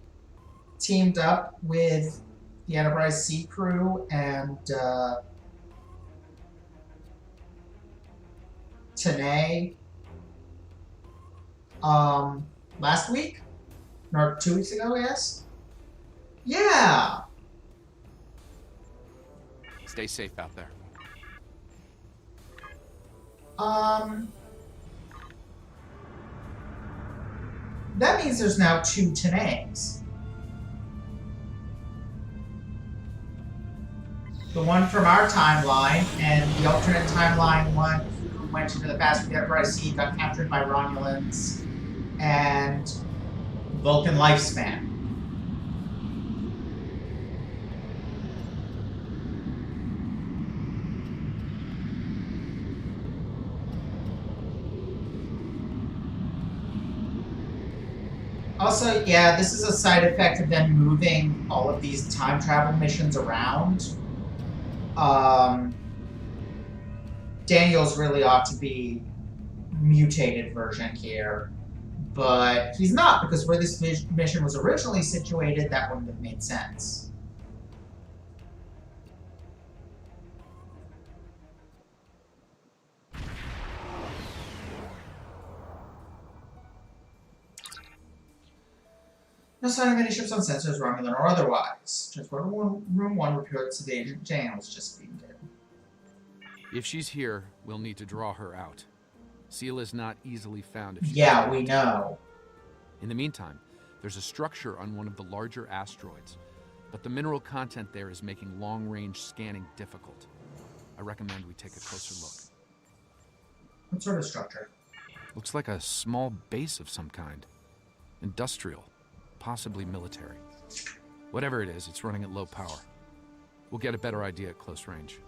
teamed up with the Enterprise C crew and Tanay last week? Or 2 weeks ago, yes? Yeah!
Stay safe out there.
That means there's now 2 Tanays. The one from our timeline and the alternate timeline one who went into the past with the Enterprise C, got captured by Romulans, and Vulcan lifespan. Also, yeah, this is a side effect of them moving all of these time travel missions around. Daniel's really ought to be mutated version here, but he's not, because where this mission was originally situated, that wouldn't have made sense. No sign of any ships on sensors, Romulan or otherwise. Transporter room 1 reports that the Agent Jane was just beamed in.
If she's here, we'll need to draw her out. Sela's not easily found if she's
we know.
In the meantime, there's a structure on one of the larger asteroids, but the mineral content there is making long-range scanning difficult. I recommend we take a closer look.
What sort of structure?
Looks like a small base of some kind. Industrial. Possibly military. Whatever it is, it's running at low power. We'll get a better idea at close range.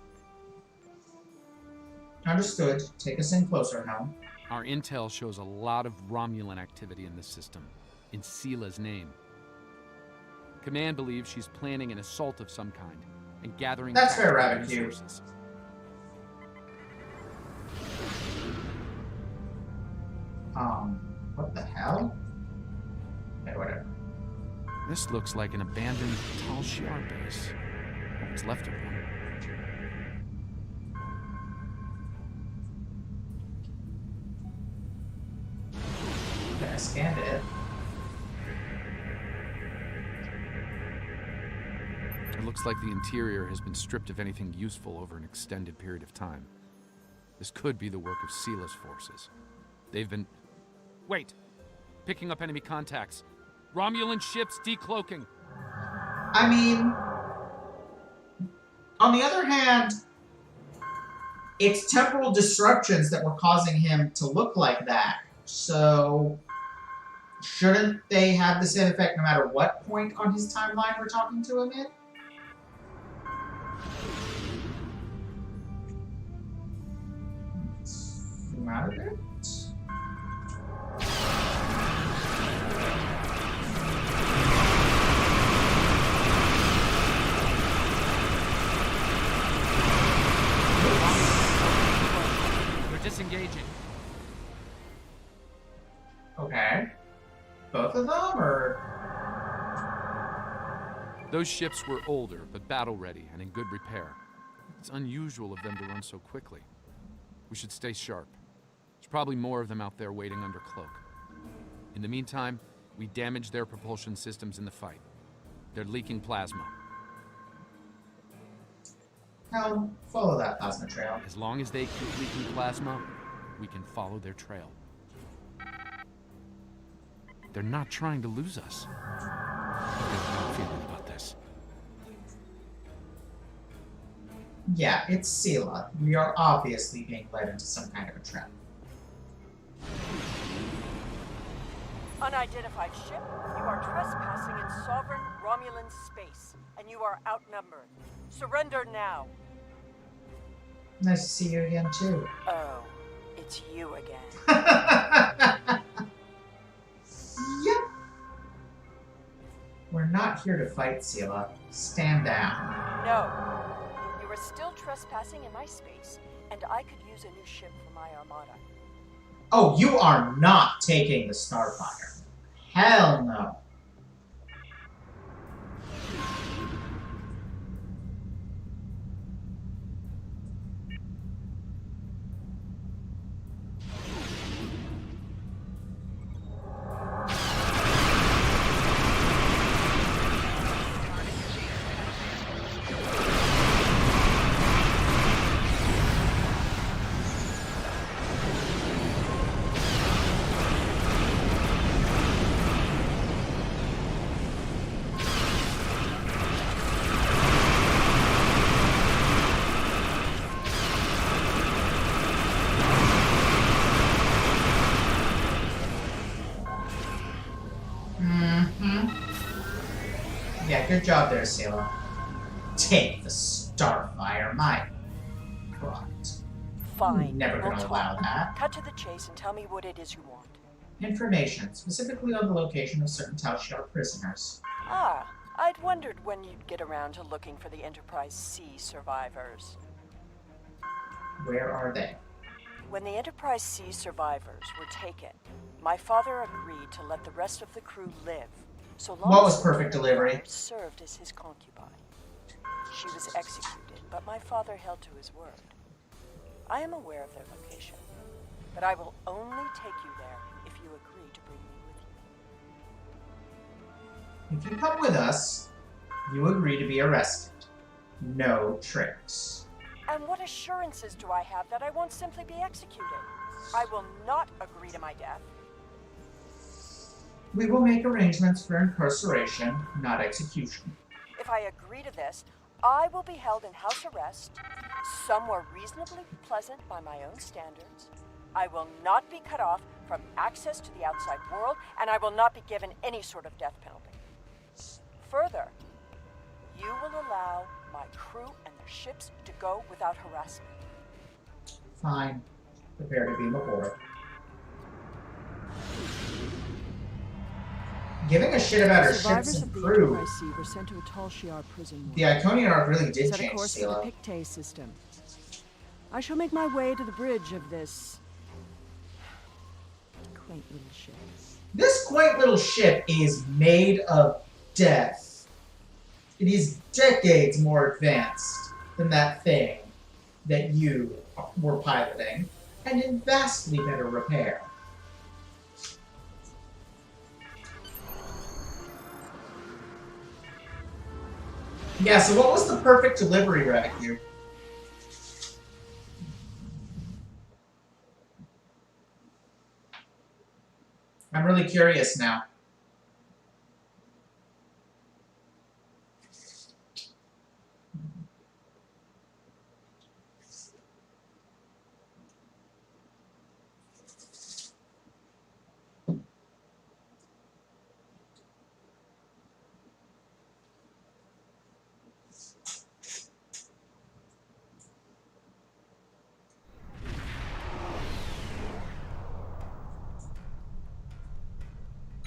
Understood. Take us in closer, Helm.
Our intel shows a lot of Romulan activity in this system, in Sela's name. Command believes she's planning an assault of some kind and gathering
That's fair,
tactical
Rabbit Q.
resources.
What the hell? Okay, whatever.
This looks like an abandoned Tal Shiar base. What's left of one.
Okay, I scanned it.
It looks like the interior has been stripped of anything useful over an extended period of time. This could be the work of Sila's forces. They've been... Wait! Picking up enemy contacts. Romulan ships decloaking.
I mean... On the other hand, it's temporal disruptions that were causing him to look like that. So... shouldn't they have the same effect no matter what point on his timeline we're talking to him in? Zoom out of it.
They're disengaging.
Okay. Both of them, or...?
Those ships were older, but battle-ready and in good repair. It's unusual of them to run so quickly. We should stay sharp. There's probably more of them out there waiting under cloak. In the meantime, we damage their propulsion systems in the fight. They're leaking plasma.
Now, follow that plasma trail.
As long as they keep leaking plasma, we can follow their trail. They're not trying to lose us. I have a bad feeling about this.
Yeah, it's Sela. We are obviously being led into some kind of a trap.
Unidentified ship, you are trespassing in sovereign Romulan space, and you are outnumbered. Surrender now.
Nice to see you again, too.
Oh, it's you again.
Yep. We're not here to fight, Sela. Stand down.
No. You are still trespassing in my space, and I could use a new ship for my armada.
Oh, you are not taking the Starfire. Hell no. Yeah, good job there, Sela. Take the Starfire, my God.
Fine.
Never
we'll
gonna
talk.
allow that.
Cut to the chase and tell me what it is you want.
Information, specifically on the location of certain Tal Shiar prisoners.
Ah, I'd wondered when you'd get around to looking for the Enterprise C survivors.
Where are they?
When the Enterprise C survivors were taken, my father agreed to let the rest of the crew live, so long
What was
as
perfect delivery?
served as his concubine. She was executed, but my father held to his word. I am aware of their location, but I will only take you there if you agree to bring me with you.
If you come with us, you agree to be arrested. No tricks.
And what assurances do I have that I won't simply be executed? I will not agree to my death.
We will make arrangements for incarceration, not execution.
If I agree to this, I will be held in house arrest, somewhere reasonably pleasant by my own standards. I will not be cut off from access to the outside world, and I will not be given any sort of death penalty. Further, you will allow my crew and their ships to go without harassment.
Fine. Prepare to beam aboard. Giving a shit about her
Survivors
ships
of
and
the
crew.
Enterprise C were sent to a Tal Shiar prison.
The Iconian War really did
Set a
change
course for the
Sela.
Pictet system. I shall make my way to the bridge of this quaint little ship.
This quaint little ship is made of death. It is decades more advanced than that thing that you were piloting, and in vastly better repair. Yeah, so what was the perfect delivery revenue? I'm really curious now.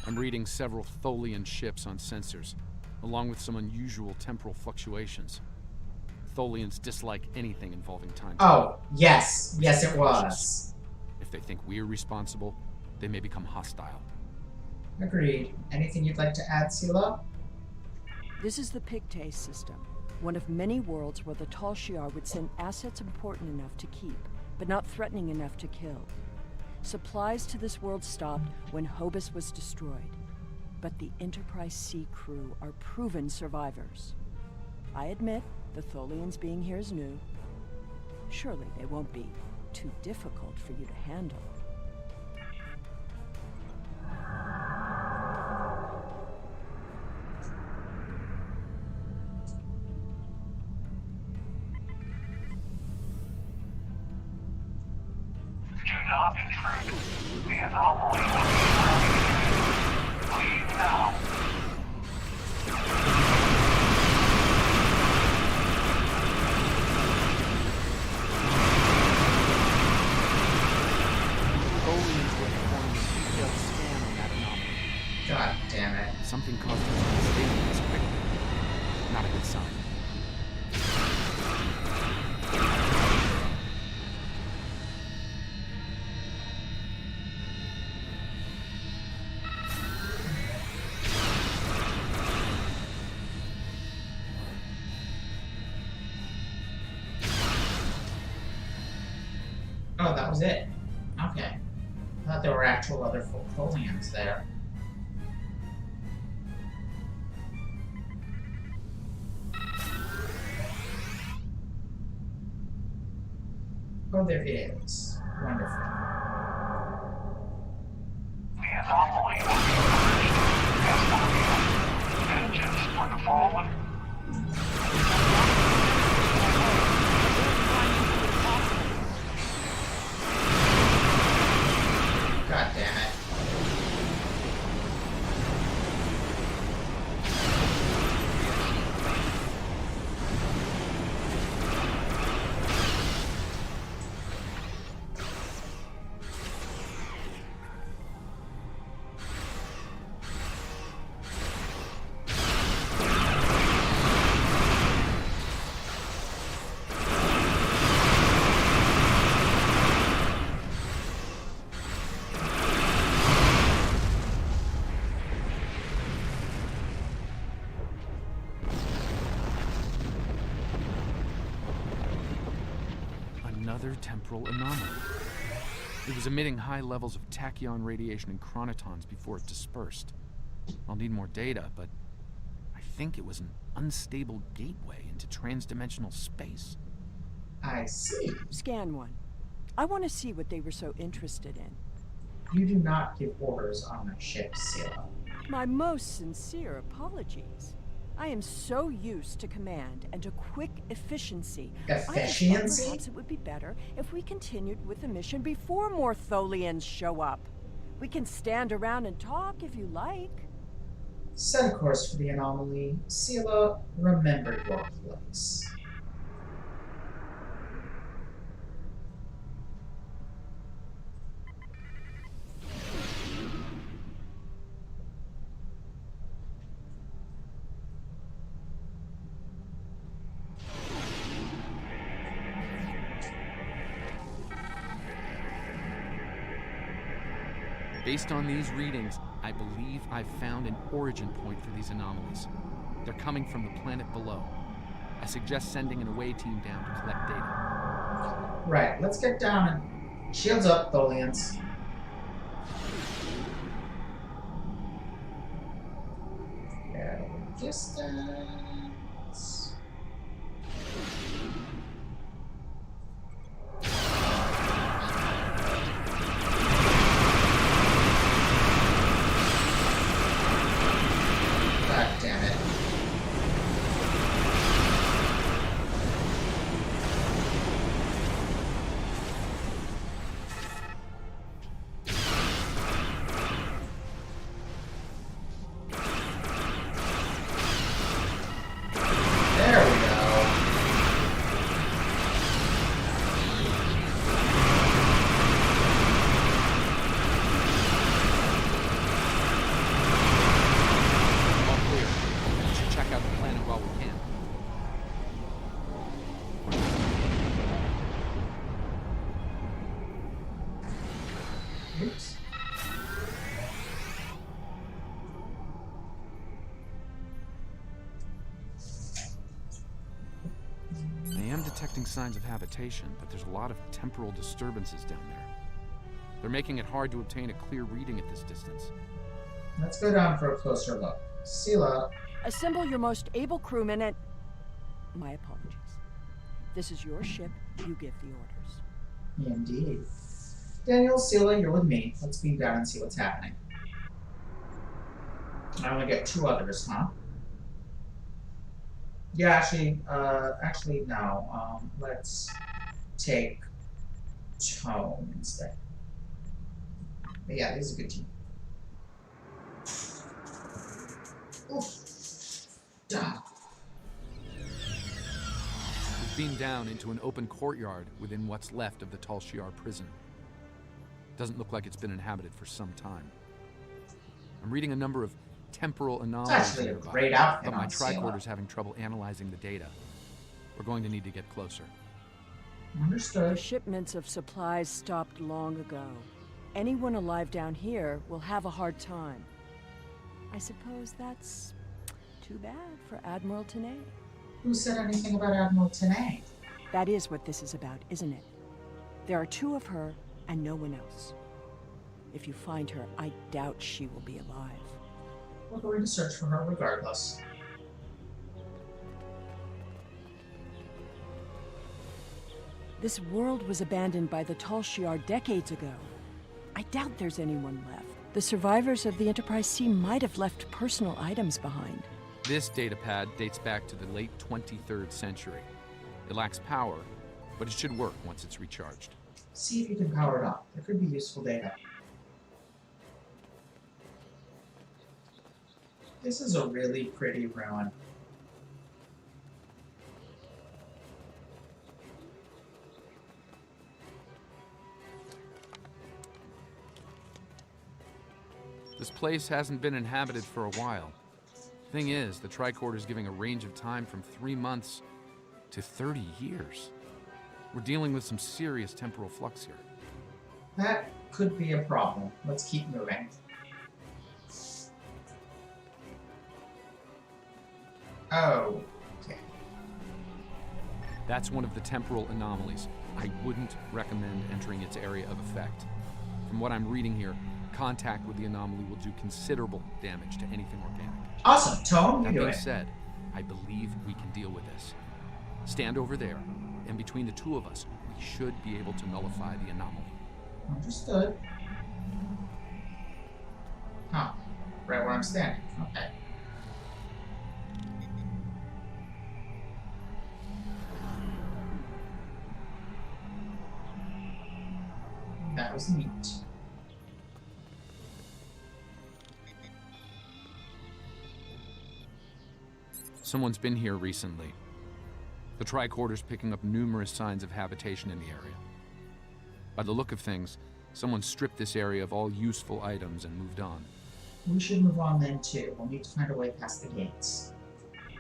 I'm reading several Tholian ships on sensors, along with some unusual temporal fluctuations. Tholians dislike anything involving time travel.
Oh, yes. Yes, it was.
If they think we're responsible, they may become hostile.
Agreed. Anything you'd like to add, Sela?
This is the Pictet system, one of many worlds where the Tal Shiar would send assets important enough to keep, but not threatening enough to kill. Supplies to this world stopped when Hobus was destroyed, but the Enterprise C crew are proven survivors. I admit, the Tholians being here is new. Surely they won't be too difficult for you to handle.
Do not intrude. The anomaly will be leave now.
God damn it.
Something caused them to stay this quickly. Not a good sign.
Oh, that was it. Okay. I thought there were actual other Tholians there. Oh, there is. Wonderful.
The anomaly will be purged. As vengeance for the fallen.
God damn it.
Another temporal anomaly. It was emitting high levels of tachyon radiation and chronotons before it dispersed. I'll need more data, but I think it was an unstable gateway into transdimensional space.
I see.
Scan one. I want to see what they were so interested in.
You do not give orders on my ship, Sela.
My most sincere apologies. I am so used to command and to quick efficiency.
Efficiency?
I thought perhaps it would be better if we continued with the mission before more Tholians show up. We can stand around and talk if you like.
Set a course for the anomaly. Sela, remember your place.
Based on these readings, I believe I've found an origin point for these anomalies. They're coming from the planet below. I suggest sending an away team down to collect data.
Right, let's get down and shields up, Tholians. Yeah, distance. God damn it. There we go.
All clear. We should check out the planet while we can.
Oops.
I am detecting signs of habitation, but there's a lot of temporal disturbances down there. They're making it hard to obtain a clear reading at this distance.
Let's go down for a closer look. Sela.
Assemble your most able crewmen and... My apologies. This is your ship. You give the orders.
Indeed. Daniel, Sela, you're with me. Let's beam down and see what's happening. I only get 2 others, huh? Yeah, actually, no. Let's take Tone instead. But yeah, this is a good team. Oof. Duh.
We've beamed down into an open courtyard within what's left of the Tal Shiar prison. Doesn't look like it's been inhabited for some time. I'm reading a number of temporal anomalies
actually a
nearby,
great outfit
but my
on
tricorder's having trouble analyzing the data. We're going to need to get closer.
Understood.
Shipments of supplies stopped long ago. Anyone alive down here will have a hard time. I suppose that's too bad for Admiral Tenay.
Who said anything about Admiral Tenay?
That is what this is about, isn't it? There are 2 of her and no one else. If you find her, I doubt she will be alive.
We're going to search for her regardless.
This world was abandoned by the Tal Shiar decades ago. I doubt there's anyone left. The survivors of the Enterprise C might have left personal items behind.
This datapad dates back to the late 23rd century. It lacks power, but it should work once it's recharged.
See if you can power it up. There could be useful data. This is a really pretty ruin.
This place hasn't been inhabited for a while. Thing is, the tricorder's giving a range of time from 3 months to 30 years. We're dealing with some serious temporal flux here.
That could be a problem. Let's keep moving. Oh, okay.
That's one of the temporal anomalies. I wouldn't recommend entering its area of effect. From what I'm reading here, contact with the anomaly will do considerable damage to anything organic.
Awesome, Tone,
That
you do
being
it.
said, I believe we can deal with this. Stand over there, and between the 2 of us, we should be able to nullify the anomaly.
Understood. Huh. Right where I'm standing. Okay. That was neat.
Someone's been here recently. The tricorder's picking up numerous signs of habitation in the area. By the look of things, someone stripped this area of all useful items and moved on.
We should move on then too. We'll need to find a way past the gates.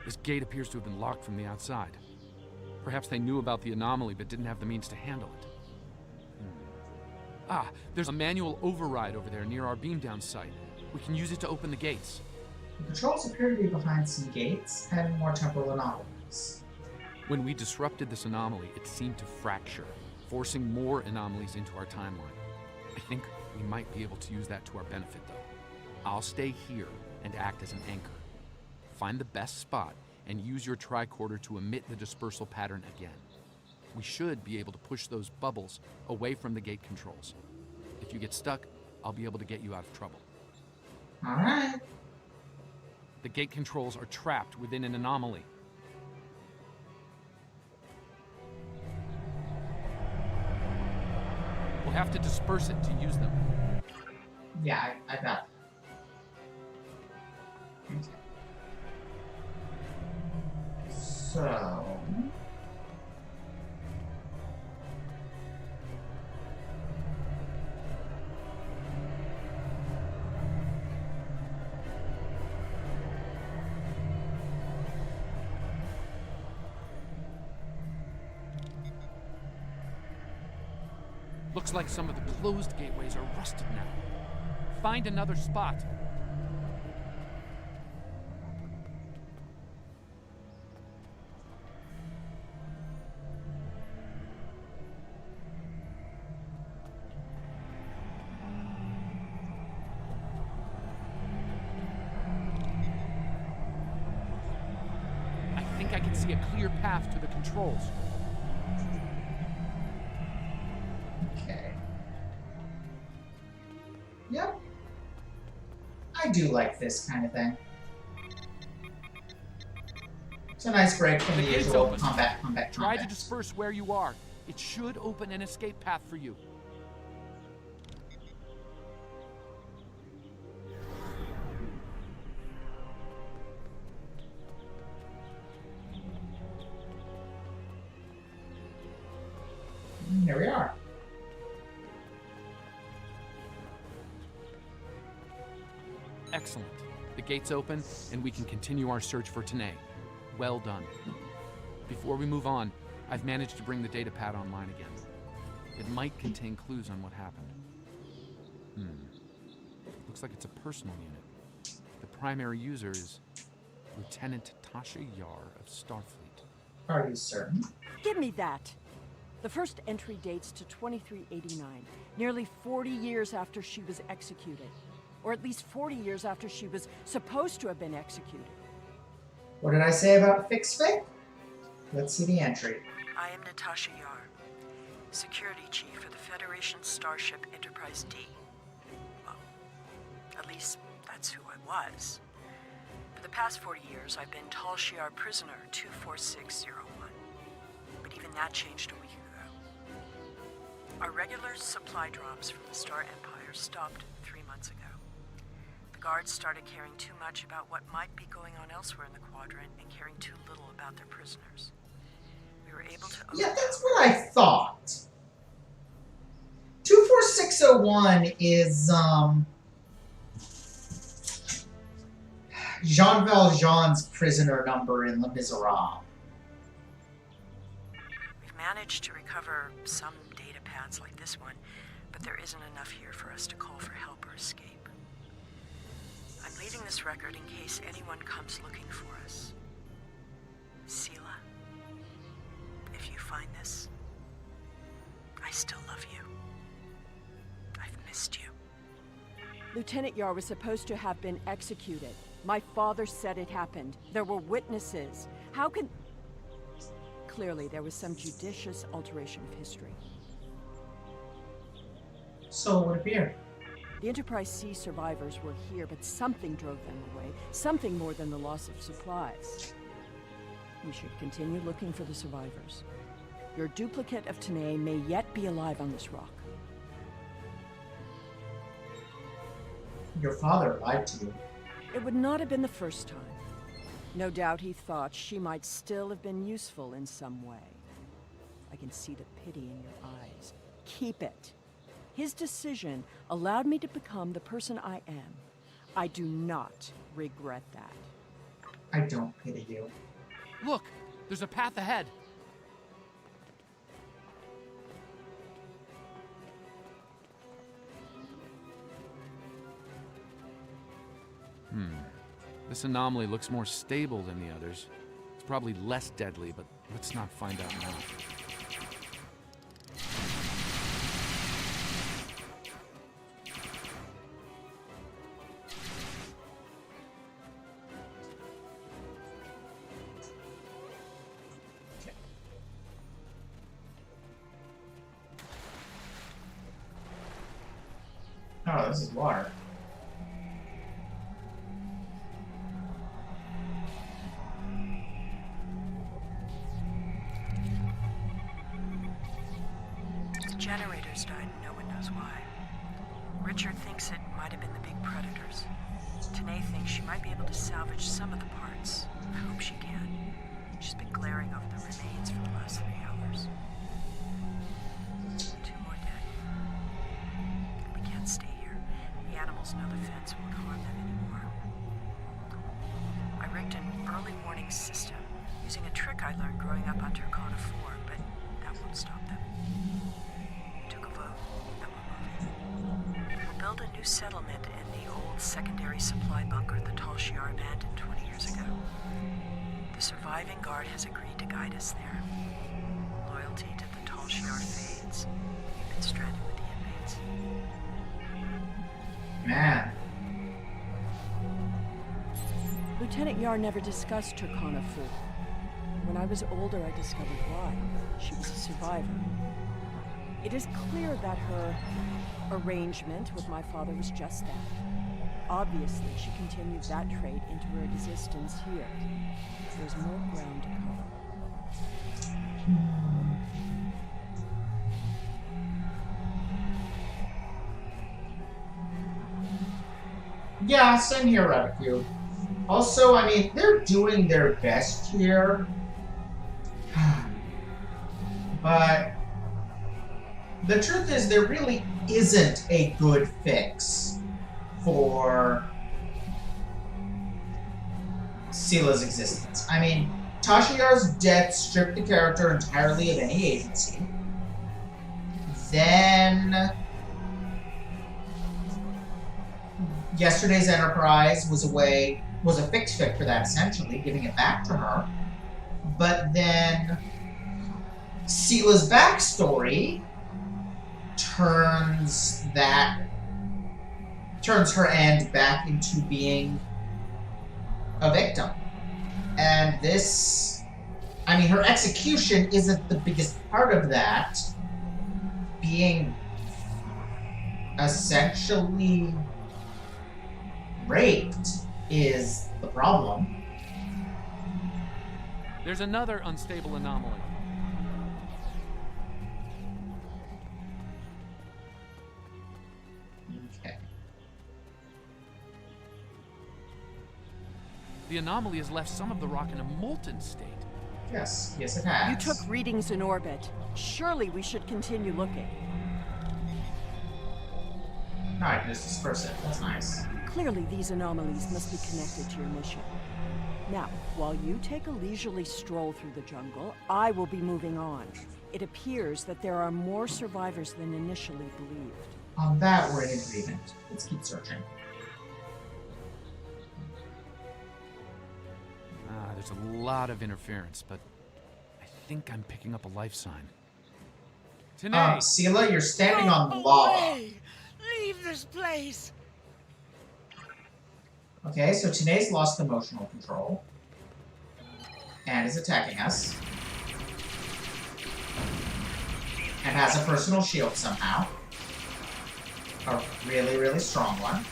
This gate appears to have been locked from the outside. Perhaps they knew about the anomaly but didn't have the means to handle it. Ah, there's a manual override over there near our beam down site. We can use it to open the gates.
The controls appear to be behind some gates and more temporal anomalies.
When we disrupted this anomaly, it seemed to fracture, forcing more anomalies into our timeline. I think we might be able to use that to our benefit, though. I'll stay here and act as an anchor. Find the best spot and use your tricorder to emit the dispersal pattern again. We should be able to push those bubbles away from the gate controls. If you get stuck, I'll be able to get you out of trouble.
All right.
The gate controls are trapped within an anomaly. We'll have to disperse it to use them.
Yeah, I got that. Okay. So...
Looks like some of the closed gateways are rusted now. Find another spot. I think I can see a clear path to the controls.
Okay. Yep. I do like this kind of thing. It's a nice break from the
gate's
usual
open.
combat.
Try to disperse where you are. It should open an escape path for you.
Here we are.
Excellent. The gate's open, and we can continue our search for Tanae. Well done. Before we move on, I've managed to bring the datapad online again. It might contain clues on what happened. Looks like it's a personal unit. The primary user is Lieutenant Tasha Yar of Starfleet.
Are you certain?
Give me that. The first entry dates to 2389, nearly 40 years after she was executed. Or at least 40 years after she was supposed to have been executed.
What did I say about fix fit? Let's see the entry.
I am Natasha Yar, security chief for the Federation starship Enterprise D. Well, at least that's who I was. For the past 40 years, I've been Tal Shiar prisoner 24601. But even that changed a week ago. Our regular supply drops from the Star Empire stopped 3 months ago. The guards started caring too much about what might be going on elsewhere in the quadrant and caring too little about their prisoners. We were able to...
Yeah, that's what I thought. 24601 is, Jean Valjean's prisoner number in Les Miserables.
We've managed to recover some data pads like this one, but there isn't enough here for us to call for help or escape. I'm leaving this record in case anyone comes looking for us. Sela, if you find this, I still love you. I've missed you. Lieutenant Yar was supposed to have been executed. My father said it happened. There were witnesses. How can... Clearly, there was some judicious alteration of history.
So it would appear.
The Enterprise C survivors were here, but something drove them away. Something more than the loss of supplies. We should continue looking for the survivors. Your duplicate of Tanae may yet be alive on this rock.
Your father lied to you.
It would not have been the first time. No doubt he thought she might still have been useful in some way. I can see the pity in your eyes. Keep it. His decision allowed me to become the person I am. I do not regret that.
I don't pity you.
Look, there's a path ahead. This anomaly looks more stable than the others. It's probably less deadly, but let's not find out now.
Oh, this is water.
The generators died, no one knows why. Richard thinks it might have been the big predators. Tanae thinks she might be able to salvage some of the parts. I hope she can. She's been glaring over the remains for the last 3 hours. 2 more dead. We can't stay here. The animals know the fence won't harm them anymore. I rigged an early warning system using a trick I learned growing up on Iconian War, but that won't stop them. Took a vote, and we're moving. We'll build a new settlement in the old secondary supply bunker the Tal Shiar abandoned 20 years ago. The surviving guard has agreed to guide us there. Loyalty to the Tal Shiar fades. We've been stranded with the inmates.
Man.
Lieutenant Yar never discussed Turkana Fu. When I was older, I discovered why. She was a survivor. It is clear that her arrangement with my father was just that. Obviously, she continued that trait into her existence here. There's more ground to cover.
Yeah, same here, Radicu. Also, I mean, they're doing their best here. But the truth is, there really isn't a good fix for Seela's existence. I mean, Tashiar's death stripped the character entirely of any agency. Then yesterday's Enterprise was a fix fit for that, essentially, giving it back to her. But then Seela's backstory turns her end back into being a victim. And this, I mean, her execution isn't the biggest part of that. Being essentially raped is the problem.
There's another unstable anomaly.
Okay.
The anomaly has left some of the rock in a molten state.
Yes, it has.
You took readings in orbit. Surely we should continue looking.
Alright, just disperse it. That's nice.
Clearly, these anomalies must be connected to your mission. Now, while you take a leisurely stroll through the jungle, I will be moving on. It appears that there are more survivors than initially believed.
On that, we're in agreement. Let's keep searching.
There's a lot of interference, but I think I'm picking up a life sign. Tanae!
Seela, you're standing on lava.
Leave this place!
Okay, so Tanae's lost emotional control. And is attacking us. And has a personal shield somehow. A really, really strong one.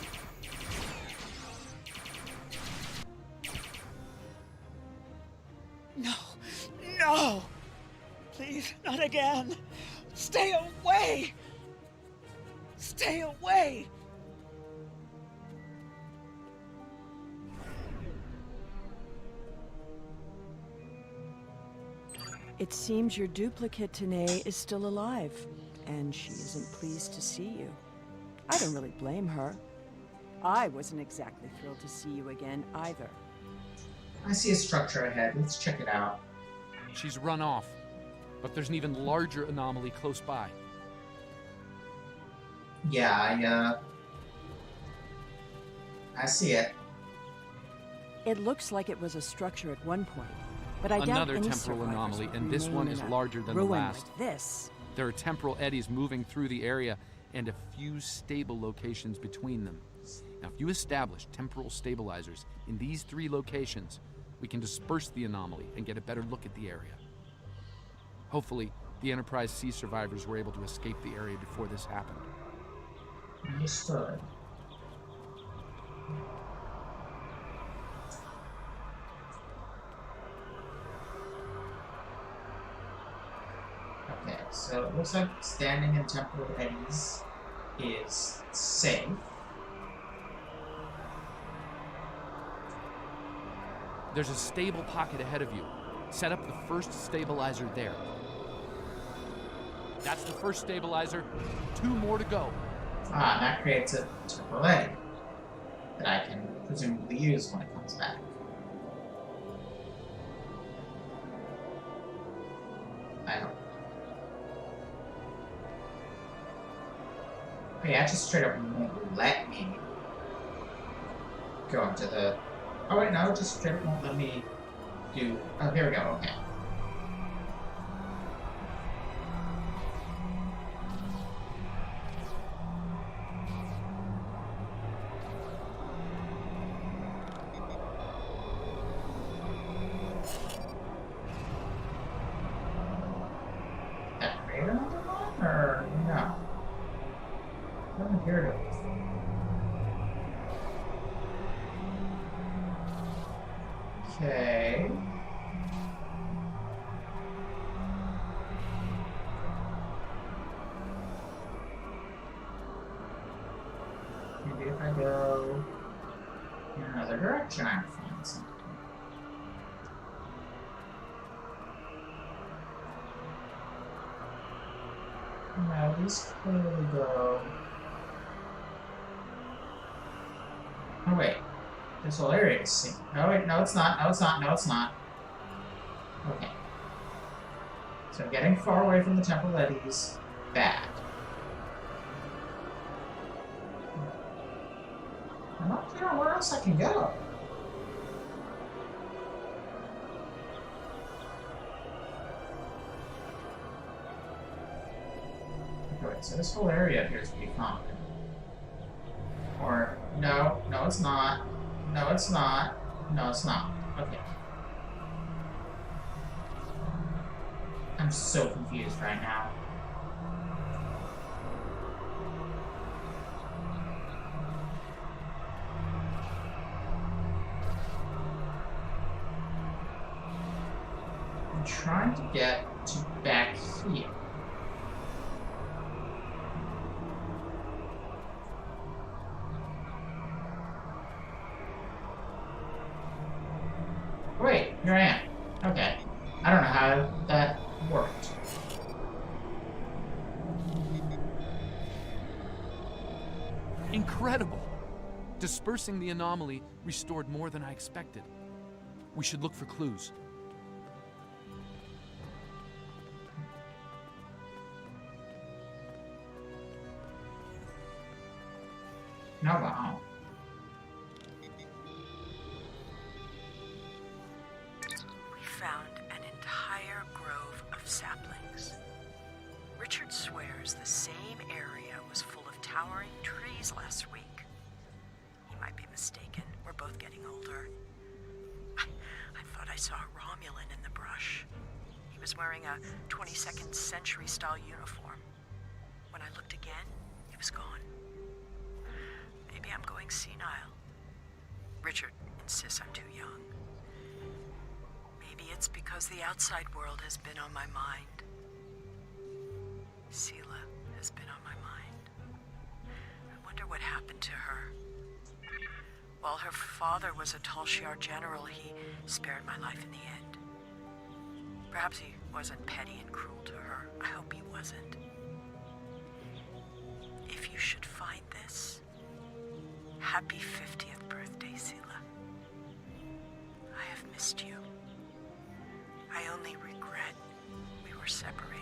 No! No! Please, not again! Stay away! Stay away!
It seems your duplicate, Tanae, is still alive, and she isn't pleased to see you. I don't really blame her. I wasn't exactly thrilled to see you again, either.
I see a structure ahead. Let's check it out.
She's run off, but there's an even larger anomaly close by.
Yeah, I see it.
It looks like it was a structure at one point, but I doubt
Another
any
temporal
survivors
anomaly,
would
and this
remain
one
in
is
a
larger than the
ruin
last.
like this.
There are temporal eddies moving through the area and a few stable locations between them. Now, if you establish temporal stabilizers in these 3 locations, we can disperse the anomaly and get a better look at the area. Hopefully, the Enterprise C survivors were able to escape the area before this happened.
Understood. Okay, so it looks like standing in temporal eddies is safe.
There's a stable pocket ahead of you. Set up the first stabilizer there. That's the first stabilizer. 2 more to go.
Ah, that creates a temporal eddy that I can presumably use when it comes back. I hope. Oh yeah, it just straight up won't let me go into the... Oh wait, no, it just straight up won't let me do... Oh, here we go, okay. That create another one, or no? I haven't heard of it. Okay. Maybe if I go in another direction, I can find something. No, these clearly go. Oh wait. This whole area is synced. Oh wait, no it's not, no it's not, no it's not. Okay. So getting far away from the temporal eddies, bad. I'm not clear on where else I can go. Okay, wait, so this whole area appears to be fine. Or, no, no it's not. No, it's not. No, it's not. Okay. I'm so confused right now. I'm trying to get to back here. Wait, here I am. Okay. I don't know how that worked.
Incredible! Dispersing the anomaly restored more than I expected. We should look for clues.
No, wow.
We found an entire grove of saplings. Richard swears the same area was full of towering trees last week. He might be mistaken. We're both getting older. I thought I saw a Romulan in the brush. He was wearing a 22nd century style uniform. When I looked again, he was gone. Maybe I'm going senile. Richard insists I'm too young. Maybe it's because the outside world has been on my mind. Sela has been on my mind. I wonder what happened to her. While her father was a Tal Shiar general, he spared my life in the end. Perhaps he wasn't petty and cruel to her. I hope he wasn't. If you should find this, happy 50th birthday, Sela. I have missed you. I only regret we were separated.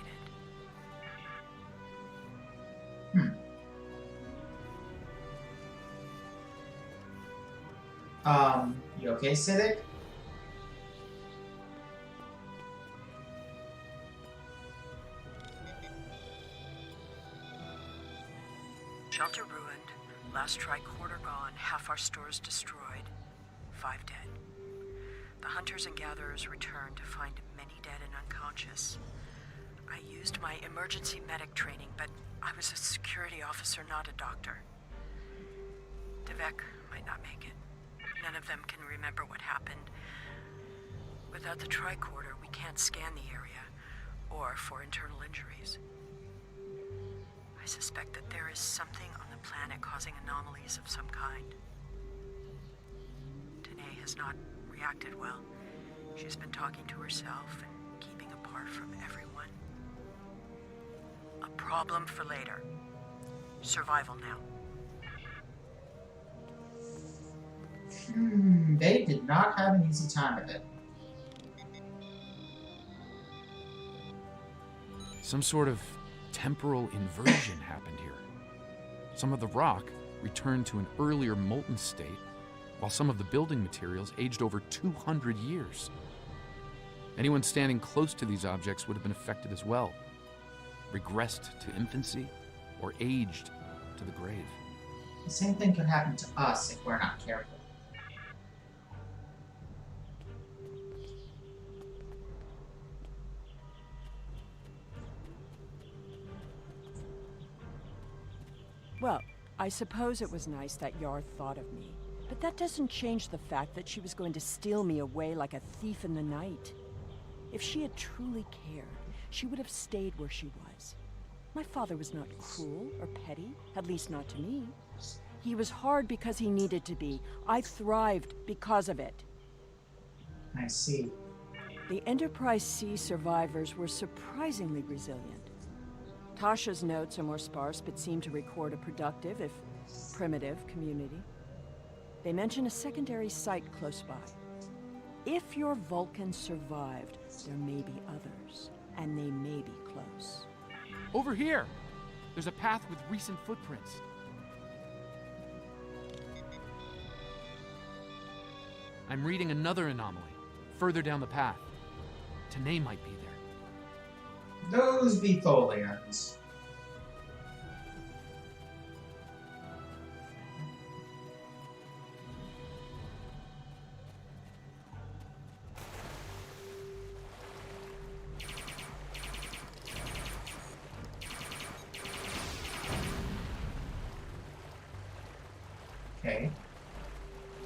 You okay, Siddiq?
Shelter ruined, last tricorder gone, half our stores destroyed, 5 dead. The hunters and gatherers returned to find many dead and unconscious. I used my emergency medic training, but I was a security officer, not a doctor. Devek might not make it. None of them can remember what happened. Without the tricorder, we can't scan the area, or for internal injuries. I suspect that there is something on the planet causing anomalies of some kind. Danae has not reacted well. She's been talking to herself and keeping apart from everyone. A problem for later. Survival now.
They did not have an easy time of it.
Some sort of temporal inversion happened here. Some of the rock returned to an earlier molten state, while some of the building materials aged over 200 years. Anyone standing close to these objects would have been affected as well, regressed to infancy, or aged to the grave.
The same thing could happen to us if we're not careful.
Well, I suppose it was nice that Yar thought of me. But that doesn't change the fact that she was going to steal me away like a thief in the night. If she had truly cared, she would have stayed where she was. My father was not cruel or petty, at least not to me. He was hard because he needed to be. I thrived because of it.
I see.
The Enterprise C survivors were surprisingly resilient. Tasha's notes are more sparse, but seem to record a productive, if primitive, community. They mention a secondary site close by. If your Vulcan survived, there may be others, and they may be close.
Over here! There's a path with recent footprints. I'm reading another anomaly, further down the path. Tanae might be there.
Those be Tholians. Okay.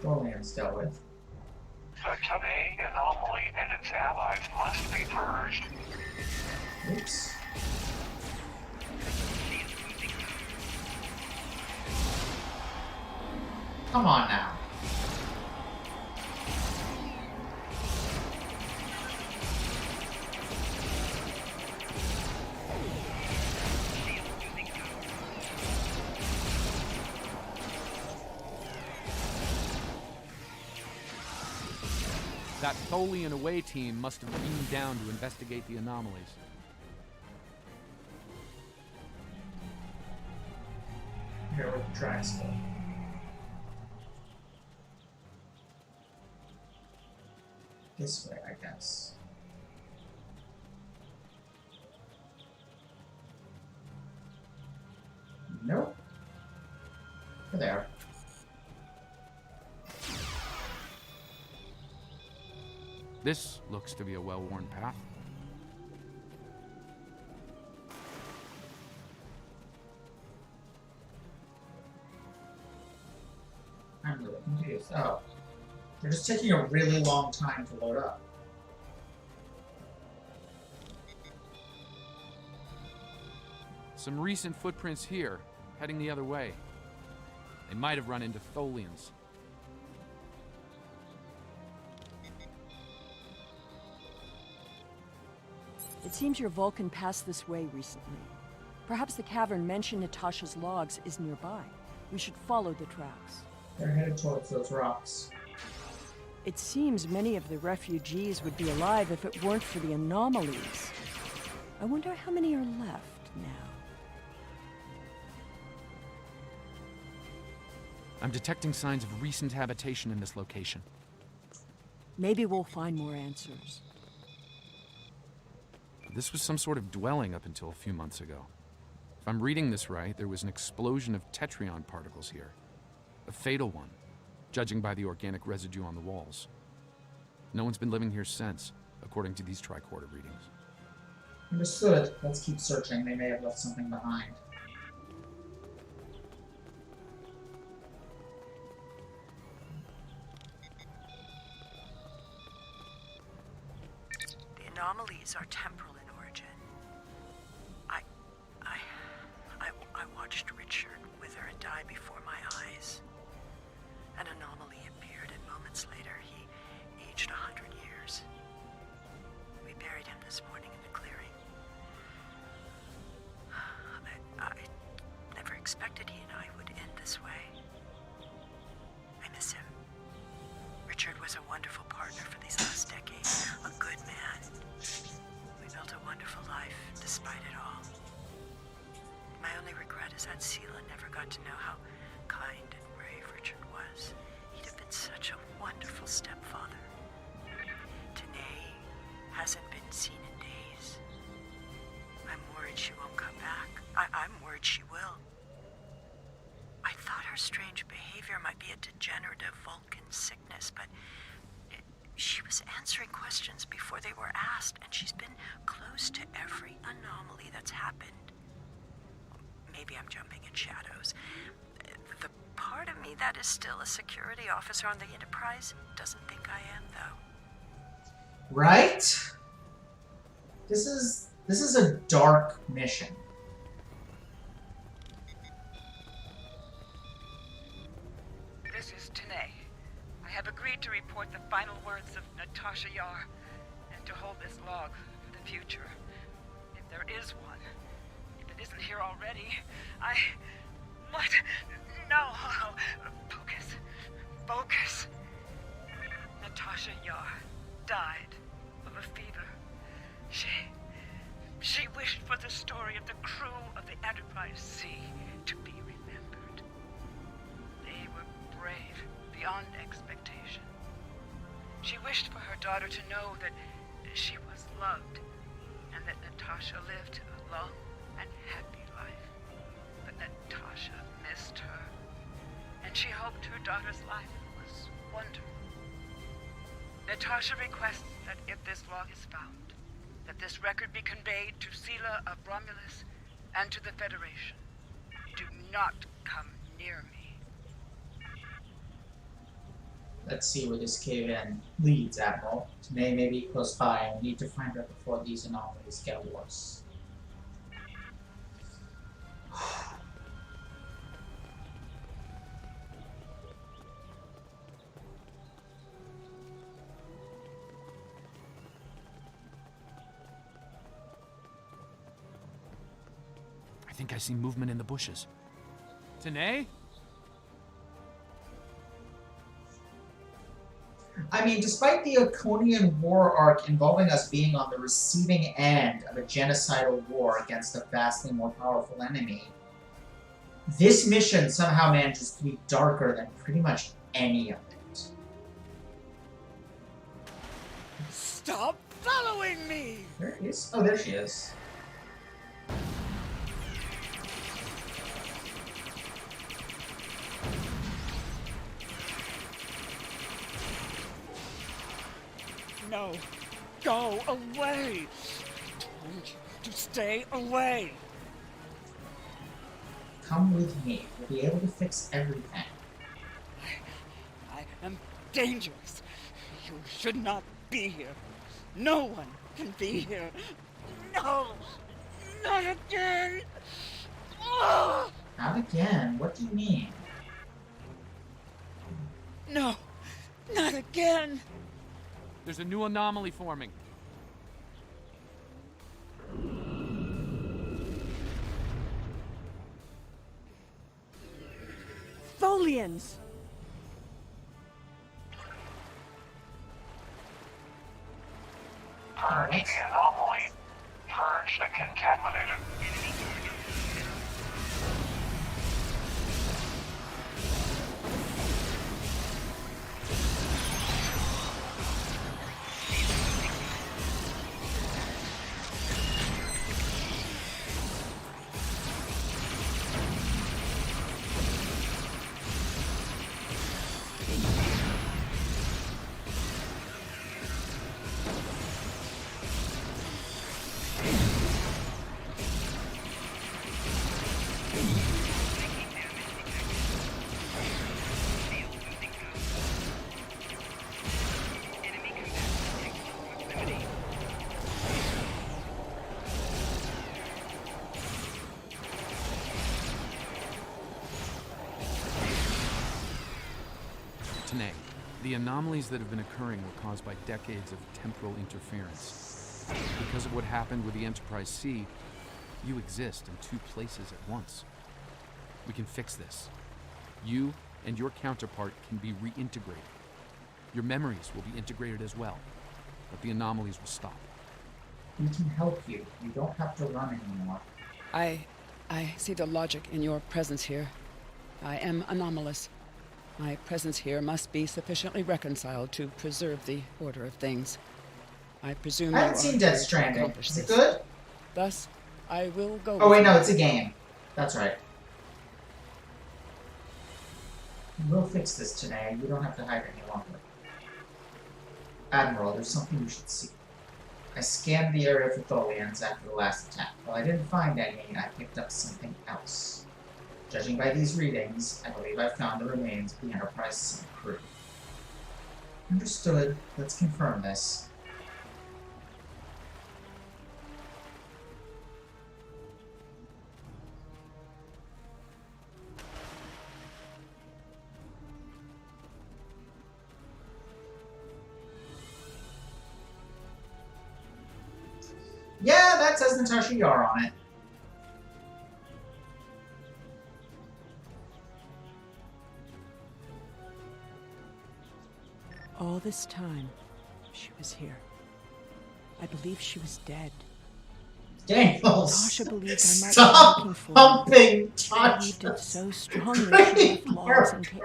Tholians dealt with.
The Tanae anomaly and its allies must be purged.
Oops. Come on now.
That Tholian away team must have beamed down to investigate the anomalies.
Here with the tracks go. This way, I guess. Nope. There.
This looks to be a well-worn path.
I'm really confused. Oh. They're just taking a really long time to load up.
Some recent footprints here, heading the other way. They might have run into Tholians.
It seems your Vulcan passed this way recently. Perhaps the cavern mentioned in Natasha's logs is nearby. We should follow the tracks.
They're headed towards those rocks.
It seems many of the refugees would be alive if it weren't for the anomalies. I wonder how many are left now.
I'm detecting signs of recent habitation in this location.
Maybe we'll find more answers.
This was some sort of dwelling up until a few months ago. If I'm reading this right, there was an explosion of tetrion particles here. A fatal one, judging by the organic residue on the walls. No one's been living here since, according to these tricorder readings.
Understood. Let's keep searching. They may have left something behind.
The anomalies are temporal in origin. I watched Richard wither and die before my eyes. An anomaly appeared, and moments later he aged 100 years. We buried him this morning in the clearing. I never expected he and I would end this way. I miss him. Richard was a wonderful partner for these last decades. A good man. We built a wonderful life, despite it all. My only regret is that Sela never got to know how kind and brave Richard was. He'd have been such a wonderful stepfather. Tanae hasn't been seen in days. I'm worried she won't come back. I'm worried she will. I thought her strange behavior might be a degenerative Vulcan sickness, but she was answering questions before they were asked, and she's been close to every anomaly that's happened. Maybe I'm jumping in shadows. The part of me that is still a security officer on the Enterprise doesn't think I am, though.
Right? This is a dark mission.
This is Tanae. I have agreed to report the final words of Natasha Yar and to hold this log for the future. If there is one. If it isn't here already, What? No! Focus. Natasha Yar died of a fever. She wished for the story of the crew of the Enterprise C to be remembered. They were brave beyond expectation. She wished for her daughter to know that she was loved and that Natasha lived a long and happy life. But Natasha missed her, and she hoped her daughter's life was wonderful. Natasha requests that if this log is found, that this record be conveyed to Sela of Romulus and to the Federation. Do not come near me.
Let's see where this cave-in leads, Admiral. Tanae may be close by, and we need to find her before these anomalies get worse.
I think I see movement in the bushes. Tanae?
I mean, despite the Iconian War arc involving us being on the receiving end of a genocidal war against a vastly more powerful enemy, this mission somehow manages to be darker than pretty much any of it.
Stop following me!
There it is. Oh, there she is.
No, go away! I told you to stay away!
Come with me. We'll be able to fix everything.
I am dangerous. You should not be here. No one can be here. No! Not again! Oh!
Not again? What do you mean?
No! Not again!
There's a new anomaly forming.
Folians!
Purge the anomaly. Purge the contaminated.
The anomalies that have been occurring were caused by decades of temporal interference. Because of what happened with the Enterprise C, you exist in two places at once. We can fix this. You and your counterpart can be reintegrated. Your memories will be integrated as well, but the anomalies will stop.
We can help you. You don't have to run anymore.
I see the logic in your presence here. I am anomalous. My presence here must be sufficiently reconciled to preserve the order of things. I presume
I haven't seen Dead Stranding. Is it good?
Thus, I will go.
Oh wait, no, it's a game. That's right. We'll fix this today. You don't have to hide any longer. Admiral, there's something you should see. I scanned the area for Tholians after the last attack. While I didn't find any, I picked up something else. Judging by these readings, I believe I found the remains of the Enterprise C crew. Understood. Let's confirm this. Yeah, that says Natasha Yar on it.
All this time, she was here. I believe she was dead.
Daniel,
Natasha believed I might
stop
be looking for
pumping
She
Tasha.
believed it so strongly she left logs and taped.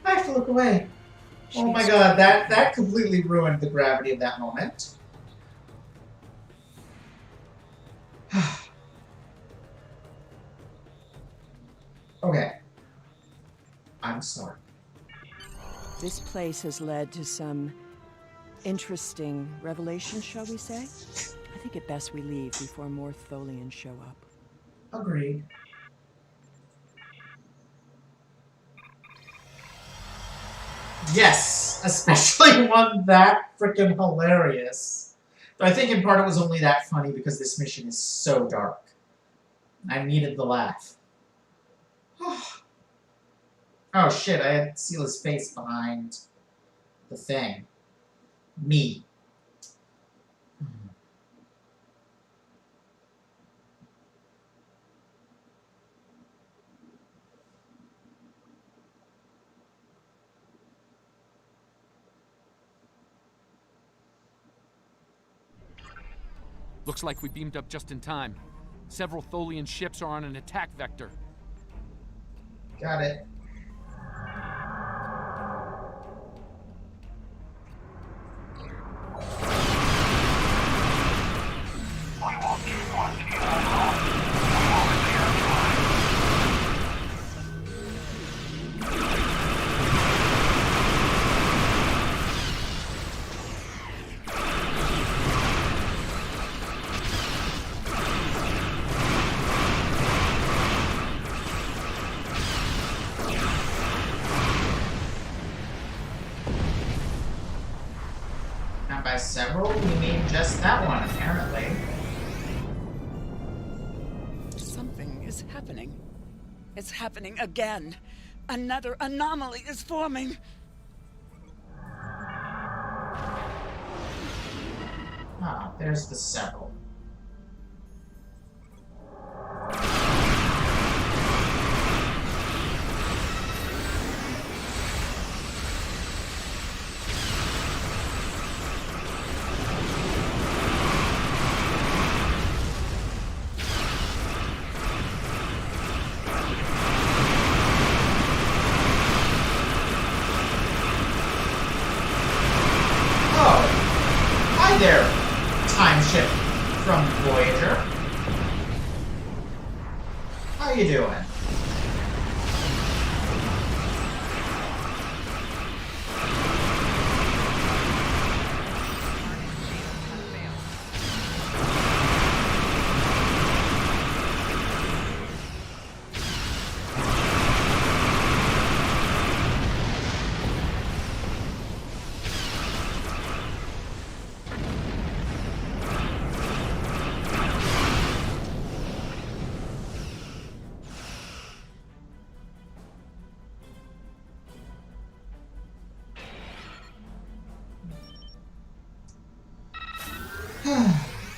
I have to look away. Oh my god, that completely ruined the gravity of that moment. Okay. I'm sorry.
This place has led to some interesting revelations, shall we say? I think it best we leave before more Tholians show up.
Agreed. Yes, especially one that freaking hilarious. But I think in part it was only that funny because this mission is so dark. I needed the laugh. Oh shit, I had Sela's face behind the thing. Me.
Looks like we beamed up just in time. Several Tholian ships are on an attack vector.
Got it. And by several, we mean just that one, apparently.
Something is happening. It's happening again. Another anomaly is forming.
Ah, there's the several. Hi there, time ship from Voyager. How you doing?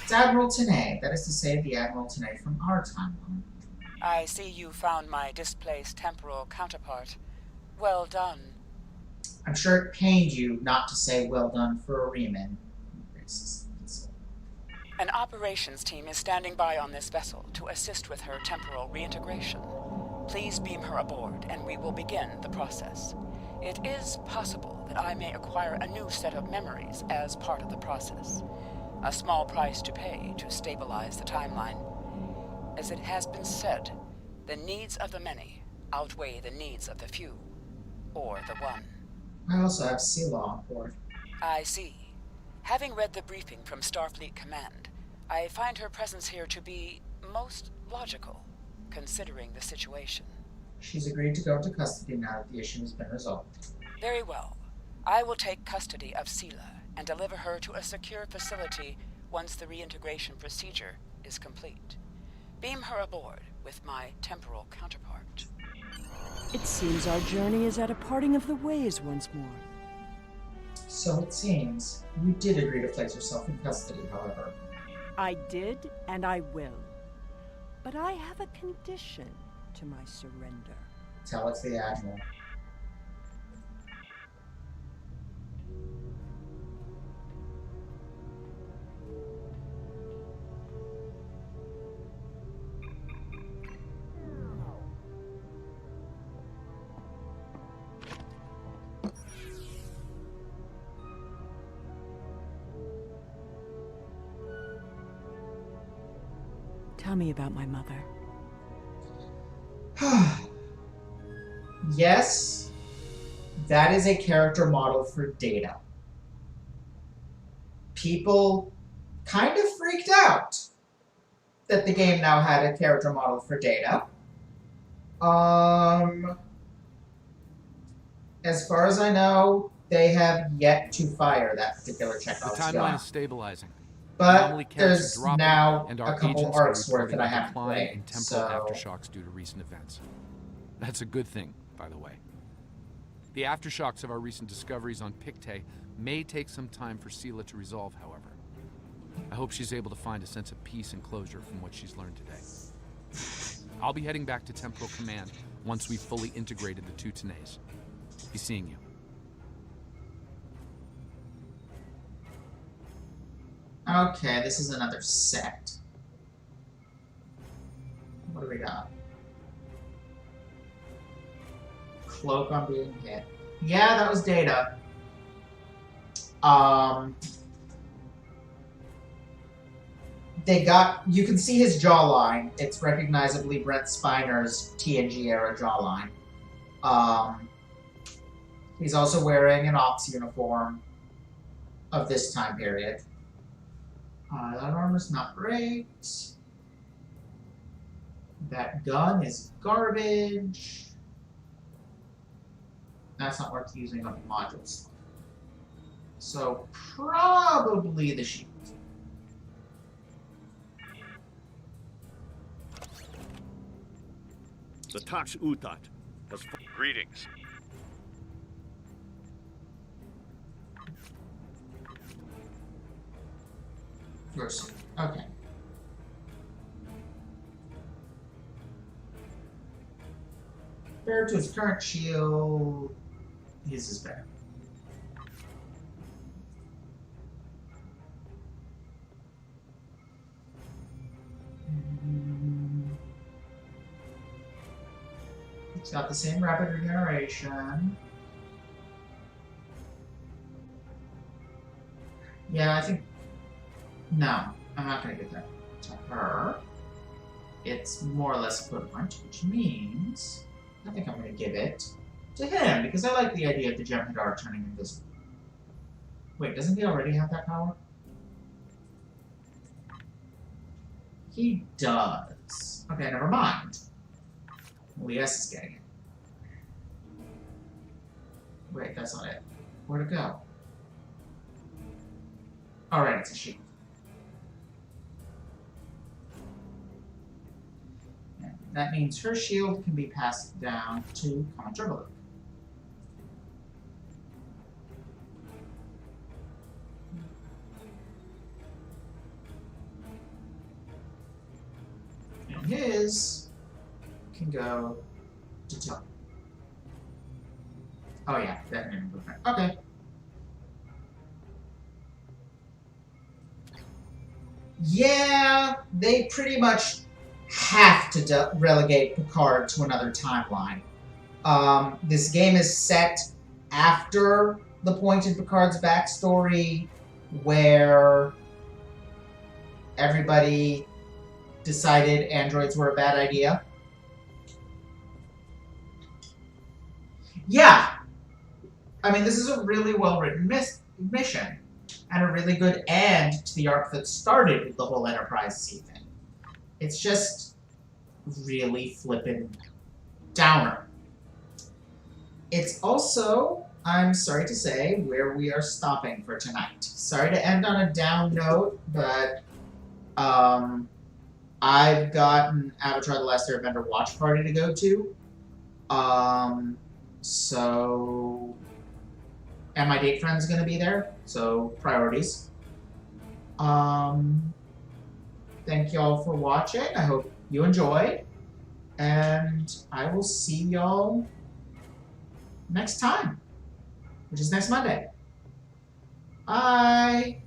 It's Admiral Tenay. That is to say, the Admiral Tenay from our timeline.
I see you found my displaced temporal counterpart. Well done.
I'm sure it pained you not to say well done for a Riemann.
An operations team is standing by on this vessel to assist with her temporal reintegration. Please beam her aboard, and we will begin the process. It is possible that I may acquire a new set of memories as part of the process. A small price to pay to stabilize the timeline. As it has been said, the needs of the many outweigh the needs of the few, or the one.
I also have Sela on board.
I see. Having read the briefing from Starfleet Command, I find her presence here to be most logical, considering the situation.
She's agreed to go into custody now that the issue has been resolved.
Very well. I will take custody of Sela and deliver her to a secure facility once the reintegration procedure is complete. Beam her aboard with my temporal counterpart.
It seems our journey is at a parting of the ways once more.
So it seems. You did agree to place yourself in custody, however.
I did, and I will. But I have a condition to my surrender.
Tell us the Admiral.
Tell me about my mother.
Yes, that is a character model for Data. People kind of freaked out that the game now had a character model for Data. As far as I know, they have yet to fire that particular Chekhov's
The timeline
gun.
is stabilizing.
But there's
dropping,
now
and
a
our
couple
agents are
arcs worth
reporting
that I
a
have to
decline
play.
in temporal
So
aftershocks due to recent events. That's a good thing, by the way. The aftershocks of our recent discoveries on Pictet may take some time for Sela to resolve, however. I hope she's able to find a sense of peace and closure from what she's learned today. I'll be heading back to Temporal Command once we've fully integrated the two Tenays. Be seeing you.
okay, this is another set. What do we got? Cloak on being hit. Yeah, that was Data. You can see his jawline. It's recognizably Brent Spiner's TNG era jawline. He's also wearing an Ops uniform of this time period. That armor's not great. That gun is garbage. That's not worth using on modules. So probably the shield.
The Tax Utat has... Greetings.
First, okay. Compared to his current shield, his is better. It's got the same rapid regeneration. Yeah, I think... No, I'm not going to give that to her. It's more or less equivalent, which means I think I'm going to give it to him, because I like the idea of the Jem'Hadar turning invisible. Wait, doesn't he already have that power? He does. Okay, never mind. Elias is getting it. Wait, that's not it. Where'd it go? Alright, it's a shield. And that means her shield can be passed down to Contra. is can go to Tony. Oh yeah, that name blueprint. Okay. Yeah, they pretty much have to relegate Picard to another timeline. This game is set after the point in Picard's backstory where everybody decided androids were a bad idea. Yeah. I mean, this is a really well-written mission, and a really good end to the arc that started with the whole Enterprise C thing. It's just really flippin' downer. It's also, I'm sorry to say, where we are stopping for tonight. Sorry to end on a down note, but I've got an Avatar: The Last Airbender watch party to go to. And my date friend's gonna be there, so priorities. Thank y'all for watching. I hope you enjoyed, and I will see y'all next time, which is next Monday. Bye!